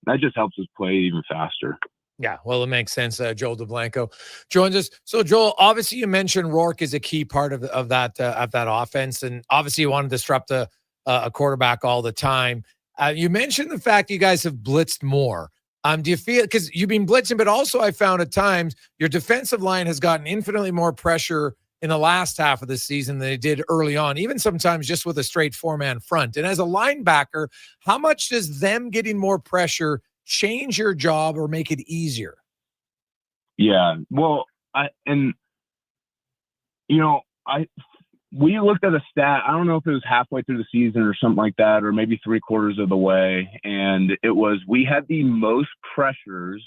that just helps us play even faster. Yeah, well, it makes sense. Joel DeBlanco joins us. So, Joel, obviously you mentioned Rourke is a key part of that offense, and obviously you want to disrupt a quarterback all the time. You mentioned the fact you guys have blitzed more. Do you feel, because you've been blitzing, but also I found at times your defensive line has gotten infinitely more pressure in the last half of the season than they did early on, even sometimes just with a straight four-man front. And as a linebacker, how much does them getting more pressure change your job or make it easier? Yeah, well, we looked at a stat. I don't know if it was halfway through the season or something like that, or maybe 3/4 of the way. And it was, we had the most pressures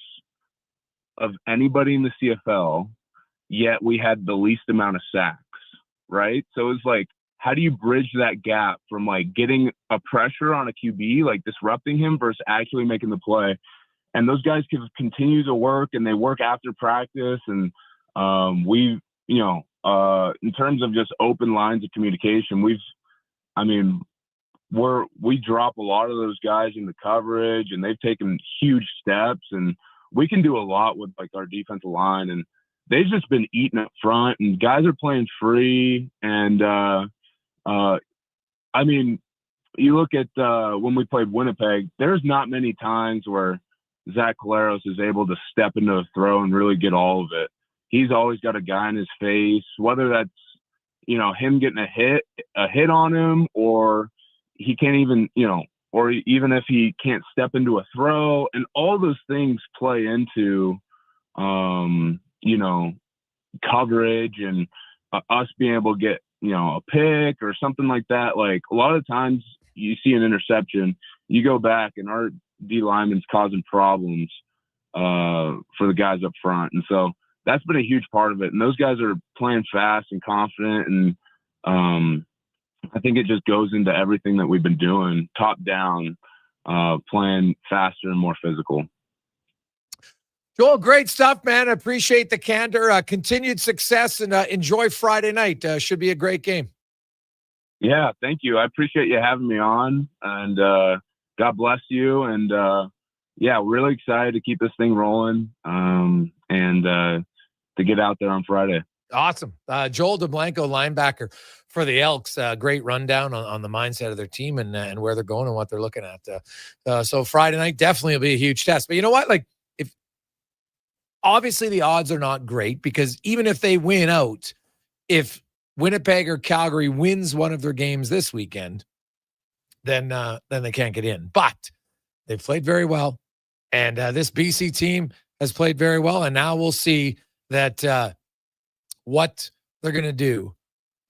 of anybody in the CFL, yet we had the least amount of sacks, right? So it's like, how do you bridge that gap from like getting a pressure on a QB, like disrupting him, versus actually making the play? And those guys can continue to work, and they work after practice. And in terms of just open lines of communication, we drop a lot of those guys into coverage, and they've taken huge steps, and we can do a lot with like our defensive line, and they've just been eating up front, and guys are playing free. And you look at when we played Winnipeg, there's not many times where Zach Collaros is able to step into a throw and really get all of it. He's always got a guy in his face, whether that's, him getting a hit on him, or he can't even, or even if he can't step into a throw, and all those things play into, coverage and us being able to get, a pick or something like that. Like a lot of times you see an interception, you go back and our D lineman's causing problems for the guys up front. And so that's been a huge part of it. And those guys are playing fast and confident. And I think it just goes into everything that we've been doing, top down, playing faster and more physical. Joel, great stuff, man. I appreciate the candor. Continued success, and enjoy Friday night. Should be a great game. Yeah, thank you. I appreciate you having me on, and God bless you. And really excited to keep this thing rolling and to get out there on Friday. Awesome. Joel DeBlanco, linebacker for the Elks. Great rundown on the mindset of their team and where they're going and what they're looking at. So Friday night definitely will be a huge test. But you know what? Obviously the odds are not great, because even if they win out, if Winnipeg or Calgary wins one of their games this weekend, then they can't get in. But they've played very well, and this BC team has played very well, and now we'll see that what they're going to do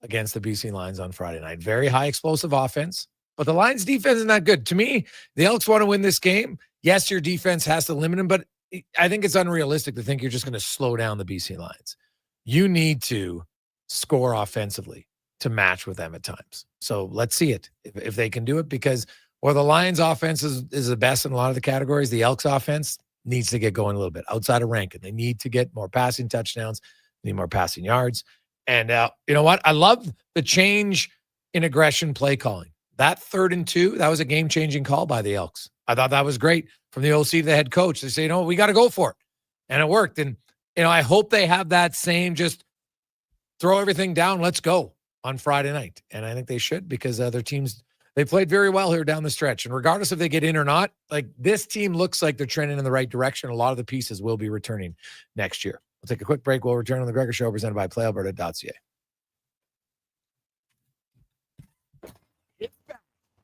against the BC Lions on Friday night. Very high explosive offense, But the Lions defense isn't that good. To me, the Elks want to win this game. Yes, your defense has to limit them, but I think it's unrealistic to think you're just going to slow down the BC Lions. You need to score offensively to match with them at times. So let's see it if they can do it, because or the Lions offense is the best in a lot of the categories. The Elks offense needs to get going a little bit outside of ranking. They need to get more passing touchdowns, need more passing yards. And you know what? I love the change in aggression play calling. That 3rd and 2, that was a game-changing call by the Elks. I thought that was great from the OC to the head coach. They say, you know, we got to go for it. And it worked. And, you know, I hope they have that same just throw everything down, let's go on Friday night. And I think they should, because other teams, they played very well here down the stretch. And regardless if they get in or not, like this team looks like they're trending in the right direction. A lot of the pieces will be returning next year. We'll take a quick break. We'll return on the Gregor Show presented by PlayAlberta.ca.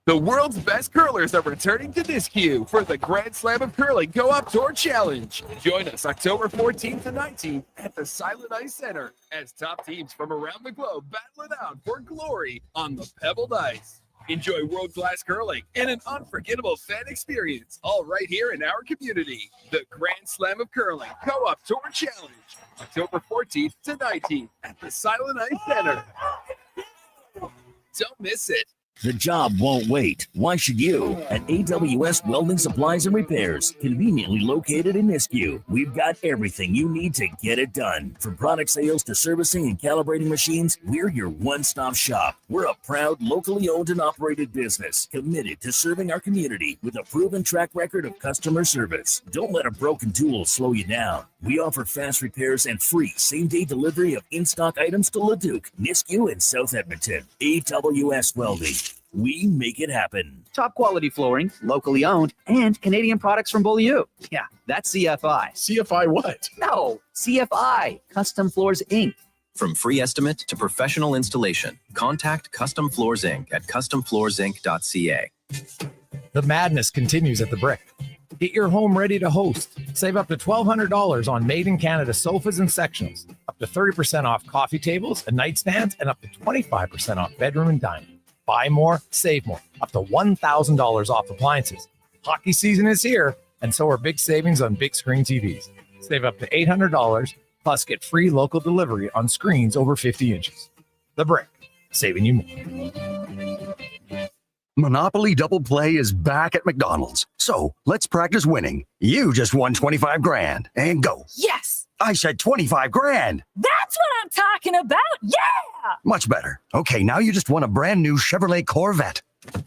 The world's best curlers are returning to Nisku for the Grand Slam of Curling Co-op Tour Challenge. Join us October 14th to 19th at the Silent Ice Center as top teams from around the globe battle it out for glory on the pebbled ice. Enjoy world-class curling and an unforgettable fan experience, all right here in our community. The Grand Slam of Curling Co-op Tour Challenge, October 14th to 19th at the Silent Ice Center. Don't miss it. The job won't wait. Why should you? At AWS Welding Supplies and Repairs, conveniently located in Nisku, we've got everything you need to get it done. From product sales to servicing and calibrating machines, we're your one-stop shop. We're a proud, locally owned and operated business, committed to serving our community with a proven track record of customer service. Don't let a broken tool slow you down. We offer fast repairs and free same-day delivery of in-stock items to Leduc, Nisku, and South Edmonton. AWS Welding. We make it happen. Top quality flooring, locally owned, and Canadian products from Beaulieu. Yeah, that's CFI. CFI what? No, CFI, Custom Floors Inc. From free estimate to professional installation, contact Custom Floors Inc. at customfloorsinc.ca. The madness continues at the Brick. Get your home ready to host. Save up to $1,200 on made-in-Canada sofas and sectionals, up to 30% off coffee tables and nightstands, and up to 25% off bedroom and dining. Buy more, save more, up to $1,000 off appliances. Hockey season is here, and so are big savings on big screen TVs. Save up to $800, plus get free local delivery on screens over 50 inches. The Brick, saving you more. Monopoly Double Play is back at McDonald's. So let's practice winning. You just won 25 grand and go. Yes! I said 25 grand. That's what I'm talking about. Yeah! Much better. Okay, now you just won a brand new Chevrolet Corvette. I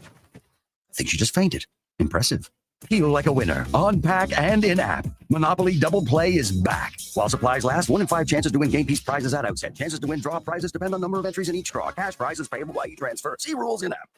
think she just fainted. Impressive. Feel like a winner on pack and in-app. Monopoly Double Play is back. While supplies last, 1 in 5 chances to win game piece prizes at outset. Chances to win draw prizes depend on number of entries in each draw. Cash prizes payable by e-transfer. See rules in-app.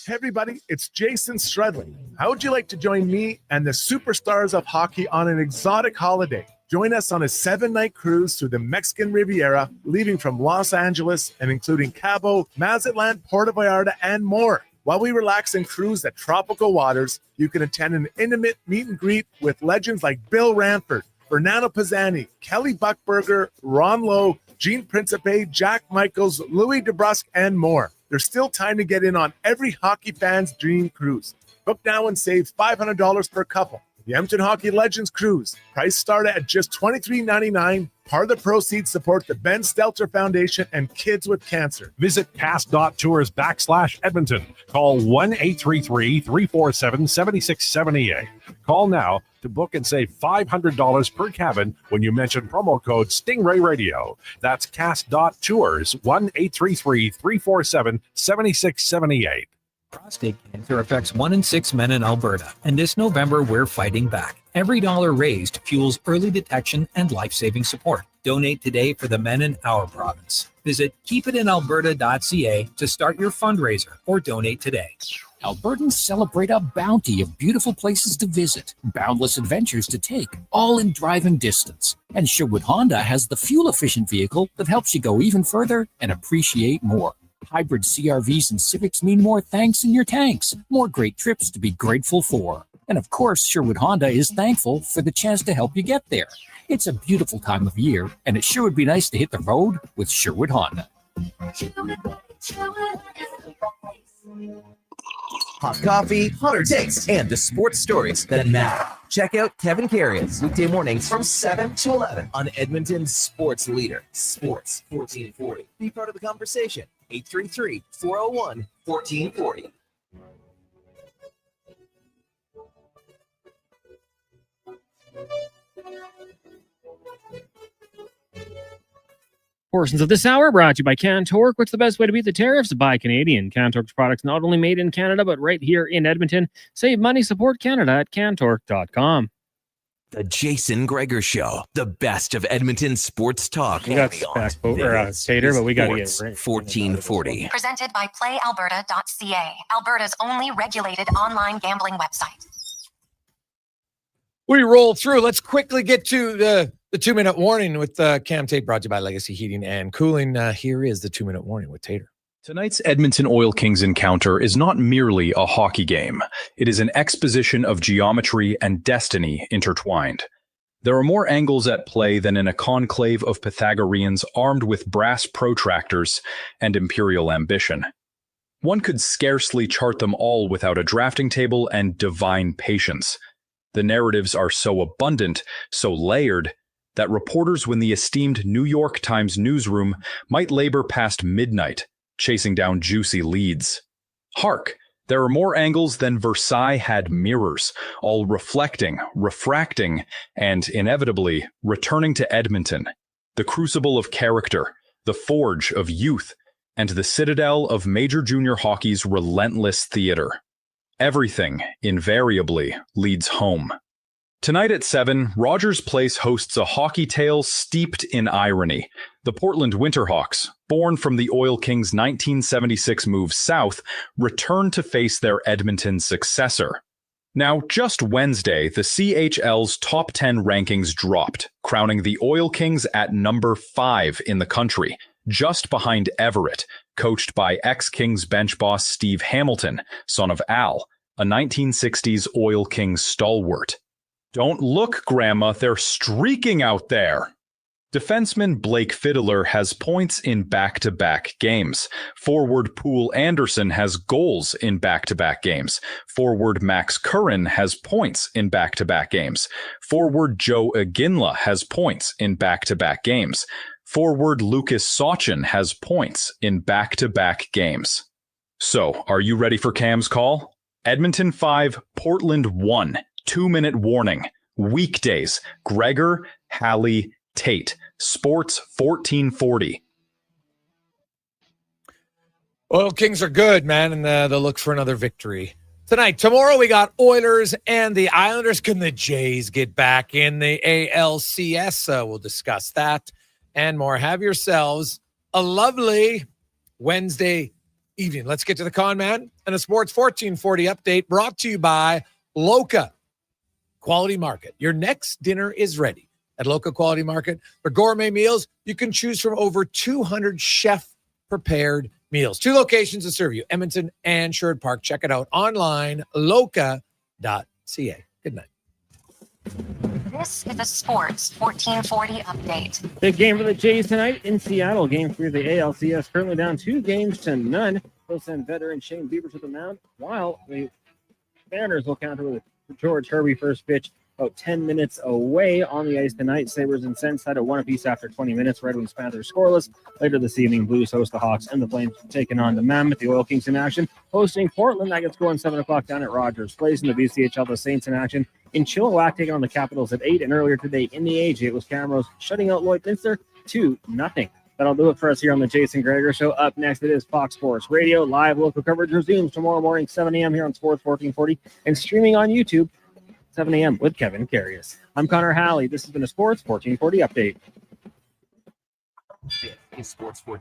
Hey everybody, it's Jason Strudley. How would you like to join me and the superstars of hockey on an exotic holiday? Join us on a 7-night cruise through the Mexican Riviera, leaving from Los Angeles and including Cabo, Mazatlan, Puerto Vallarta, and more. While we relax and cruise the tropical waters, you can attend an intimate meet and greet with legends like Bill Ranford, Fernando Pisani, Kelly Buckberger, Ron Lowe, Gene Principe, Jack Michaels, Louis DeBrusque, and more. There's still time to get in on every hockey fan's dream cruise. Book now and save $500 per couple. The Edmonton Hockey Legends Cruise. Price started at just $23.99. Part of the proceeds support the Ben Stelter Foundation and Kids with Cancer. Visit cast.tours/Edmonton. Call 1-833-347-7678. Call now to book and save $500 per cabin when you mention promo code Stingray Radio. That's cast.tours, 1-833-347-7678. Prostate cancer affects 1 in 6 men in Alberta, and this November we're fighting back. Every dollar raised fuels early detection and life-saving support. Donate today for the men in our province. Visit keepitinalberta.ca to start your fundraiser or donate today. Albertans celebrate a bounty of beautiful places to visit, boundless adventures to take, all in driving distance. And Sherwood Honda has the fuel-efficient vehicle that helps you go even further and appreciate more. Hybrid CRVs and Civics mean more thanks in your tanks, more great trips to be grateful for. And of course, Sherwood Honda is thankful for the chance to help you get there. It's a beautiful time of year, and it sure would be nice to hit the road with Sherwood Honda. Hot coffee, hotter takes, and the sports stories that matter. Check out Kevin Carrius weekday mornings from 7 to 11 on Edmonton's sports leader, Sports 1440. Be part of the conversation. 833-401-1440. Portions of this hour brought to you by Cantork. What's the best way to beat the tariffs? Buy Canadian. Cantork's products not only made in Canada, but right here in Edmonton. Save money, support Canada at Cantork.com. The Jason Gregor Show, the best of Edmonton sports talk. We got Tater, but we got to get Sports 1440. Presented by PlayAlberta.ca, Alberta's only regulated online gambling website. We roll through. Let's quickly get to the 2-minute warning with Cam Tate, brought to you by Legacy Heating and Cooling. Here is the 2-minute warning with Tater. Tonight's Edmonton Oil Kings encounter is not merely a hockey game. It is an exposition of geometry and destiny intertwined. There are more angles at play than in a conclave of Pythagoreans armed with brass protractors and imperial ambition. One could scarcely chart them all without a drafting table and divine patience. The narratives are so abundant, so layered, that reporters within the esteemed New York Times newsroom might labor past midnight, chasing down juicy leads. Hark! There are more angles than Versailles had mirrors, all reflecting, refracting, and, inevitably, returning to Edmonton, the crucible of character, the forge of youth, and the citadel of Major Junior Hockey's relentless theater. Everything, invariably, leads home. Tonight at 7, Rogers Place hosts a hockey tale steeped in irony. The Portland Winterhawks, born from the Oil Kings' 1976 move south, return to face their Edmonton successor. Now, just Wednesday, the CHL's top 10 rankings dropped, crowning the Oil Kings at number 5 in the country, just behind Everett, coached by ex-Kings bench boss Steve Hamilton, son of Al, a 1960s Oil Kings stalwart. Don't look, Grandma, they're streaking out there. Defenseman Blake Fiddler has points in back-to-back games. Forward Poole Anderson has goals in back-to-back games. Forward Max Curran has points in back-to-back games. Forward Joe Iginla has points in back-to-back games. Forward Lucas Sachin has points in back-to-back games. So, are you ready for Cam's call? Edmonton 5, Portland 1. 2-minute warning. Weekdays. Gregor, Halley, Tate. Sports 1440. Oil Kings are good, man, and they'll look for another victory tonight. Tomorrow we got Oilers and the Islanders. Can the Jays get back in the ALCS? We'll discuss that and more. Have yourselves a lovely Wednesday evening. Let's get to the con man and a Sports 1440 update brought to you by Loca Quality Market. Your next dinner is ready at Loca Quality Market. For gourmet meals, you can choose from over 200 chef-prepared meals. 2 locations to serve you, Edmonton and Sherwood Park. Check it out online, loca.ca. Good night. This is a Sports 1440 update. Big game for the Jays tonight in Seattle. Game 3 of the ALCS currently down 2-0. They'll send veteran Shane Bieber to the mound, while the Mariners will counter with George Kirby first pitch about 10 minutes away on the ice tonight. Sabres and Sens tied at 1 apiece after 20 minutes. Red Wings Panthers scoreless. Later this evening, Blues host the Hawks and the Flames taking on the Mammoth. The Oil Kings in action, hosting Portland. That gets going 7 o'clock down at Rogers Place. In the BCHL, the Saints in action in Chilliwack taking on the Capitals at 8. And earlier today in the AJ, it was Camrose shutting out Lloydminster 2-0. That'll do it for us here on the Jason Gregor Show. Up next, it is Fox Sports Radio. Live local coverage resumes tomorrow morning, 7 a.m. here on Sports 1440 and streaming on YouTube, 7 a.m. with Kevin Carrius. I'm Connor Halley. This has been a Sports 1440 update. Sports 1440.